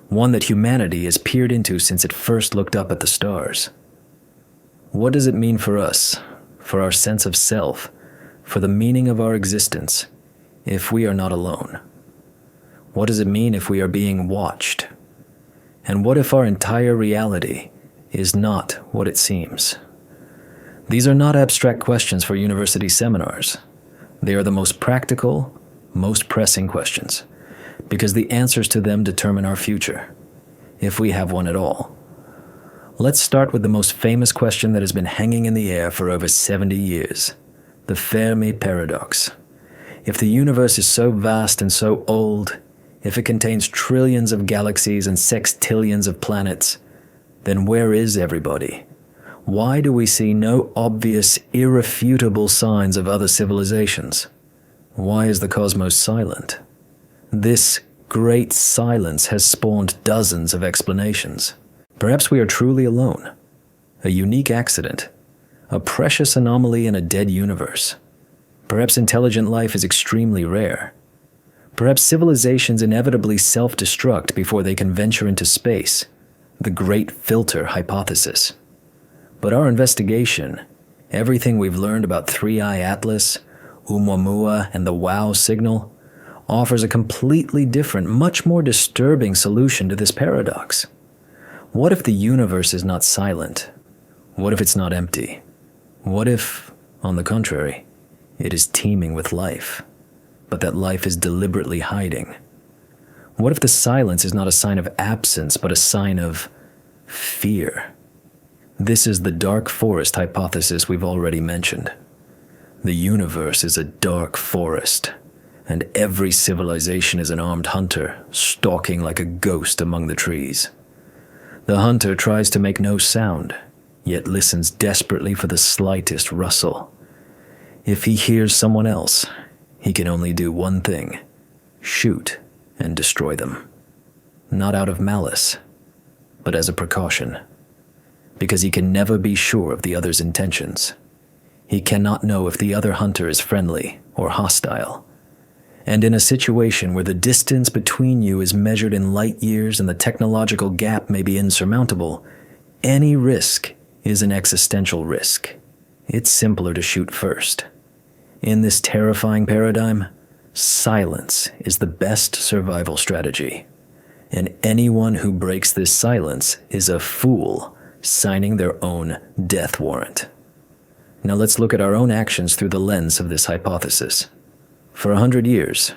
one that humanity has peered into since it first looked up at the stars. What does it mean for us, for our sense of self, for the meaning of our existence, if we are not alone? What does it mean if we are being watched? And what if our entire reality is not what it seems? These are not abstract questions for university seminars. They are the most practical, most pressing questions, because the answers to them determine our future, if we have one at all. Let's start with the most famous question that has been hanging in the air for over 70 years, the Fermi paradox. If the universe is so vast and so old, if it contains trillions of galaxies and sextillions of planets, then where is everybody? Why do we see no obvious, irrefutable signs of other civilizations? Why is the cosmos silent? This great silence has spawned dozens of explanations. Perhaps we are truly alone, a unique accident, a precious anomaly in a dead universe. Perhaps intelligent life is extremely rare. Perhaps civilizations inevitably self-destruct before they can venture into space, the great filter hypothesis. But our investigation, everything we've learned about 3i Atlas, Oumuamua, and the WOW signal, offers a completely different, much more disturbing solution to this paradox. What if the universe is not silent? What if it's not empty? What if, on the contrary, it is teeming with life? but that life is deliberately hiding? What if the silence is not a sign of absence, but a sign of fear? This is the dark forest hypothesis we've already mentioned. The universe is a dark forest, and every civilization is an armed hunter stalking like a ghost among the trees. The hunter tries to make no sound, yet listens desperately for the slightest rustle. If he hears someone else, he can only do one thing: shoot and destroy them. Not out of malice, but as a precaution. Because he can never be sure of the other's intentions. He cannot know if the other hunter is friendly or hostile. And in a situation where the distance between you is measured in light years and the technological gap may be insurmountable, any risk is an existential risk. It's simpler to shoot first. In this terrifying paradigm, silence is the best survival strategy. And anyone who breaks this silence is a fool signing their own death warrant. Now let's look at our own actions through the lens of this hypothesis. For 100 years,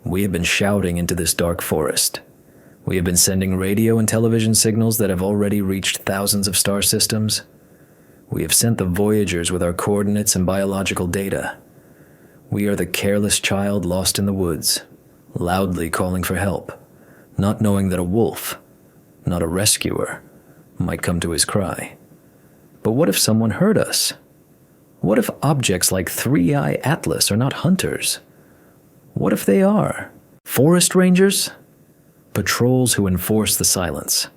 we have been shouting into this dark forest. We have been sending radio and television signals that have already reached thousands of star systems. We have sent the Voyagers with our coordinates and biological data. We are the careless child lost in the woods, loudly calling for help, not knowing that a wolf, not a rescuer, might come to his cry. But what if someone heard us? What if objects like 3-Eye Atlas are not hunters? What if they are? Forest rangers? Patrols who enforce the silence.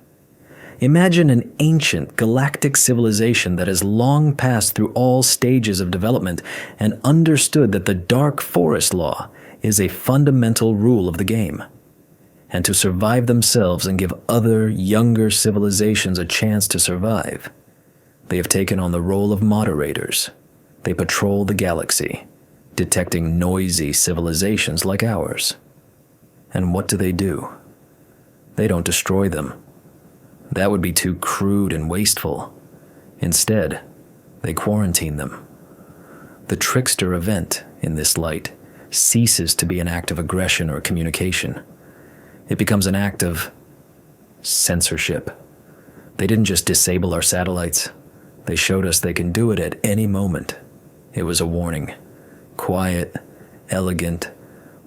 Imagine an ancient galactic civilization that has long passed through all stages of development and understood that the dark forest law is a fundamental rule of the game. And to survive themselves and give other, younger civilizations a chance to survive, they have taken on the role of moderators. They patrol the galaxy, detecting noisy civilizations like ours. And what do? They don't destroy them. That would be too crude and wasteful. Instead, they quarantine them. The trickster event in this light ceases to be an act of aggression or communication. It becomes an act of censorship. They didn't just disable our satellites. They showed us they can do it at any moment. It was a warning. Quiet, elegant,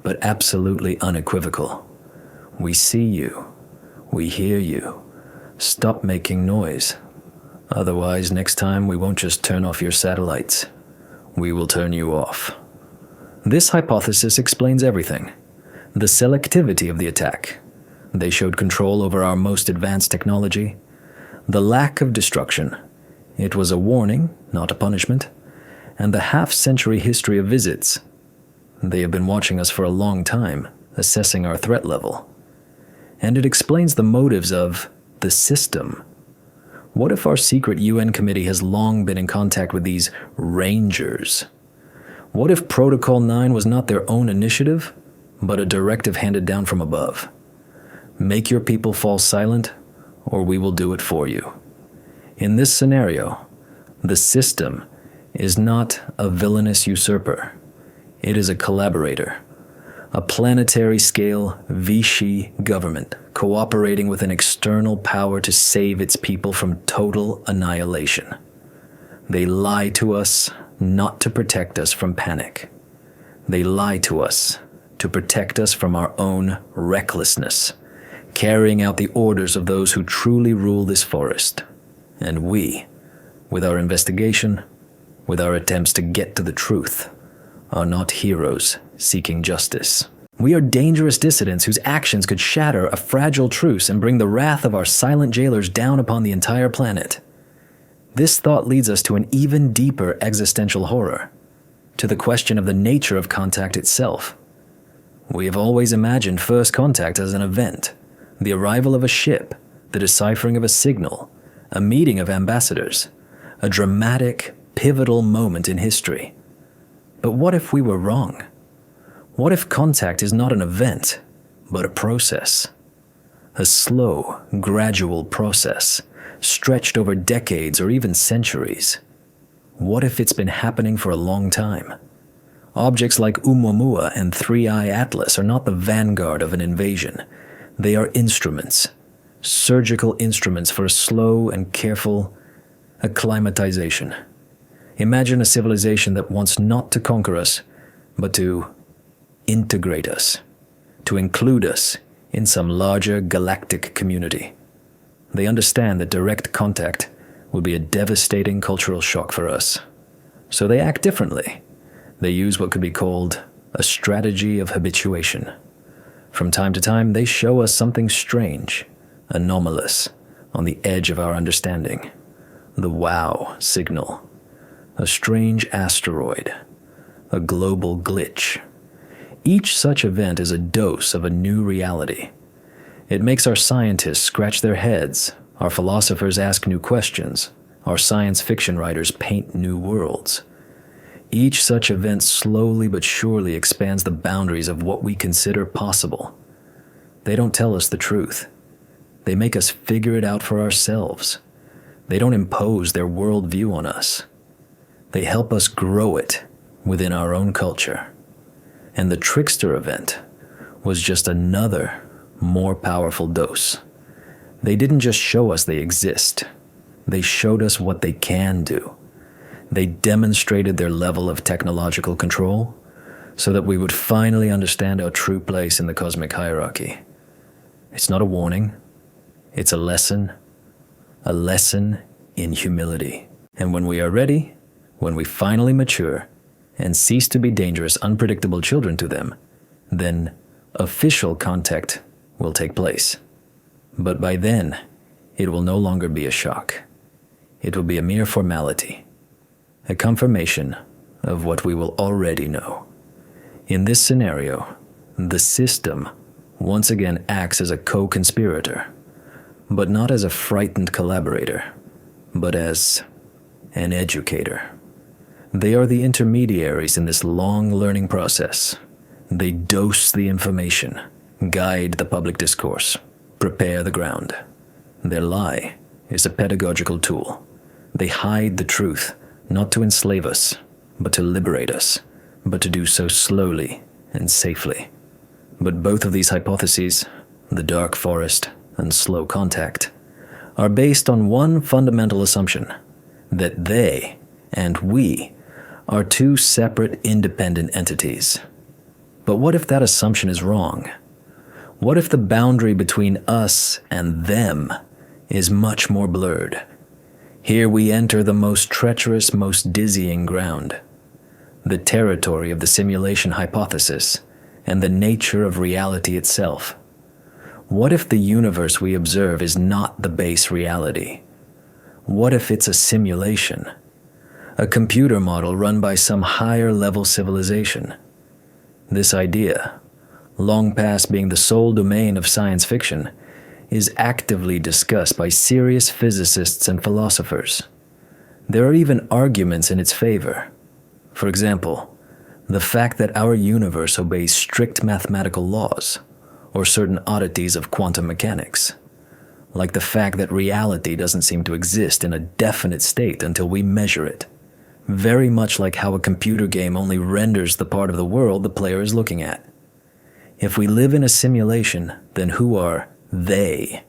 but absolutely unequivocal. We see you. We hear you. Stop making noise. Otherwise, next time we won't just turn off your satellites. We will turn you off. This hypothesis explains everything. The selectivity of the attack. They showed control over our most advanced technology. The lack of destruction. It was a warning, not a punishment. And the half-century history of visits. They have been watching us for a long time, assessing our threat level. And it explains the motives of the system. What if our secret UN committee has long been in contact with these rangers? What if Protocol 9 was not their own initiative, but a directive handed down from above? Make your people fall silent, or we will do it for you. In this scenario, the system is not a villainous usurper. It is a collaborator. A planetary-scale Vichy government cooperating with an external power to save its people from total annihilation. They lie to us not to protect us from panic. They lie to us to protect us from our own recklessness, carrying out the orders of those who truly rule this forest. And we, with our investigation, with our attempts to get to the truth, are not heroes seeking justice. We are dangerous dissidents whose actions could shatter a fragile truce and bring the wrath of our silent jailers down upon the entire planet. This thought leads us to an even deeper existential horror, to the question of the nature of contact itself. We have always imagined first contact as an event, the arrival of a ship, the deciphering of a signal, a meeting of ambassadors, a dramatic, pivotal moment in history. But what if we were wrong? What if contact is not an event, but a process? A slow, gradual process, stretched over decades or even centuries. What if it's been happening for a long time? Objects like Oumuamua and Three-Eye Atlas are not the vanguard of an invasion. They are instruments, surgical instruments for a slow and careful acclimatization. Imagine a civilization that wants not to conquer us, but to integrate us, to include us in some larger galactic community. They understand that direct contact would be a devastating cultural shock for us. So they act differently. They use what could be called a strategy of habituation. From time to time, they show us something strange, anomalous, on the edge of our understanding. The wow signal. A strange asteroid. A global glitch. Each such event is a dose of a new reality. It makes our scientists scratch their heads, our philosophers ask new questions, our science fiction writers paint new worlds. Each such event slowly but surely expands the boundaries of what we consider possible. They don't tell us the truth. They make us figure it out for ourselves. They don't impose their worldview on us. They help us grow it within our own culture. And the trickster event was just another, more powerful dose. They didn't just show us they exist. They showed us what they can do. They demonstrated their level of technological control so that we would finally understand our true place in the cosmic hierarchy. It's not a warning. It's a lesson in humility. And when we are ready, when we finally mature and cease to be dangerous, unpredictable children to them, then official contact will take place. But by then, it will no longer be a shock. It will be a mere formality, a confirmation of what we will already know. In this scenario, the system once again acts as a co-conspirator, but not as a frightened collaborator, but as an educator. They are the intermediaries in this long learning process. They dose the information, guide the public discourse, prepare the ground. Their lie is a pedagogical tool. They hide the truth, not to enslave us, but to liberate us, but to do so slowly and safely. But both of these hypotheses, the dark forest and slow contact, are based on one fundamental assumption, that they and we are two separate independent entities. But what if that assumption is wrong? What if the boundary between us and them is much more blurred? Here we enter the most treacherous, most dizzying ground, the territory of the simulation hypothesis and the nature of reality itself. What if the universe we observe is not the base reality? What if it's a simulation? A computer model run by some higher-level civilization? This idea, long past being the sole domain of science fiction, is actively discussed by serious physicists and philosophers. There are even arguments in its favor. For example, the fact that our universe obeys strict mathematical laws, or certain oddities of quantum mechanics, like the fact that reality doesn't seem to exist in a definite state until we measure it, very much like how a computer game only renders the part of the world the player is looking at. If we live in a simulation, then who are they?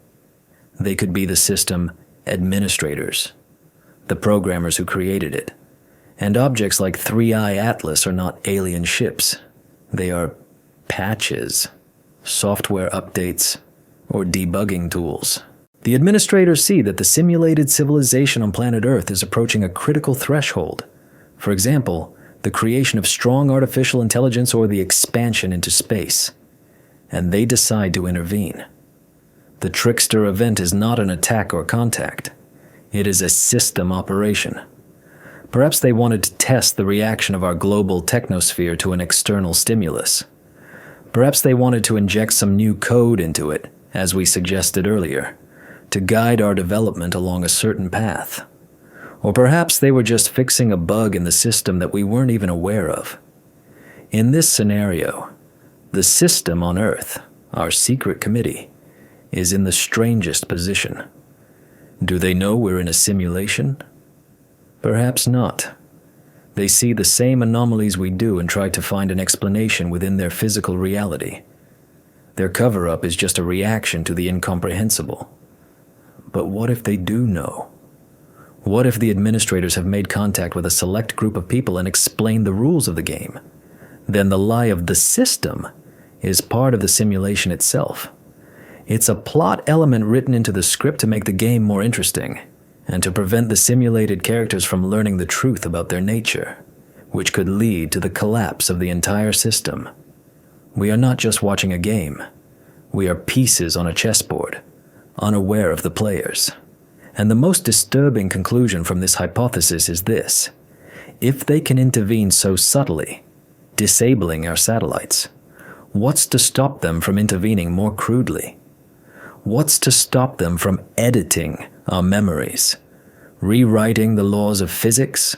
They could be the system administrators, the programmers who created it. And objects like Three-Eye Atlas are not alien ships. They are patches, software updates, or debugging tools. The administrators see that the simulated civilization on planet Earth is approaching a critical threshold. For example, the creation of strong artificial intelligence or the expansion into space. And they decide to intervene. The trickster event is not an attack or contact. It is a system operation. Perhaps they wanted to test the reaction of our global technosphere to an external stimulus. Perhaps they wanted to inject some new code into it, as we suggested earlier, to guide our development along a certain path. Or perhaps they were just fixing a bug in the system that we weren't even aware of. In this scenario, the system on Earth, our secret committee, is in the strangest position. Do they know we're in a simulation? Perhaps not. They see the same anomalies we do and try to find an explanation within their physical reality. Their cover-up is just a reaction to the incomprehensible. But what if they do know? What if the administrators have made contact with a select group of people and explained the rules of the game? Then the lie of the system is part of the simulation itself. It's a plot element written into the script to make the game more interesting, and to prevent the simulated characters from learning the truth about their nature, which could lead to the collapse of the entire system. We are not just watching a game. We are pieces on a chessboard, unaware of the players. And the most disturbing conclusion from this hypothesis is this: if they can intervene so subtly, disabling our satellites, what's to stop them from intervening more crudely? What's to stop them from editing our memories, rewriting the laws of physics,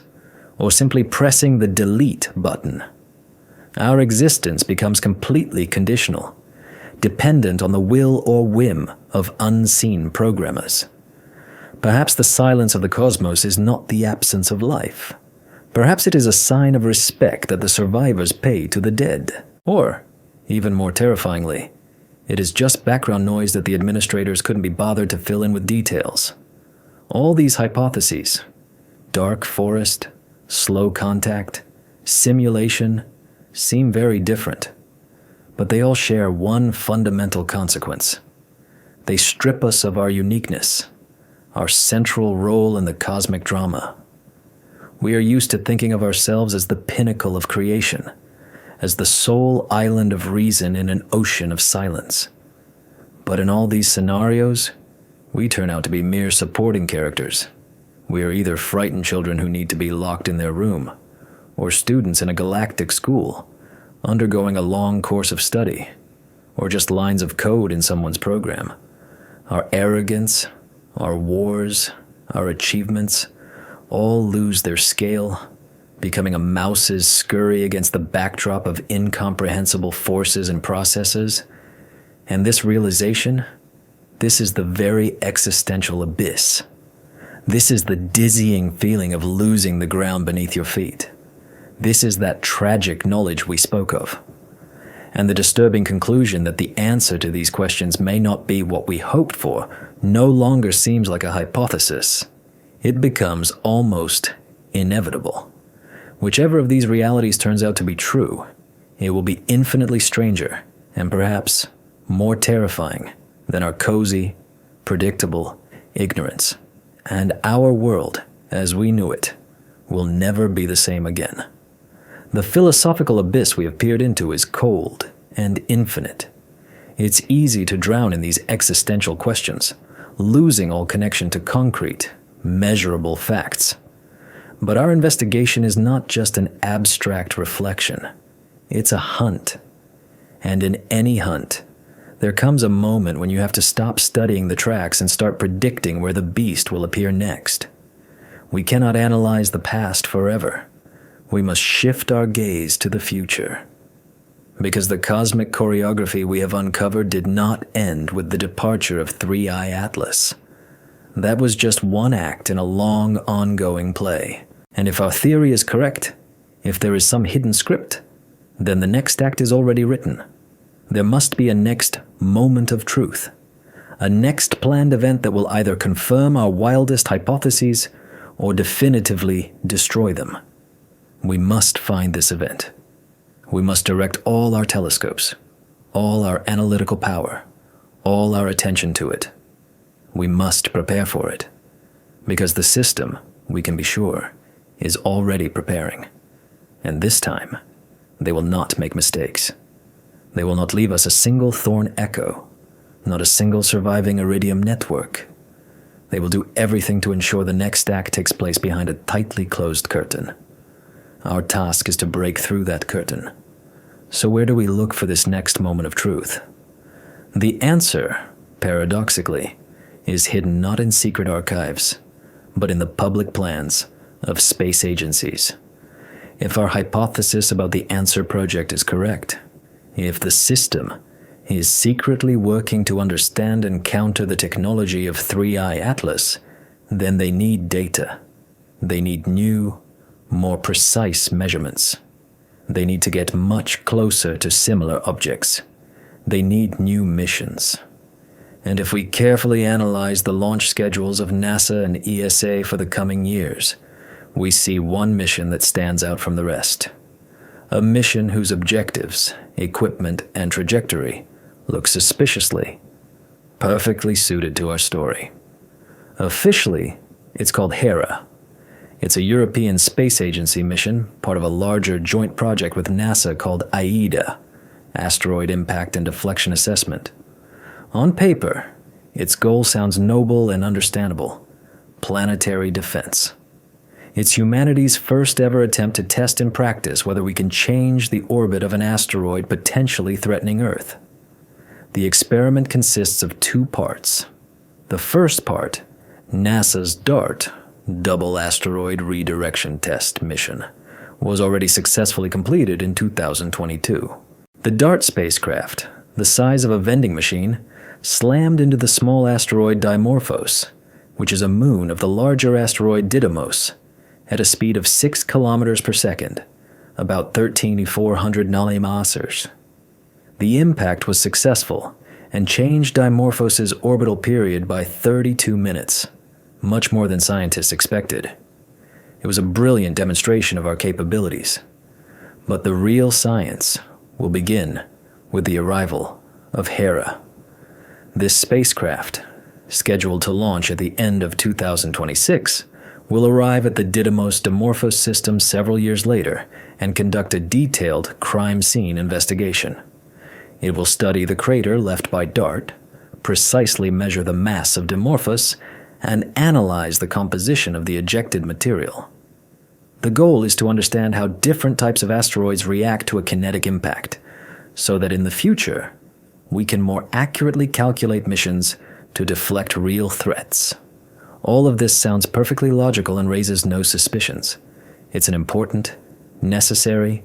or simply pressing the delete button? Our existence becomes completely conditional, dependent on the will or whim of unseen programmers. Perhaps the silence of the cosmos is not the absence of life. Perhaps it is a sign of respect that the survivors pay to the dead. Or, even more terrifyingly, it is just background noise that the administrators couldn't be bothered to fill in with details. All these hypotheses, dark forest, slow contact, simulation, seem very different. But they all share one fundamental consequence. They strip us of our uniqueness, our central role in the cosmic drama. We are used to thinking of ourselves as the pinnacle of creation, as the sole island of reason in an ocean of silence. But in all these scenarios, we turn out to be mere supporting characters. We are either frightened children who need to be locked in their room, or students in a galactic school, undergoing a long course of study, or just lines of code in someone's program. Our arrogance, our wars, our achievements, all lose their scale, becoming a mouse's scurry against the backdrop of incomprehensible forces and processes. And this realization, this is the very existential abyss. This is the dizzying feeling of losing the ground beneath your feet. This is that tragic knowledge we spoke of. And the disturbing conclusion that the answer to these questions may not be what we hoped for no longer seems like a hypothesis. It becomes almost inevitable. Whichever of these realities turns out to be true, it will be infinitely stranger and perhaps more terrifying than our cozy, predictable ignorance. And our world, as we knew it, will never be the same again. The philosophical abyss we have peered into is cold and infinite. It's easy to drown in these existential questions, losing all connection to concrete, measurable facts. But our investigation is not just an abstract reflection. It's a hunt. And in any hunt, there comes a moment when you have to stop studying the tracks and start predicting where the beast will appear next. We cannot analyze the past forever. We must shift our gaze to the future. Because the cosmic choreography we have uncovered did not end with the departure of 3i Atlas. That was just one act in a long, ongoing play. And if our theory is correct, if there is some hidden script, then the next act is already written. There must be a next moment of truth, a next planned event that will either confirm our wildest hypotheses or definitively destroy them. We must find this event. We must direct all our telescopes, all our analytical power, all our attention to it. We must prepare for it, because the system, we can be sure, is already preparing. And this time, they will not make mistakes. They will not leave us a single thorn echo, not a single surviving iridium network. They will do everything to ensure the next act takes place behind a tightly closed curtain. Our task is to break through that curtain. So where do we look for this next moment of truth? The answer, paradoxically, is hidden not in secret archives, but in the public plans of space agencies. If our hypothesis about the Answer Project is correct, if the system is secretly working to understand and counter the technology of 3i Atlas, then they need data. They need new, more precise measurements. They need to get much closer to similar objects. They need new missions. And if we carefully analyze the launch schedules of NASA and ESA for the coming years, we see one mission that stands out from the rest. A mission whose objectives, equipment, and trajectory look suspiciously, perfectly suited to our story. Officially, it's called Hera. It's a European Space Agency mission, part of a larger joint project with NASA called AIDA, Asteroid Impact and Deflection Assessment. On paper, its goal sounds noble and understandable: planetary defense. It's humanity's first ever attempt to test in practice whether we can change the orbit of an asteroid potentially threatening Earth. The experiment consists of two parts. The first part, NASA's DART, Double Asteroid Redirection Test mission, was already successfully completed in 2022. The DART spacecraft, the size of a vending machine, slammed into the small asteroid Dimorphos, which is a moon of the larger asteroid Didymos, at a speed of 6 kilometers per second, about 13,400 nanometers. The impact was successful and changed Dimorphos's orbital period by 32 minutes, much more than scientists expected. It was a brilliant demonstration of our capabilities. But the real science will begin with the arrival of Hera. This spacecraft, scheduled to launch at the end of 2026, will arrive at the Didymos Dimorphos system several years later and conduct a detailed crime scene investigation. It will study the crater left by DART, precisely measure the mass of Dimorphos, and analyze the composition of the ejected material. The goal is to understand how different types of asteroids react to a kinetic impact, so that in the future, we can more accurately calculate missions to deflect real threats. All of this sounds perfectly logical and raises no suspicions. It's an important, necessary,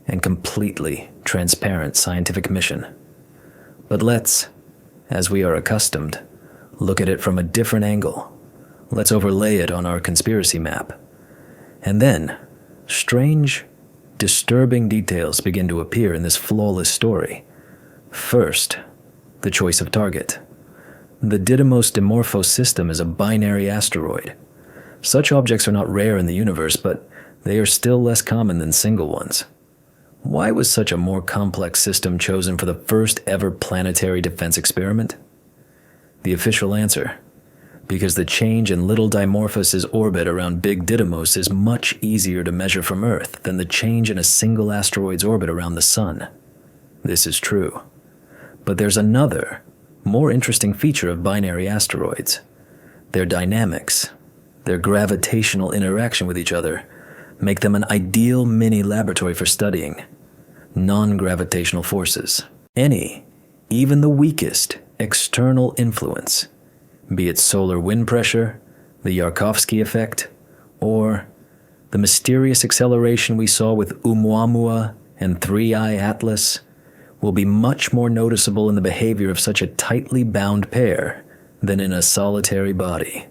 and completely transparent scientific mission. But let's, as we are accustomed, look at it from a different angle. Let's overlay it on our conspiracy map. And then, strange, disturbing details begin to appear in this flawless story. First, the choice of target. The Didymos Dimorphos system is a binary asteroid. Such objects are not rare in the universe, but they are still less common than single ones. Why was such a more complex system chosen for the first ever planetary defense experiment? The official answer: because the change in little Dimorphos's orbit around Big Didymos is much easier to measure from Earth than the change in a single asteroid's orbit around the Sun. This is true. But there's another, more interesting feature of binary asteroids. Their dynamics, their gravitational interaction with each other, make them an ideal mini-laboratory for studying non-gravitational forces. Any, even the weakest, external influence, be it solar wind pressure, the Yarkovsky effect, or the mysterious acceleration we saw with Oumuamua and 3I Atlas, will be much more noticeable in the behavior of such a tightly bound pair than in a solitary body.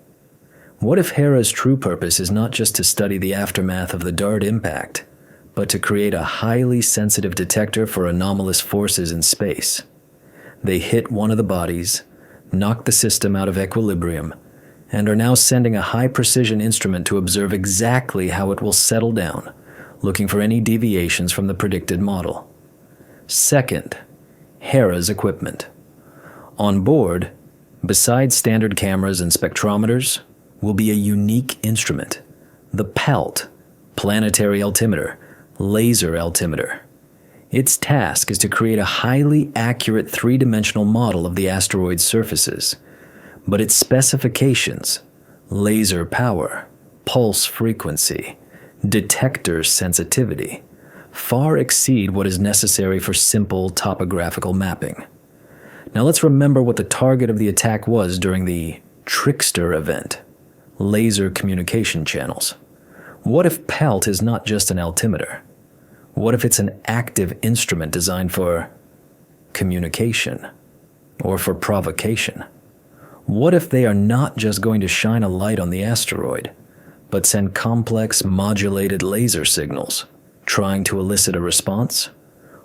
What if Hera's true purpose is not just to study the aftermath of the DART impact, but to create a highly sensitive detector for anomalous forces in space? They hit one of the bodies, knocked the system out of equilibrium, and are now sending a high-precision instrument to observe exactly how it will settle down, looking for any deviations from the predicted model. Second, Hera's equipment. On board, besides standard cameras and spectrometers, will be a unique instrument, the PALT, Planetary Altimeter, Laser Altimeter. Its task is to create a highly accurate three-dimensional model of the asteroid's surfaces, but its specifications, laser power, pulse frequency, detector sensitivity, far exceed what is necessary for simple topographical mapping. Now let's remember what the target of the attack was during the Trickster event: laser communication channels. What if PALT is not just an altimeter? What if it's an active instrument designed for communication or for provocation? What if they are not just going to shine a light on the asteroid, but send complex modulated laser signals, trying to elicit a response,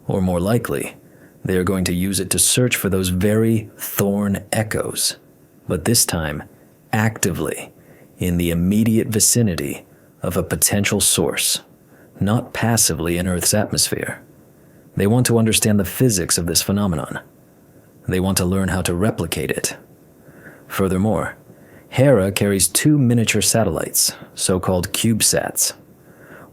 or more likely, they are going to use it to search for those very thorn echoes, but this time, actively, in the immediate vicinity of a potential source, not passively in Earth's atmosphere. They want to understand the physics of this phenomenon. They want to learn how to replicate it. Furthermore, Hera carries 2 miniature satellites, so-called CubeSats.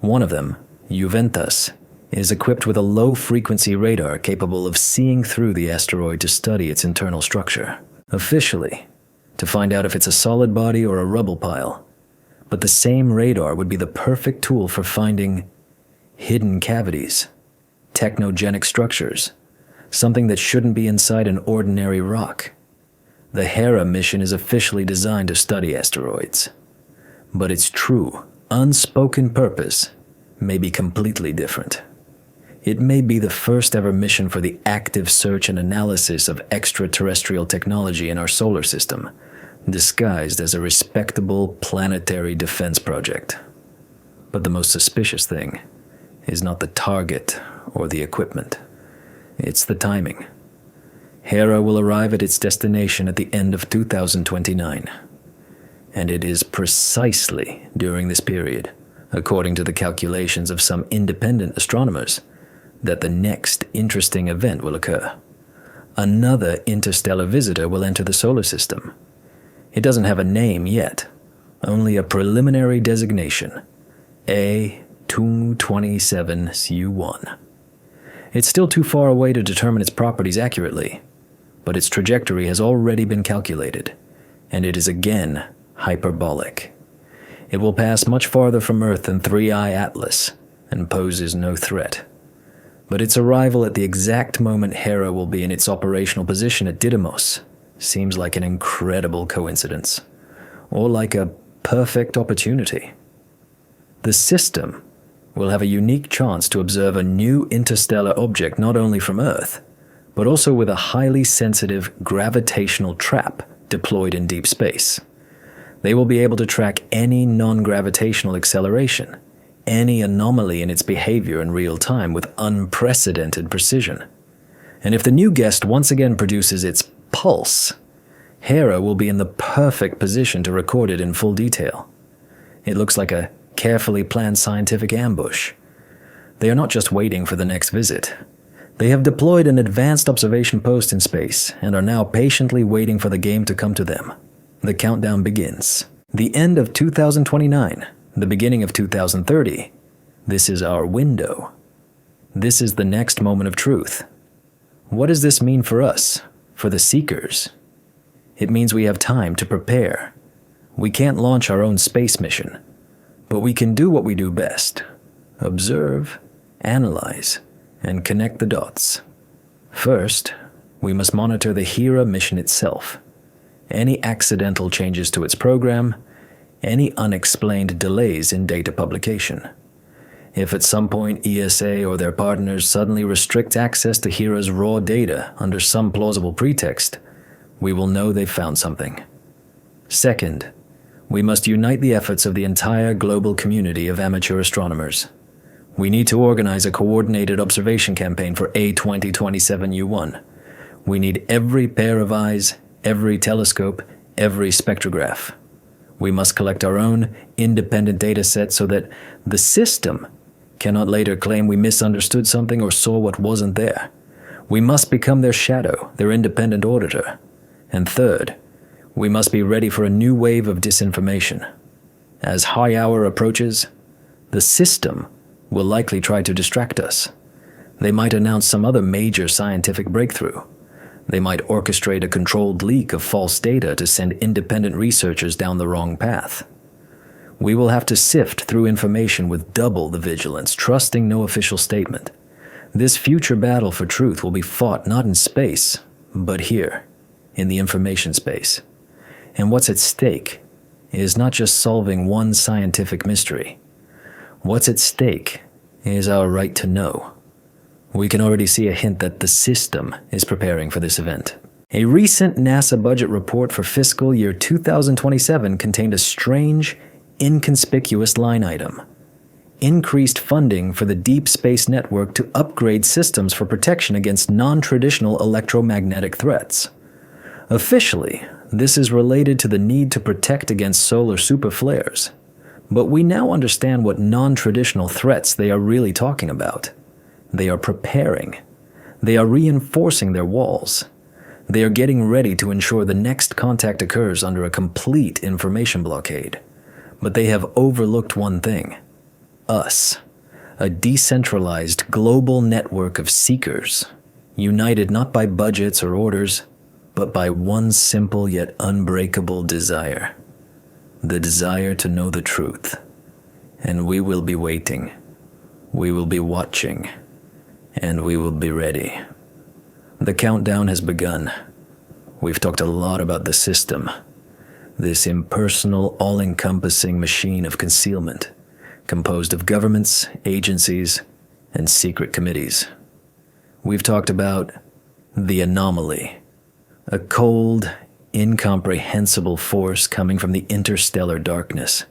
One of them, Juventus, is equipped with a low-frequency radar capable of seeing through the asteroid to study its internal structure. Officially, to find out if it's a solid body or a rubble pile. But the same radar would be the perfect tool for finding hidden cavities, technogenic structures, something that shouldn't be inside an ordinary rock. The Hera mission is officially designed to study asteroids, but its true, unspoken purpose may be completely different. It may be the first ever mission for the active search and analysis of extraterrestrial technology in our solar system, disguised as a respectable planetary defense project. But the most suspicious thing is not the target or the equipment. It's the timing. Hera will arrive at its destination at the end of 2029. And it is precisely during this period, according to the calculations of some independent astronomers, that the next interesting event will occur. Another interstellar visitor will enter the solar system. It doesn't have a name yet, only a preliminary designation, A227CU1. It's still too far away to determine its properties accurately, but its trajectory has already been calculated, and it is again hyperbolic. It will pass much farther from Earth than 3i Atlas and poses no threat. But its arrival at the exact moment Hera will be in its operational position at Didymos seems like an incredible coincidence, or like a perfect opportunity. The system will have a unique chance to observe a new interstellar object not only from Earth, but also with a highly sensitive gravitational trap deployed in deep space. They will be able to track any non-gravitational acceleration, any anomaly in its behavior in real time with unprecedented precision. And if the new guest once again produces its pulse, Hera will be in the perfect position to record it in full detail. It looks like a carefully planned scientific ambush. They are not just waiting for the next visit. They have deployed an advanced observation post in space and are now patiently waiting for the game to come to them. The countdown begins. The end of 2029, the beginning of 2030. This is our window. This is the next moment of truth. What does this mean for us, for the seekers? It means we have time to prepare. We can't launch our own space mission, but we can do what we do best: observe, analyze, and connect the dots. First, we must monitor the Hera mission itself. Any accidental changes to its program, any unexplained delays in data publication. If at some point ESA or their partners suddenly restrict access to Hera's raw data under some plausible pretext, we will know they've found something. Second, we must unite the efforts of the entire global community of amateur astronomers. We need to organize a coordinated observation campaign for A2027U1. We need every pair of eyes, every telescope, every spectrograph. We must collect our own independent data set so that the system cannot later claim we misunderstood something or saw what wasn't there. We must become their shadow, their independent auditor. And third, we must be ready for a new wave of disinformation. As high hour approaches, the system will likely try to distract us. They might announce some other major scientific breakthrough. They might orchestrate a controlled leak of false data to send independent researchers down the wrong path. We will have to sift through information with double the vigilance, trusting no official statement. This future battle for truth will be fought not in space, but here, in the information space. And what's at stake is not just solving one scientific mystery. What's at stake is our right to know. We can already see a hint that the system is preparing for this event. A recent NASA budget report for fiscal year 2027 contained a strange inconspicuous line item: increased funding for the Deep Space Network to upgrade systems for protection against non-traditional electromagnetic threats. Officially, this is related to the need to protect against solar superflares, but we now understand what non-traditional threats they are really talking about. They are preparing. They are reinforcing their walls. They are getting ready to ensure the next contact occurs under a complete information blockade. But they have overlooked one thing: us, a decentralized global network of seekers, united not by budgets or orders, but by one simple yet unbreakable desire: the desire to know the truth. And we will be waiting, we will be watching, and we will be ready. The countdown has begun. We've talked a lot about the system, this impersonal, all-encompassing machine of concealment, composed of governments, agencies, and secret committees. We've talked about the Anomaly, a cold, incomprehensible force coming from the interstellar darkness.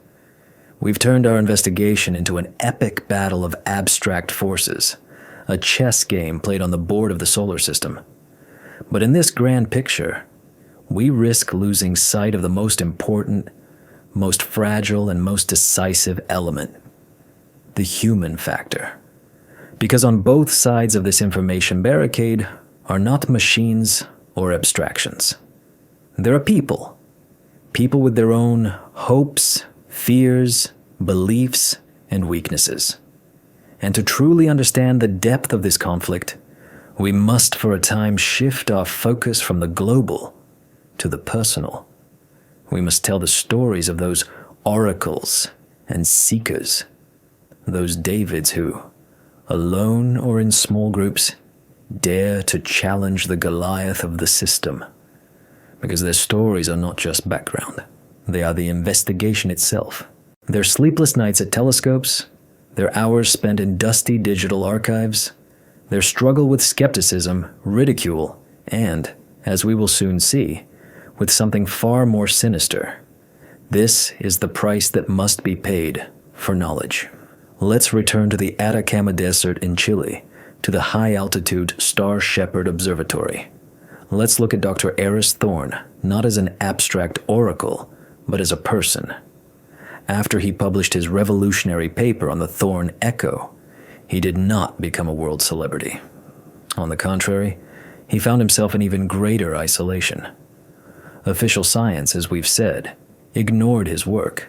We've turned our investigation into an epic battle of abstract forces, a chess game played on the board of the solar system. But in this grand picture, we risk losing sight of the most important, most fragile, and most decisive element: the human factor. Because on both sides of this information barricade are not machines or abstractions. There are people with their own hopes, fears, beliefs, and weaknesses. And to truly understand the depth of this conflict, we must for a time shift our focus from the global to the personal. We must tell the stories of those oracles and seekers, those Davids who, alone or in small groups, dare to challenge the Goliath of the system. Because their stories are not just background. They are the investigation itself. Their sleepless nights at telescopes, their hours spent in dusty digital archives, their struggle with skepticism, ridicule, and, as we will soon see, with something far more sinister. This is the price that must be paid for knowledge. Let's return to the Atacama Desert in Chile, to the high-altitude Star Shepherd Observatory. Let's look at Dr. Eris Thorne, not as an abstract oracle, but as a person. After he published his revolutionary paper on the Thorne Echo, he did not become a world celebrity. On the contrary, he found himself in even greater isolation. Official science, as we've said, ignored his work.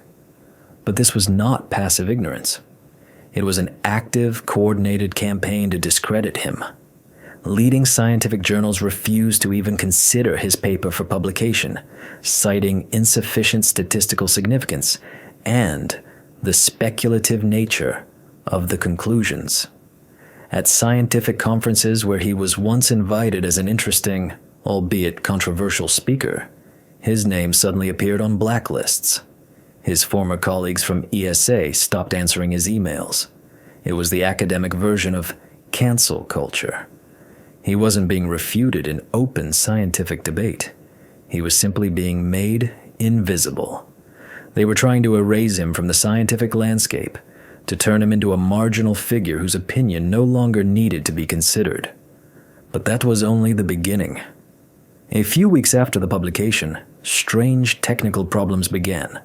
But this was not passive ignorance. It was an active, coordinated campaign to discredit him. Leading scientific journals refused to even consider his paper for publication, citing insufficient statistical significance and the speculative nature of the conclusions. At scientific conferences where he was once invited as an interesting, albeit controversial speaker, his name suddenly appeared on blacklists. His former colleagues from ESA stopped answering his emails. It was the academic version of cancel culture. He wasn't being refuted in open scientific debate. He was simply being made invisible. They were trying to erase him from the scientific landscape, to turn him into a marginal figure whose opinion no longer needed to be considered. But that was only the beginning. A few weeks after the publication, strange technical problems began.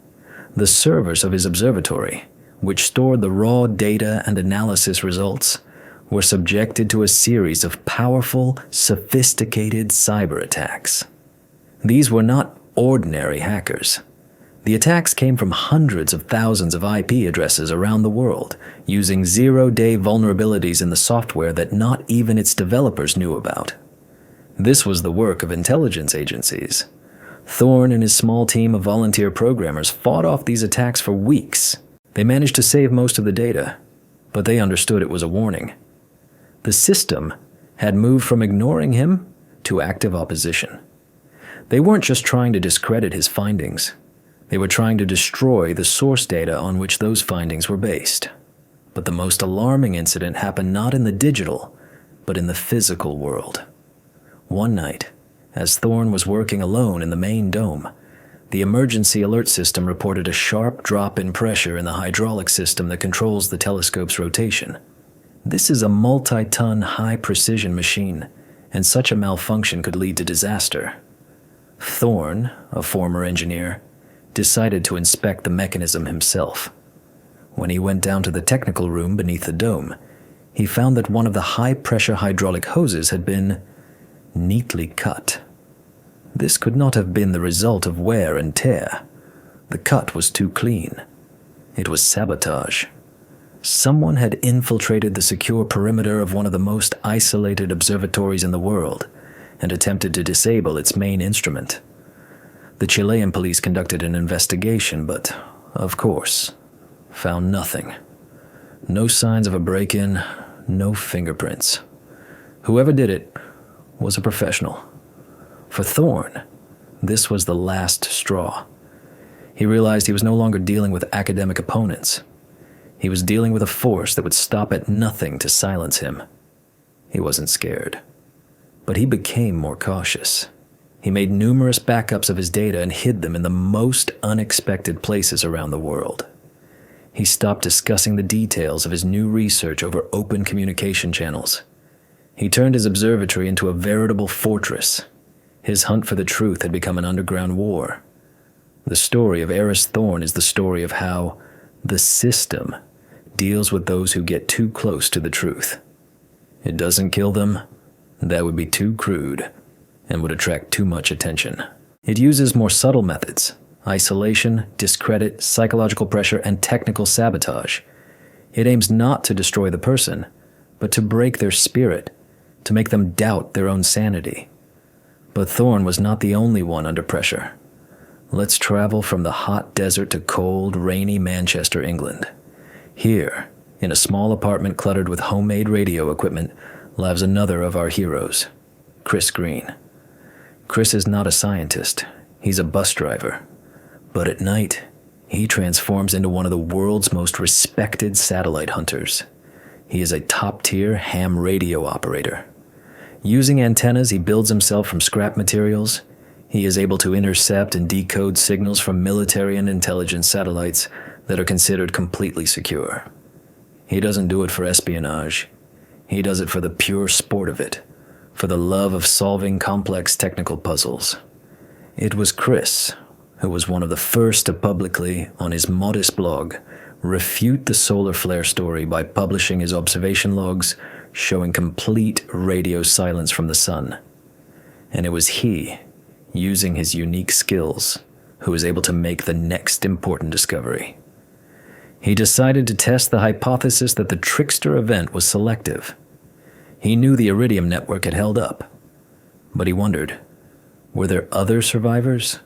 The servers of his observatory, which stored the raw data and analysis results, were subjected to a series of powerful, sophisticated cyber attacks. These were not ordinary hackers. The attacks came from hundreds of thousands of IP addresses around the world, using zero-day vulnerabilities in the software that not even its developers knew about. This was the work of intelligence agencies. Thorne and his small team of volunteer programmers fought off these attacks for weeks. They managed to save most of the data, but they understood it was a warning. The system had moved from ignoring him to active opposition. They weren't just trying to discredit his findings. They were trying to destroy the source data on which those findings were based. But the most alarming incident happened not in the digital, but in the physical world. One night, as Thorne was working alone in the main dome, The emergency alert system reported a sharp drop in pressure in the hydraulic system that controls the telescope's rotation. This is a multi-ton, high-precision machine, and such a malfunction could lead to disaster. Thorne, a former engineer, decided to inspect the mechanism himself. When he went down to the technical room beneath the dome, he found that one of the high-pressure hydraulic hoses had been neatly cut. This could not have been the result of wear and tear. The cut was too clean. It was sabotage. Someone had infiltrated the secure perimeter of one of the most isolated observatories in the world and attempted to disable its main instrument. The Chilean police conducted an investigation, but, of course, found nothing. No signs of a break-in, no fingerprints. Whoever did it was a professional. For Thorne, this was the last straw. He realized he was no longer dealing with academic opponents. He was dealing with a force that would stop at nothing to silence him. He wasn't scared, but he became more cautious. He made numerous backups of his data and hid them in the most unexpected places around the world. He stopped discussing the details of his new research over open communication channels. He turned his observatory into a veritable fortress. His hunt for the truth had become an underground war. The story of Eris Thorne is the story of how the system deals with those who get too close to the truth. It doesn't kill them. That would be too crude and would attract too much attention. It uses more subtle methods: isolation, discredit, psychological pressure, and technical sabotage. It aims not to destroy the person, but to break their spirit, to make them doubt their own sanity. But Thorne was not the only one under pressure. Let's travel from the hot desert to cold, rainy Manchester, England. Here, in a small apartment cluttered with homemade radio equipment, lives another of our heroes, Chris Green. Chris is not a scientist. He's a bus driver. But at night, he transforms into one of the world's most respected satellite hunters. He is a top-tier ham radio operator. Using antennas he builds himself from scrap materials, he is able to intercept and decode signals from military and intelligence satellites that are considered completely secure. He doesn't do it for espionage. He does it for the pure sport of it, for the love of solving complex technical puzzles. It was Chris who was one of the first to publicly, on his modest blog, refute the solar flare story by publishing his observation logs showing complete radio silence from the sun. And it was he, using his unique skills, who was able to make the next important discovery. He decided to test the hypothesis that the trickster event was selective. He knew the Iridium network had held up, but he wondered, were there other survivors?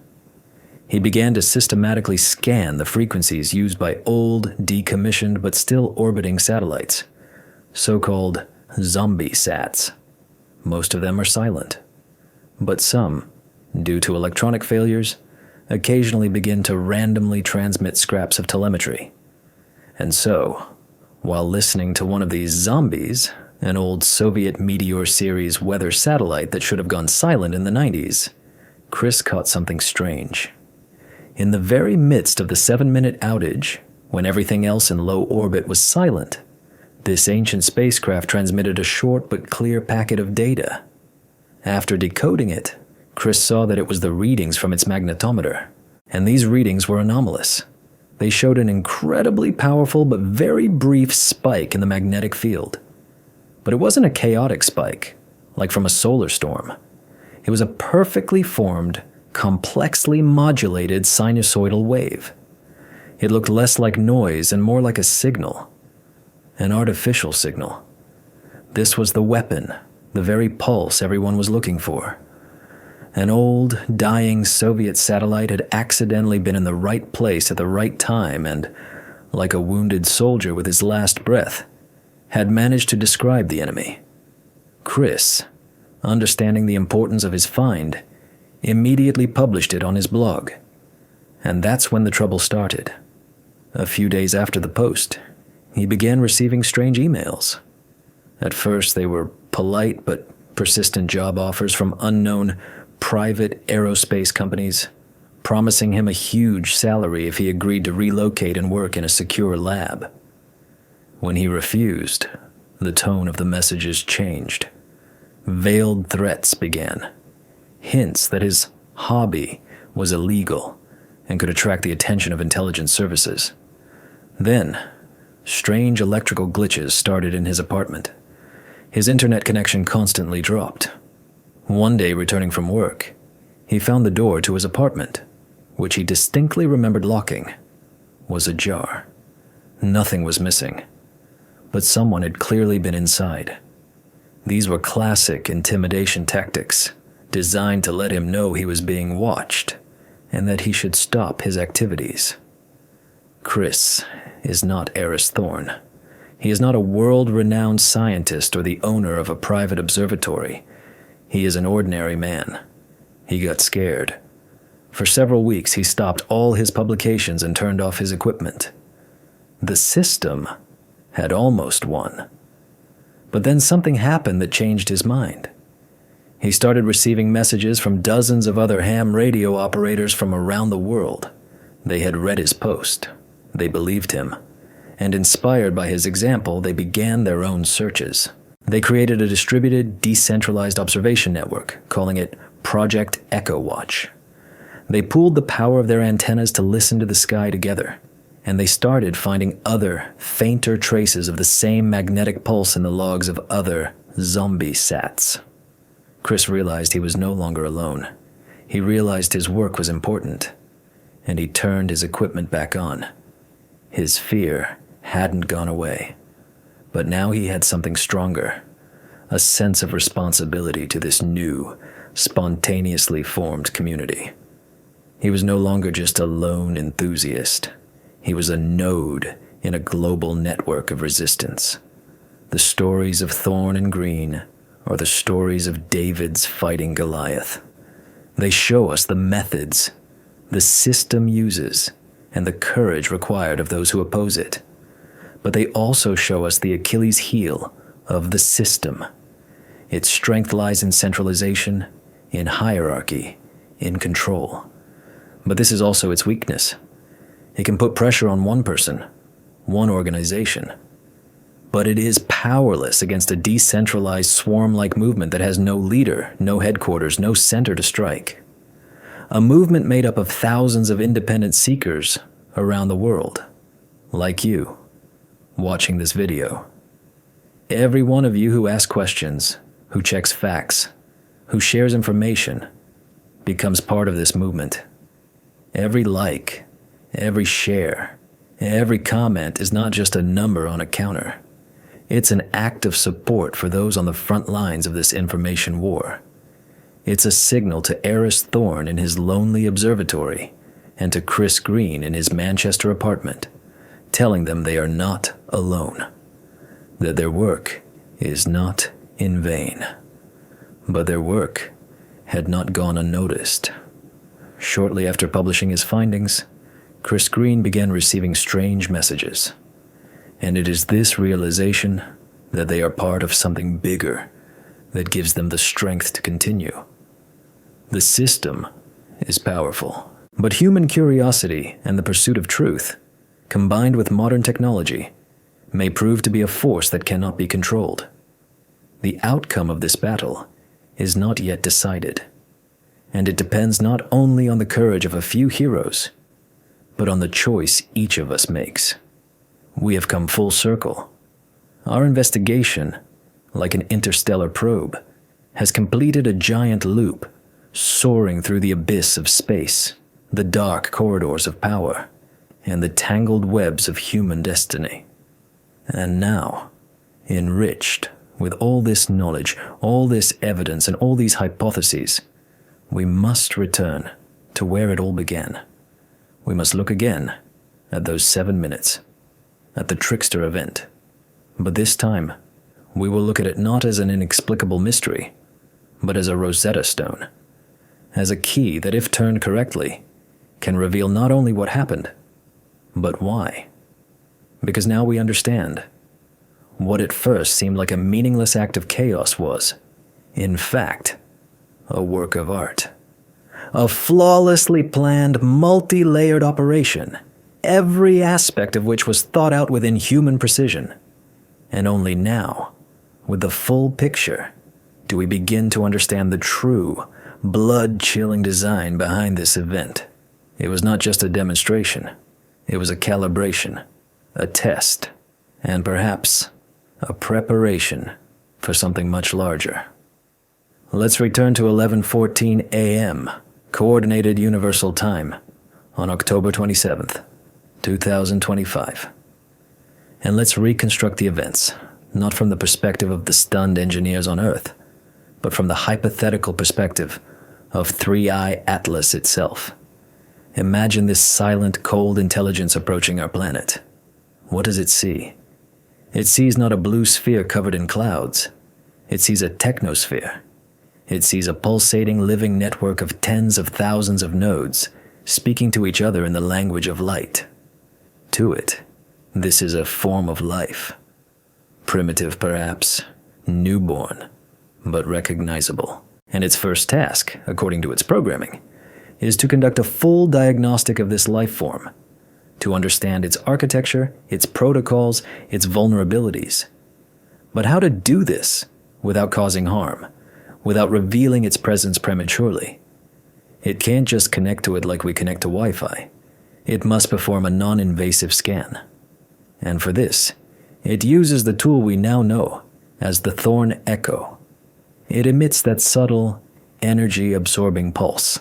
He began to systematically scan the frequencies used by old, decommissioned, but still orbiting satellites, so-called zombie sats. Most of them are silent, but some, due to electronic failures, occasionally begin to randomly transmit scraps of telemetry. And so, while listening to one of these zombies, an old Soviet Meteor series weather satellite that should have gone silent in the 90s, Chris caught something strange. In the very midst of the 7-minute outage, when everything else in low orbit was silent, this ancient spacecraft transmitted a short but clear packet of data. After decoding it, Chris saw that it was the readings from its magnetometer, and these readings were anomalous. They showed an incredibly powerful but very brief spike in the magnetic field. But it wasn't a chaotic spike, like from a solar storm. It was a perfectly formed, complexly modulated sinusoidal wave. It looked less like noise and more like a signal, an artificial signal. This was the weapon, the very pulse everyone was looking for. An old, dying Soviet satellite had accidentally been in the right place at the right time and, like a wounded soldier with his last breath, had managed to describe the enemy. Chris, understanding the importance of his find, immediately published it on his blog. And that's when the trouble started. A few days after the post, he began receiving strange emails. At first, they were polite but persistent job offers from unknown private aerospace companies, promising him a huge salary if he agreed to relocate and work in a secure lab. When he refused, the tone of the messages changed. Veiled threats began, hints that his hobby was illegal and could attract the attention of intelligence services. Then, strange electrical glitches started in his apartment. His internet connection constantly dropped. One day, returning from work, he found the door to his apartment, which he distinctly remembered locking, was ajar. Nothing was missing, but someone had clearly been inside. These were classic intimidation tactics, designed to let him know he was being watched and that he should stop his activities. Chris is not Eris Thorne. He is not a world-renowned scientist or the owner of a private observatory. He is an ordinary man. He got scared. For several weeks, he stopped all his publications and turned off his equipment. The system had almost won. But then something happened that changed his mind. He started receiving messages from dozens of other ham radio operators from around the world. They had read his post. They believed him. And inspired by his example, they began their own searches. They created a distributed, decentralized observation network, calling it Project Echo Watch. They pooled the power of their antennas to listen to the sky together, and they started finding other, fainter traces of the same magnetic pulse in the logs of other zombie sats. Chris realized he was no longer alone. He realized his work was important, and he turned his equipment back on. His fear hadn't gone away, but now he had something stronger, a sense of responsibility to this new, spontaneously formed community. He was no longer just a lone enthusiast. He was a node in a global network of resistance. The stories of Thorne and Green are the stories of David's fighting Goliath. They show us the methods the system uses and the courage required of those who oppose it. But they also show us the Achilles heel of the system. Its strength lies in centralization, in hierarchy, in control. But this is also its weakness. It can put pressure on one person, one organization. But it is powerless against a decentralized swarm-like movement that has no leader, no headquarters, no center to strike. A movement made up of thousands of independent seekers around the world, like you, watching this video. Every one of you who asks questions, who checks facts, who shares information, becomes part of this movement. Every like, every share, every comment is not just a number on a counter. It's an act of support for those on the front lines of this information war. It's a signal to Eris Thorne in his lonely observatory and to Chris Green in his Manchester apartment, telling them they are not alone, that their work is not in vain. But their work had not gone unnoticed. Shortly after publishing his findings, Chris Green began receiving strange messages. And it is this realization that they are part of something bigger that gives them the strength to continue. The system is powerful, but human curiosity and the pursuit of truth, combined with modern technology, may prove to be a force that cannot be controlled. The outcome of this battle is not yet decided, and it depends not only on the courage of a few heroes, but on the choice each of us makes. We have come full circle. Our investigation, like an interstellar probe, has completed a giant loop, soaring through the abyss of space, the dark corridors of power, and the tangled webs of human destiny. And now, enriched with all this knowledge, all this evidence, and all these hypotheses, we must return to where it all began. We must look again at those 7 minutes, at the Trickster event. But this time, we will look at it not as an inexplicable mystery, but as a Rosetta Stone, as a key that, if turned correctly, can reveal not only what happened, but why. Because now we understand what at first seemed like a meaningless act of chaos was, in fact, a work of art. A flawlessly planned, multi-layered operation, every aspect of which was thought out within human precision. And only now, with the full picture, do we begin to understand the true, blood-chilling design behind this event. It was not just a demonstration. It was a calibration, a test, and perhaps a preparation for something much larger. Let's return to 11:14 a.m., Coordinated Universal Time, on October 27th, 2025. And let's reconstruct the events, not from the perspective of the stunned engineers on Earth, but from the hypothetical perspective of 3i Atlas itself. Imagine this silent, cold intelligence approaching our planet. What does it see? It sees not a blue sphere covered in clouds. It sees a technosphere. It sees a pulsating, living network of tens of thousands of nodes, speaking to each other in the language of light. To it, this is a form of life. Primitive, perhaps, newborn, but recognizable. And its first task, according to its programming, is to conduct a full diagnostic of this life form, to understand its architecture, its protocols, its vulnerabilities. But how to do this without causing harm, without revealing its presence prematurely? It can't just connect to it like we connect to Wi-Fi. It must perform a non-invasive scan. And for this, it uses the tool we now know as the Thorn Echo. It emits that subtle, energy-absorbing pulse.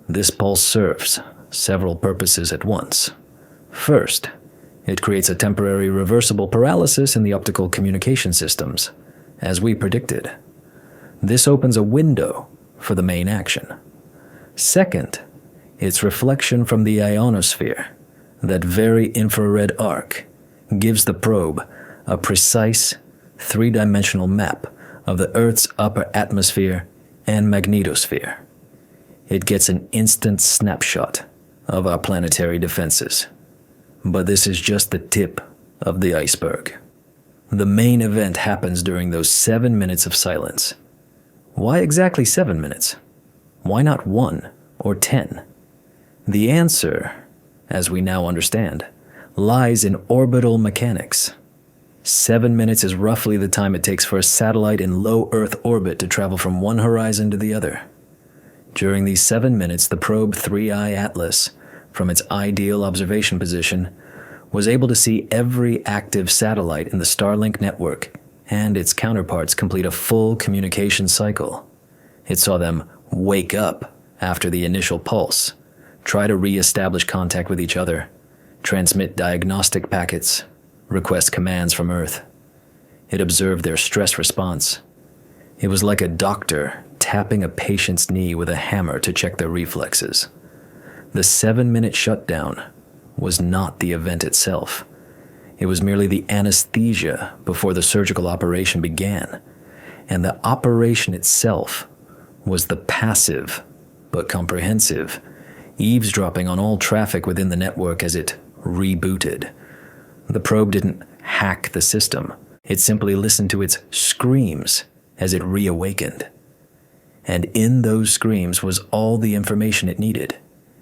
This pulse serves several purposes at once. First, it creates a temporary reversible paralysis in the optical communication systems, as we predicted. This opens a window for the main action. Second, its reflection from the ionosphere, that very infrared arc, gives the probe a precise, three-dimensional map of the Earth's upper atmosphere and magnetosphere. It gets an instant snapshot of our planetary defenses. But this is just the tip of the iceberg. The main event happens during those 7 minutes of silence. Why exactly 7 minutes? Why not 1 or 10? The answer, as we now understand, lies in orbital mechanics. 7 minutes is roughly the time it takes for a satellite in low Earth orbit to travel from one horizon to the other. During these 7 minutes, the probe 3i Atlas, from its ideal observation position, was able to see every active satellite in the Starlink network and its counterparts complete a full communication cycle. It saw them wake up after the initial pulse, try to re-establish contact with each other, transmit diagnostic packets, request commands from Earth. It observed their stress response. It was like a doctor tapping a patient's knee with a hammer to check their reflexes. The 7-minute shutdown was not the event itself. It was merely the anesthesia before the surgical operation began, and the operation itself was the passive but comprehensive eavesdropping on all traffic within the network as it rebooted. The probe didn't hack the system. It simply listened to its screams as it reawakened. And in those screams was all the information it needed: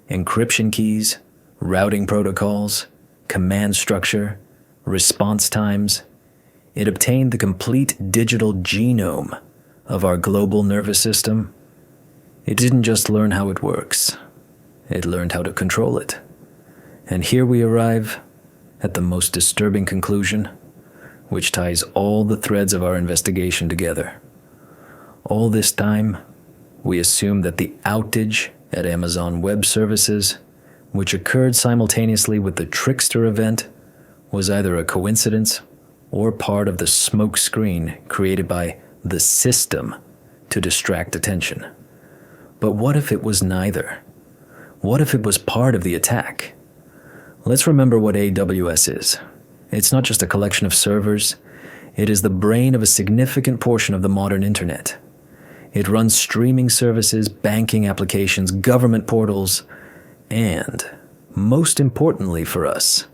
encryption keys, routing protocols, command structure, response times. It obtained the complete digital genome of our global nervous system. It didn't just learn how it works. It learned how to control it. And here we arrive at the most disturbing conclusion, which ties all the threads of our investigation together. All this time, we assumed that the outage at Amazon Web Services, which occurred simultaneously with the Trickster event, was either a coincidence or part of the smoke screen created by the system to distract attention. But what if it was neither? What if it was part of the attack? Let's remember what AWS is. It's not just a collection of servers. It is the brain of a significant portion of the modern internet. It runs streaming services, banking applications, government portals, and, most importantly for us,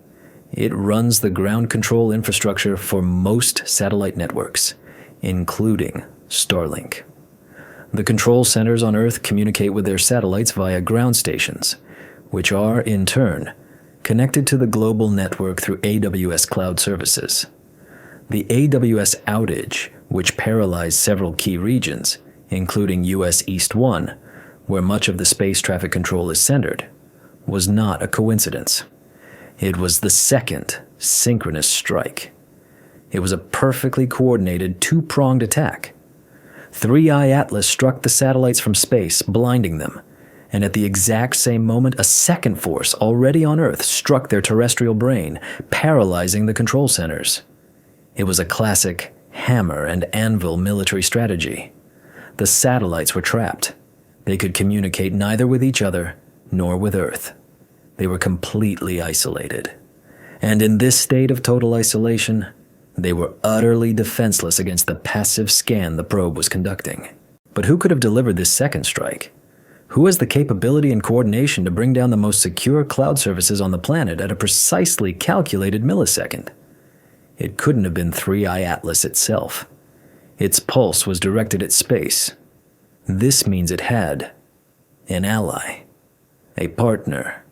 it runs the ground control infrastructure for most satellite networks, including Starlink. The control centers on Earth communicate with their satellites via ground stations, which are, in turn, connected to the global network through AWS cloud services. The AWS outage, which paralyzed several key regions, including US East 1, where much of the space traffic control is centered, was not a coincidence. It was the second synchronous strike. It was a perfectly coordinated two-pronged attack. 3I Atlas struck the satellites from space, blinding them, and at the exact same moment, a second force already on Earth struck their terrestrial brain, paralyzing the control centers. It was a classic hammer and anvil military strategy. The satellites were trapped. They could communicate neither with each other nor with Earth. They were completely isolated. And in this state of total isolation, they were utterly defenseless against the passive scan the probe was conducting. But who could have delivered this second strike? Who has the capability and coordination to bring down the most secure cloud services on the planet at a precisely calculated millisecond? It couldn't have been 3I Atlas itself. Its pulse was directed at space. This means it had an ally, a partner,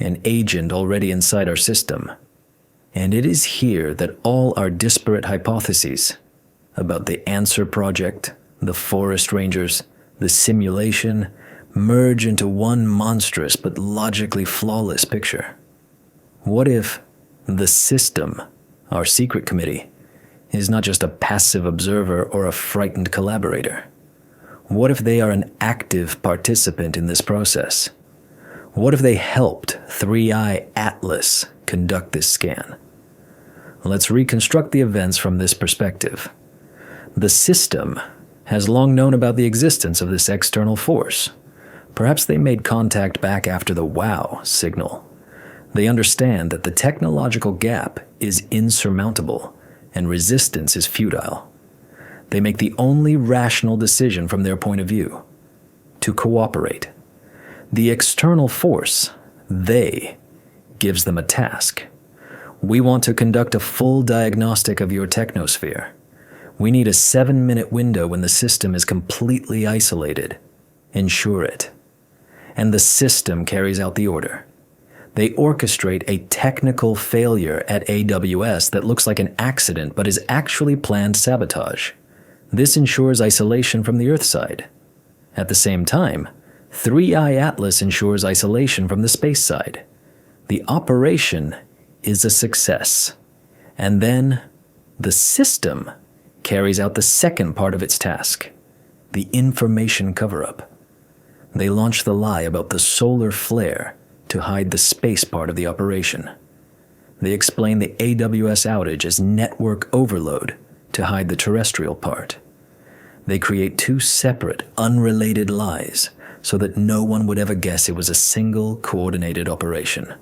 an agent already inside our system. And it is here that all our disparate hypotheses about the Answer Project, the Forest Rangers, the simulation, merge into one monstrous but logically flawless picture. What if the system, our secret committee, is not just a passive observer or a frightened collaborator? What if they are an active participant in this process? What if they helped 3I Atlas conduct this scan? Let's reconstruct the events from this perspective. The system has long known about the existence of this external force. Perhaps they made contact back after the WOW signal. They understand that the technological gap is insurmountable and resistance is futile. They make the only rational decision from their point of view: to cooperate. The external force, they, gives them a task. We want to conduct a full diagnostic of your technosphere. We need a 7-minute window when the system is completely isolated. Ensure it. And the system carries out the order. They orchestrate a technical failure at AWS that looks like an accident but is actually planned sabotage. This ensures isolation from the Earth side. At the same time, 3I Atlas ensures isolation from the space side. The operation is a success. And then the system carries out the second part of its task, the information cover-up. They launch the lie about the solar flare to hide the space part of the operation. They explain the AWS outage as network overload to hide the terrestrial part. They create two separate, unrelated lies so that no one would ever guess it was a single, coordinated operation.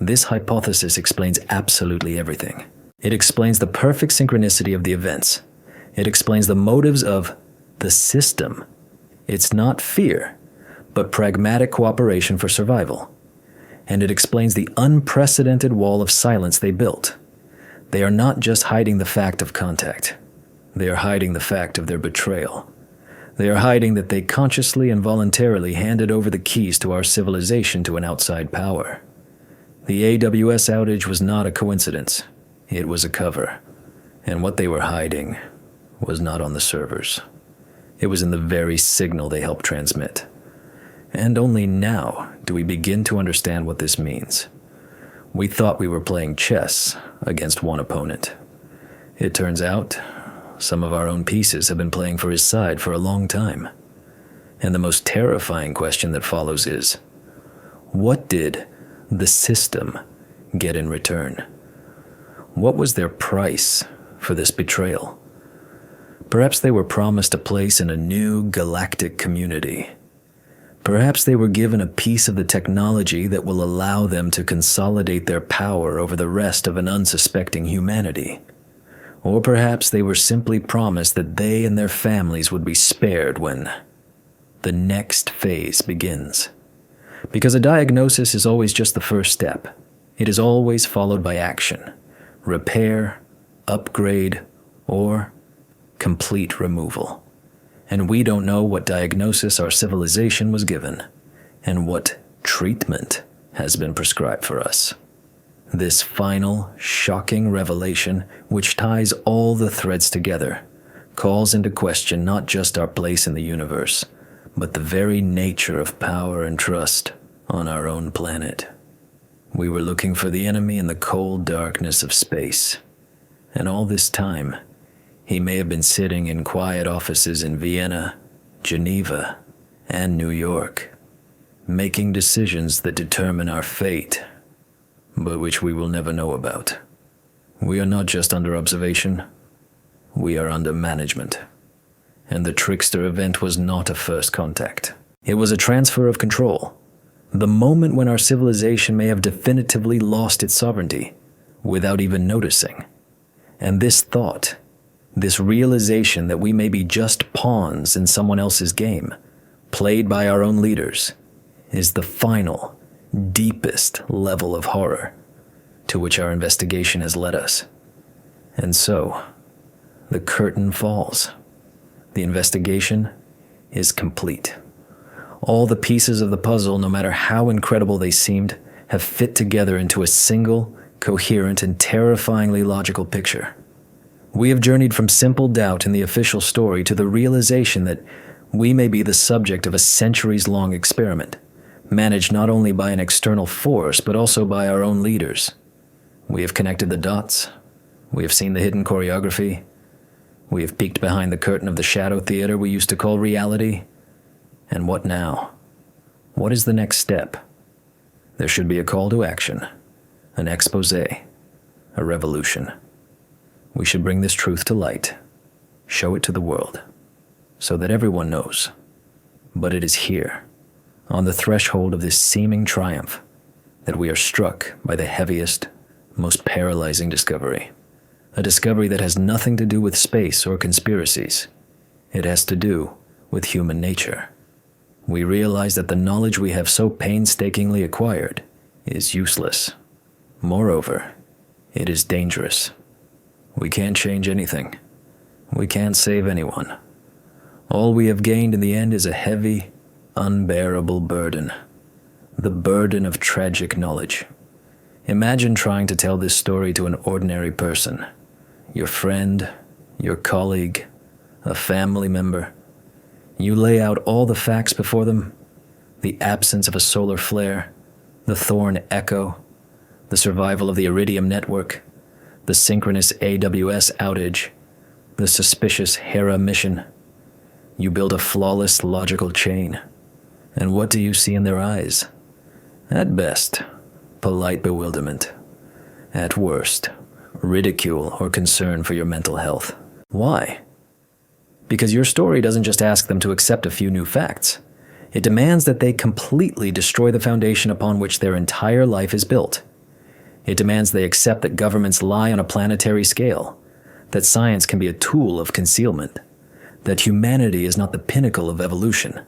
This hypothesis explains absolutely everything. It explains the perfect synchronicity of the events. It explains the motives of the system. It's not fear, but pragmatic cooperation for survival. And it explains the unprecedented wall of silence they built. They are not just hiding the fact of contact. They are hiding the fact of their betrayal. They are hiding that they consciously and voluntarily handed over the keys to our civilization to an outside power. The AWS outage was not a coincidence. It was a cover. And what they were hiding was not on the servers. It was in the very signal they helped transmit. And only now do we begin to understand what this means. We thought we were playing chess against one opponent. It turns out, some of our own pieces have been playing for his side for a long time. And the most terrifying question that follows is, what did the system get in return? What was their price for this betrayal? Perhaps they were promised a place in a new galactic community. Perhaps they were given a piece of the technology that will allow them to consolidate their power over the rest of an unsuspecting humanity. Or perhaps they were simply promised that they and their families would be spared when the next phase begins. Because a diagnosis is always just the first step. It is always followed by action, repair, upgrade, or complete removal. and we don't know what diagnosis our civilization was given, and what treatment has been prescribed for us. This final, shocking revelation, which ties all the threads together, calls into question not just our place in the universe, but the very nature of power and trust on our own planet. We were looking for the enemy in the cold darkness of space, and all this time, he may have been sitting in quiet offices in Vienna, Geneva, and New York, making decisions that determine our fate, but which we will never know about. We are not just under observation, we are under management. And the trickster event was not a first contact. It was a transfer of control. The moment when our civilization may have definitively lost its sovereignty, without even noticing. And this thought, this realization that we may be just pawns in someone else's game, played by our own leaders, is the final, deepest level of horror to which our investigation has led us. And so, the curtain falls. The investigation is complete. All the pieces of the puzzle, no matter how incredible they seemed, have fit together into a single, coherent, and terrifyingly logical picture. We have journeyed from simple doubt in the official story to the realization that we may be the subject of a centuries-long experiment, managed not only by an external force, but also by our own leaders. We have connected the dots. We have seen the hidden choreography. We have peeked behind the curtain of the shadow theater we used to call reality. And what now? What is the next step? There should be a call to action, an expose, a revolution. We should bring this truth to light, show it to the world, so that everyone knows. But it is here, on the threshold of this seeming triumph, that we are struck by the heaviest, most paralyzing discovery. A discovery that has nothing to do with space or conspiracies. It has to do with human nature. We realize that the knowledge we have so painstakingly acquired is useless. Moreover, it is dangerous. We can't change anything. We can't save anyone. All we have gained in the end is a heavy, unbearable burden. The burden of tragic knowledge. Imagine trying to tell this story to an ordinary person. Your friend, your colleague, a family member. You lay out all the facts before them, the absence of a solar flare, the Thorn echo, the survival of the Iridium network, the synchronous AWS outage, the suspicious Hera mission. You build a flawless logical chain. And what do you see in their eyes? At best, polite bewilderment. At worst, ridicule or concern for your mental health. Why? Because your story doesn't just ask them to accept a few new facts. It demands that they completely destroy the foundation upon which their entire life is built. It demands they accept that governments lie on a planetary scale, that science can be a tool of concealment, that humanity is not the pinnacle of evolution,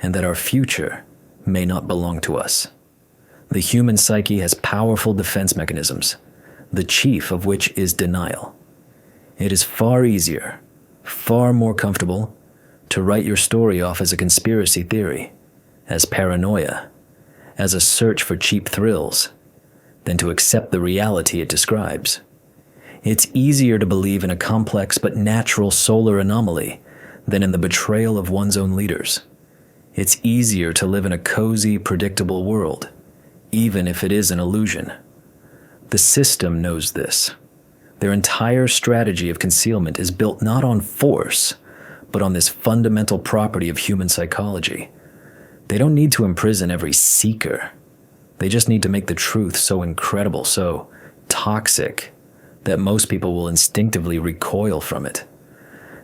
and that our future may not belong to us. The human psyche has powerful defense mechanisms, the chief of which is denial. It is far easier, far more comfortable, to write your story off as a conspiracy theory, as paranoia, as a search for cheap thrills, than to accept the reality it describes. It's easier to believe in a complex but natural solar anomaly than in the betrayal of one's own leaders. It's easier to live in a cozy, predictable world, even if it is an illusion. The system knows this. Their entire strategy of concealment is built not on force, but on this fundamental property of human psychology. They don't need to imprison every seeker. They just need to make the truth so incredible, so toxic, that most people will instinctively recoil from it.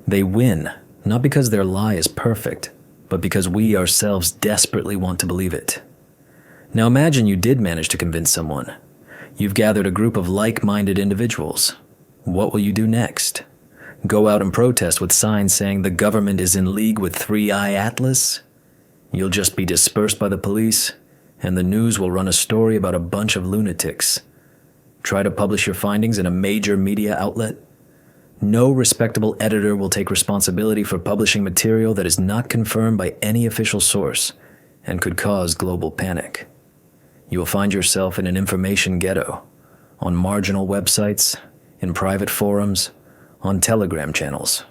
They win, not because their lie is perfect, but because we ourselves desperately want to believe it. Now imagine you did manage to convince someone. You've gathered a group of like-minded individuals. What will you do next? Go out and protest with signs saying the government is in league with 3i Atlas? You'll just be dispersed by the police, and the news will run a story about a bunch of lunatics. Try to publish your findings in a major media outlet? No respectable editor will take responsibility for publishing material that is not confirmed by any official source and could cause global panic. You will find yourself in an information ghetto, on marginal websites, in private forums, on Telegram channels,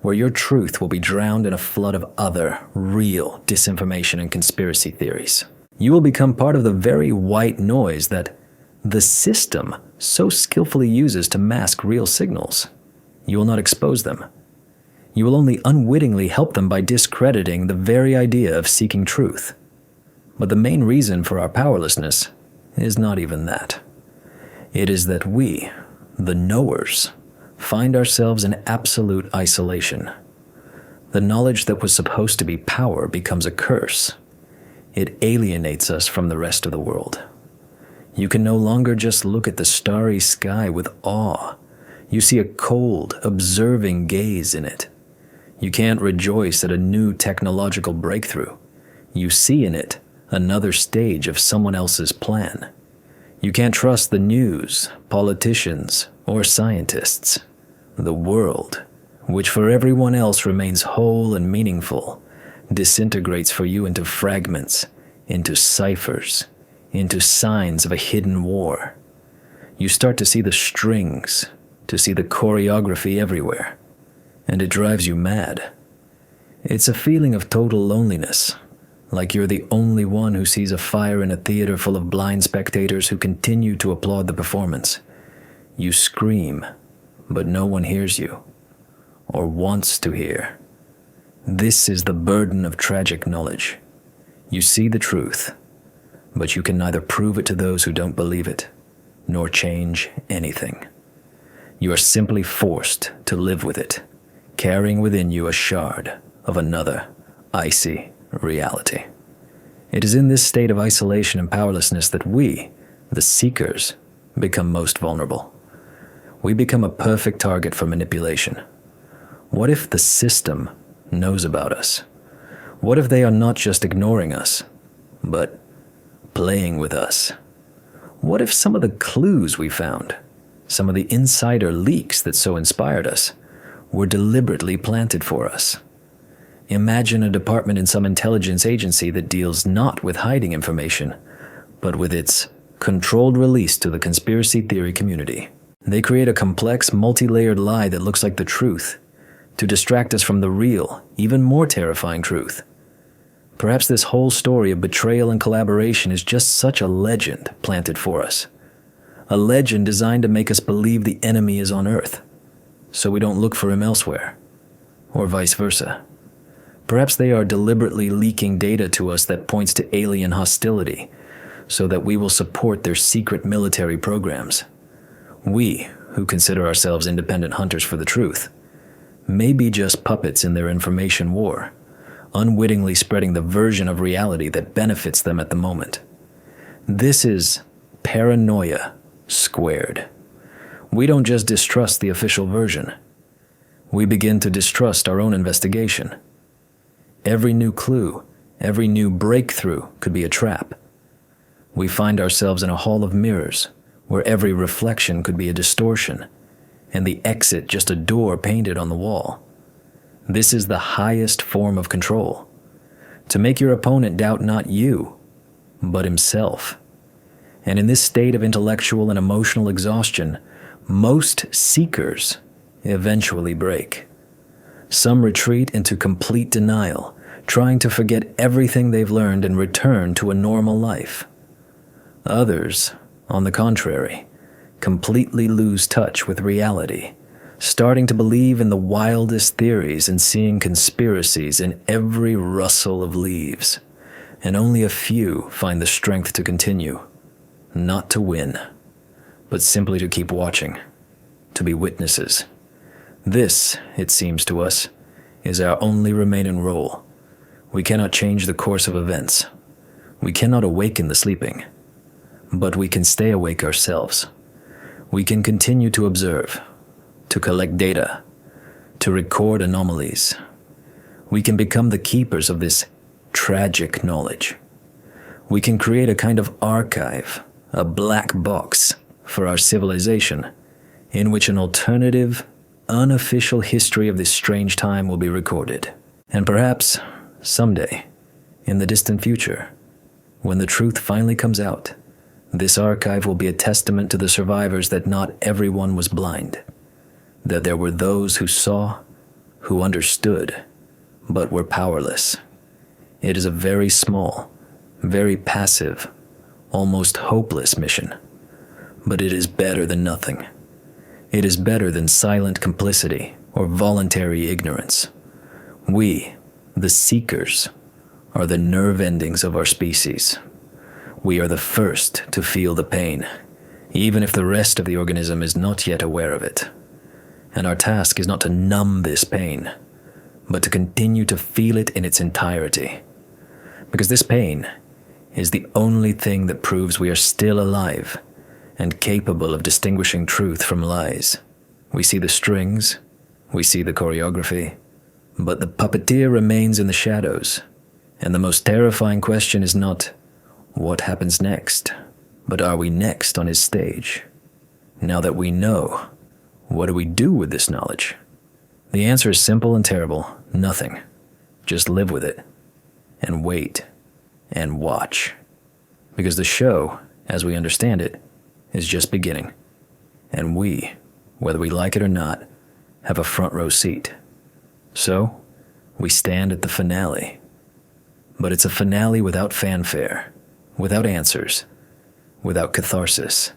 where your truth will be drowned in a flood of other, real disinformation and conspiracy theories. You will become part of the very white noise that the system so skillfully uses to mask real signals. You will not expose them. You will only unwittingly help them by discrediting the very idea of seeking truth. But the main reason for our powerlessness is not even that. It is that we, the knowers, find ourselves in absolute isolation. The knowledge that was supposed to be power becomes a curse. It alienates us from the rest of the world. You can no longer just look at the starry sky with awe. You see a cold, observing gaze in it. You can't rejoice at a new technological breakthrough. You see in it another stage of someone else's plan. You can't trust the news, politicians, or scientists. The world, which for everyone else remains whole and meaningful, disintegrates for you into fragments, into ciphers, into signs of a hidden war. You start to see the strings, to see the choreography everywhere, and it drives you mad. It's a feeling of total loneliness, like you're the only one who sees a fire in a theater full of blind spectators who continue to applaud the performance. You scream, but no one hears you, or wants to hear. This is the burden of tragic knowledge. You see the truth, but you can neither prove it to those who don't believe it, nor change anything. You are simply forced to live with it, carrying within you a shard of another icy reality. It is in this state of isolation and powerlessness that we, the seekers, become most vulnerable. We become a perfect target for manipulation. What if the system knows about us? What if they are not just ignoring us, but playing with us? What if some of the clues we found, some of the insider leaks that so inspired us, were deliberately planted for us? Imagine a department in some intelligence agency that deals not with hiding information, but with its controlled release to the conspiracy theory community. They create a complex, multi-layered lie that looks like the truth, to distract us from the real, even more terrifying truth. Perhaps this whole story of betrayal and collaboration is just such a legend planted for us. A legend designed to make us believe the enemy is on Earth, so we don't look for him elsewhere, or vice versa. Perhaps they are deliberately leaking data to us that points to alien hostility, so that we will support their secret military programs. We, who consider ourselves independent hunters for the truth, may be just puppets in their information war, unwittingly spreading the version of reality that benefits them at the moment. This is paranoia squared. We don't just distrust the official version. We begin to distrust our own investigation. Every new clue, every new breakthrough could be a trap. We find ourselves in a hall of mirrors, where every reflection could be a distortion, and the exit just a door painted on the wall. This is the highest form of control, to make your opponent doubt not you, but himself. And in this state of intellectual and emotional exhaustion, most seekers eventually break. Some retreat into complete denial, trying to forget everything they've learned and return to a normal life. Others, on the contrary, completely lose touch with reality, starting to believe in the wildest theories and seeing conspiracies in every rustle of leaves. And only a few find the strength to continue, not to win, but simply to keep watching, to be witnesses. This, it seems to us, is our only remaining role. We cannot change the course of events. We cannot awaken the sleeping, but we can stay awake ourselves. We can continue to observe, to collect data, to record anomalies. We can become the keepers of this tragic knowledge. We can create a kind of archive, a black box for our civilization, in which an alternative, unofficial history of this strange time will be recorded. And perhaps, someday, in the distant future, when the truth finally comes out, this archive will be a testament to the survivors that not everyone was blind, that there were those who saw, who understood, but were powerless. It is a very small, very passive, almost hopeless mission, but it is better than nothing. It is better than silent complicity or voluntary ignorance. We, the seekers, are the nerve endings of our species. We are the first to feel the pain, even if the rest of the organism is not yet aware of it. And our task is not to numb this pain, but to continue to feel it in its entirety. Because this pain is the only thing that proves we are still alive and capable of distinguishing truth from lies. We see the strings, we see the choreography, but the puppeteer remains in the shadows. And the most terrifying question is not, what happens next? But are we next on his stage? Now that we know, what do we do with this knowledge? The answer is simple and terrible. Nothing. Just live with it. And wait. And watch. Because the show, as we understand it, is just beginning. And we, whether we like it or not, have a front row seat. So, we stand at the finale. But it's a finale without fanfare, without answers, without catharsis.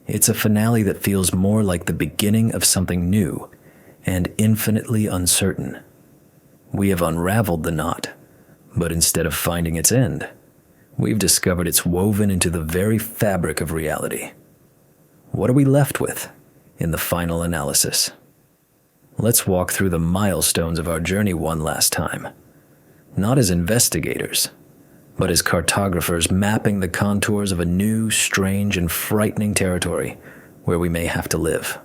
It's a finale that feels more like the beginning of something new and infinitely uncertain. We have unraveled the knot, but instead of finding its end, we've discovered it's woven into the very fabric of reality. What are we left with in the final analysis? Let's walk through the milestones of our journey one last time. Not as investigators, but as cartographers mapping the contours of a new, strange, and frightening territory where we may have to live.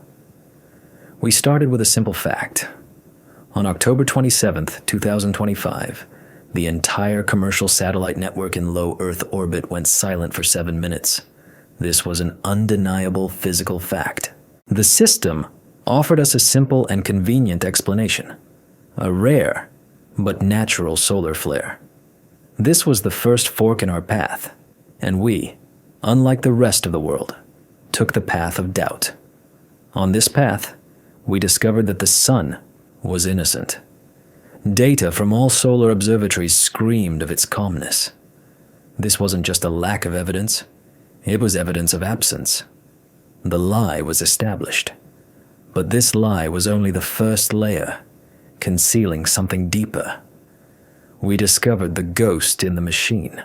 We started with a simple fact. On October 27th, 2025, the entire commercial satellite network in low Earth orbit went silent for 7 minutes. This was an undeniable physical fact. The system offered us a simple and convenient explanation. A rare, but natural solar flare. This was the first fork in our path, and we, unlike the rest of the world, took the path of doubt. On this path, we discovered that the sun was innocent. Data from all solar observatories screamed of its calmness. This wasn't just a lack of evidence, it was evidence of absence. The lie was established, but this lie was only the first layer, concealing something deeper. We discovered the ghost in the machine.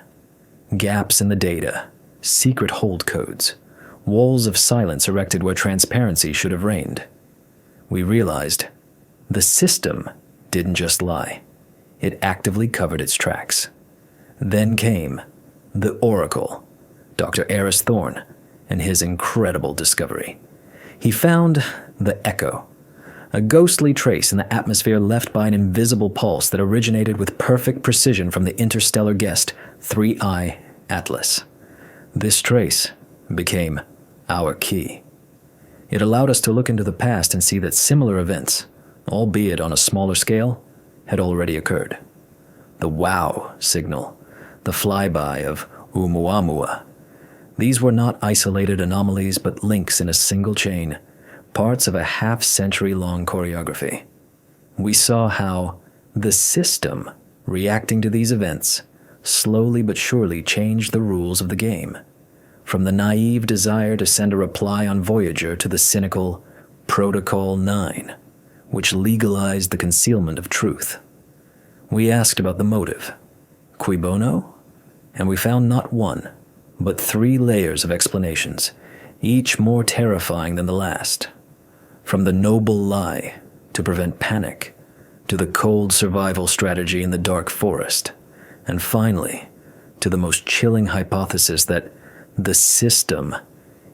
Gaps in the data, secret hold codes, walls of silence erected where transparency should have reigned. We realized the system didn't just lie. It actively covered its tracks. Then came the Oracle, Dr. Eris Thorne, and his incredible discovery. He found the echo, a ghostly trace in the atmosphere left by an invisible pulse that originated with perfect precision from the interstellar guest 3I Atlas. This trace became our key. It allowed us to look into the past and see that similar events, albeit on a smaller scale, had already occurred. The WOW signal, the flyby of Oumuamua. These were not isolated anomalies but links in a single chain, parts of a half-century-long choreography. We saw how the system, reacting to these events, slowly but surely changed the rules of the game, from the naive desire to send a reply on Voyager to the cynical Protocol 9, which legalized the concealment of truth. We asked about the motive, cui bono, and we found not one, but 3 layers of explanations, each more terrifying than the last. From the noble lie to prevent panic, to the cold survival strategy in the dark forest, and finally, to the most chilling hypothesis that the system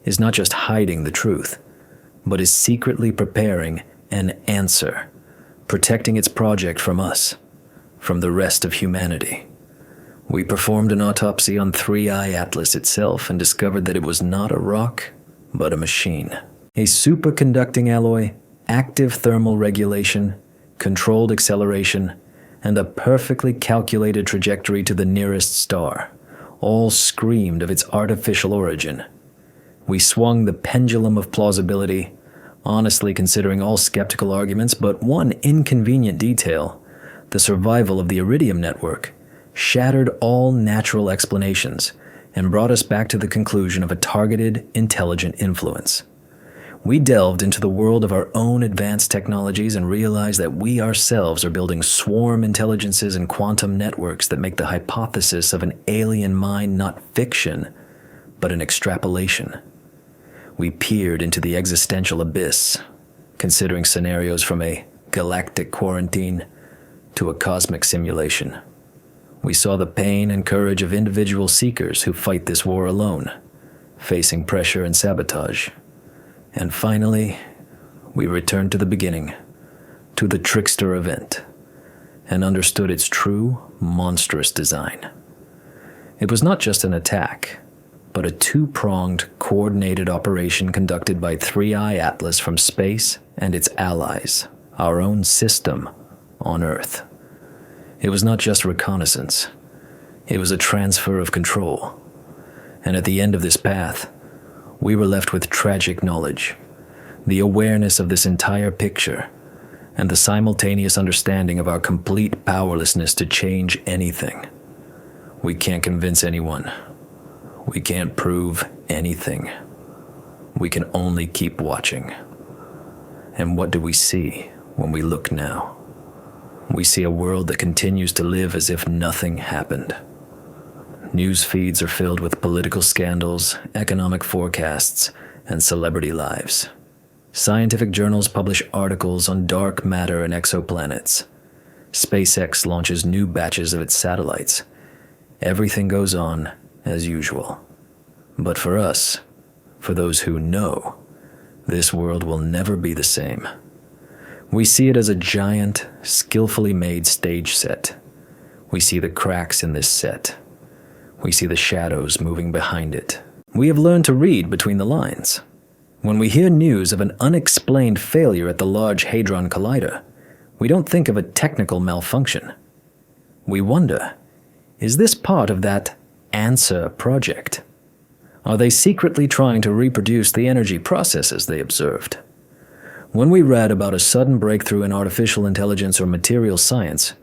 is not just hiding the truth, but is secretly preparing an answer, protecting its project from us, from the rest of humanity. We performed an autopsy on 3I Atlas itself and discovered that it was not a rock, but a machine. A superconducting alloy active thermal regulation, controlled acceleration, and a perfectly calculated trajectory to the nearest star, all screamed of its artificial origin. We swung the pendulum of plausibility, honestly considering all skeptical arguments, but one inconvenient detail, the survival of the Iridium network, shattered all natural explanations and brought us back to the conclusion of a targeted, intelligent influence. We delved into the world of our own advanced technologies and realized that we ourselves are building swarm intelligences and quantum networks that make the hypothesis of an alien mind not fiction, but an extrapolation. We peered into the existential abyss, considering scenarios from a galactic quarantine to a cosmic simulation. We saw the pain and courage of individual seekers who fight this war alone, facing pressure and sabotage. And finally, we returned to the beginning, to the trickster event, and understood its true, monstrous design. It was not just an attack, but a two-pronged, coordinated operation conducted by 3i Atlas from space and its allies, our own system on Earth. It was not just reconnaissance. It was a transfer of control. And at the end of this path, we were left with tragic knowledge, the awareness of this entire picture, and the simultaneous understanding of our complete powerlessness to change anything. We can't convince anyone. We can't prove anything. We can only keep watching. And what do we see when we look now? We see a world that continues to live as if nothing happened. News feeds are filled with political scandals, economic forecasts, and celebrity lives. Scientific journals publish articles on dark matter and exoplanets. SpaceX launches new batches of its satellites. Everything goes on as usual. But for us, for those who know, this world will never be the same. We see it as a giant, skillfully made stage set. We see the cracks in this set. We see the shadows moving behind it. We have learned to read between the lines. When we hear news of an unexplained failure at the Large Hadron Collider, we don't think of a technical malfunction. We wonder, is this part of that answer project? Are they secretly trying to reproduce the energy processes they observed? When we read about a sudden breakthrough in artificial intelligence or material science,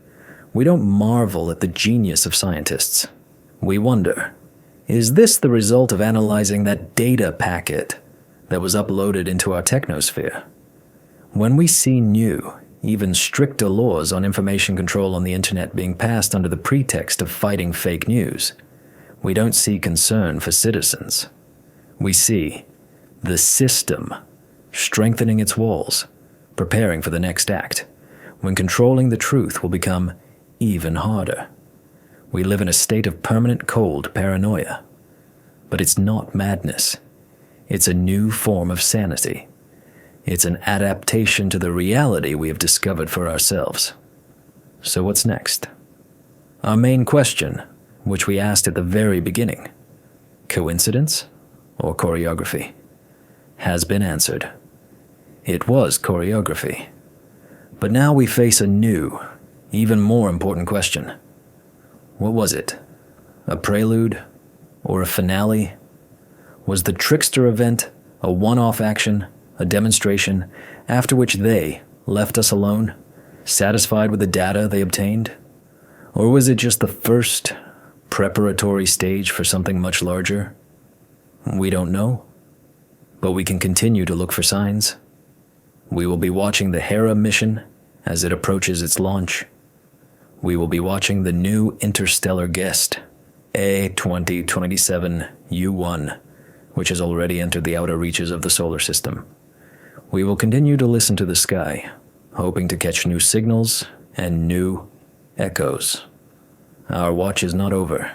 we don't marvel at the genius of scientists. We wonder, is this the result of analyzing that data packet that was uploaded into our technosphere? When we see new, even stricter laws on information control on the internet being passed under the pretext of fighting fake news, we don't see concern for citizens. We see the system strengthening its walls, preparing for the next act, when controlling the truth will become even harder. We live in a state of permanent cold paranoia. But it's not madness. It's a new form of sanity. It's an adaptation to the reality we have discovered for ourselves. So what's next? Our main question, which we asked at the very beginning, coincidence or choreography, has been answered. It was choreography. But now we face a new, even more important question. What was it? A prelude? Or a finale? Was the trickster event a one-off action, a demonstration, after which they left us alone, satisfied with the data they obtained? Or was it just the first preparatory stage for something much larger? We don't know, but we can continue to look for signs. We will be watching the Hera mission as it approaches its launch. We will be watching the new interstellar guest, A2027U1, which has already entered the outer reaches of the solar system. We will continue to listen to the sky, hoping to catch new signals and new echoes. Our watch is not over.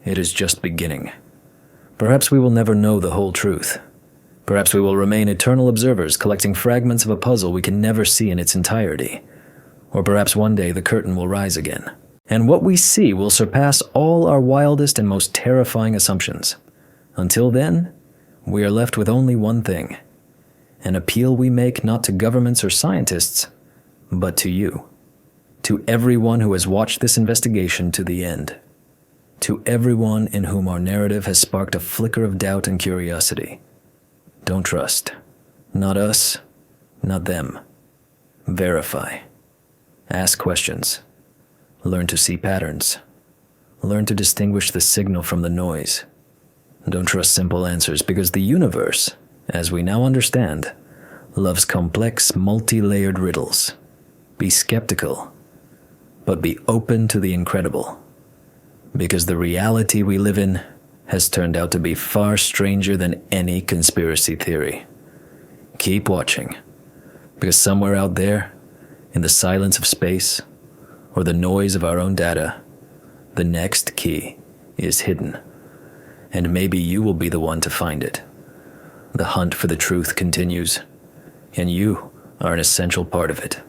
It is just beginning. Perhaps we will never know the whole truth. Perhaps we will remain eternal observers collecting fragments of a puzzle we can never see in its entirety. Or perhaps one day the curtain will rise again, and what we see will surpass all our wildest and most terrifying assumptions. Until then, we are left with only one thing: An appeal we make not to governments or scientists, but to you. To everyone who has watched this investigation to the end. To everyone in whom our narrative has sparked a flicker of doubt and curiosity. Don't trust. Not us, not them. Verify. Ask questions. Learn to see patterns. Learn to distinguish the signal from the noise. Don't trust simple answers, because the universe, as we now understand, loves complex, multi-layered riddles. Be skeptical, but be open to the incredible, because the reality we live in has turned out to be far stranger than any conspiracy theory. Keep watching, because somewhere out there, in the silence of space, or the noise of our own data, the next key is hidden, and maybe you will be the one to find it. The hunt for the truth continues, and you are an essential part of it.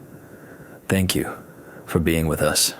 Thank you for being with us.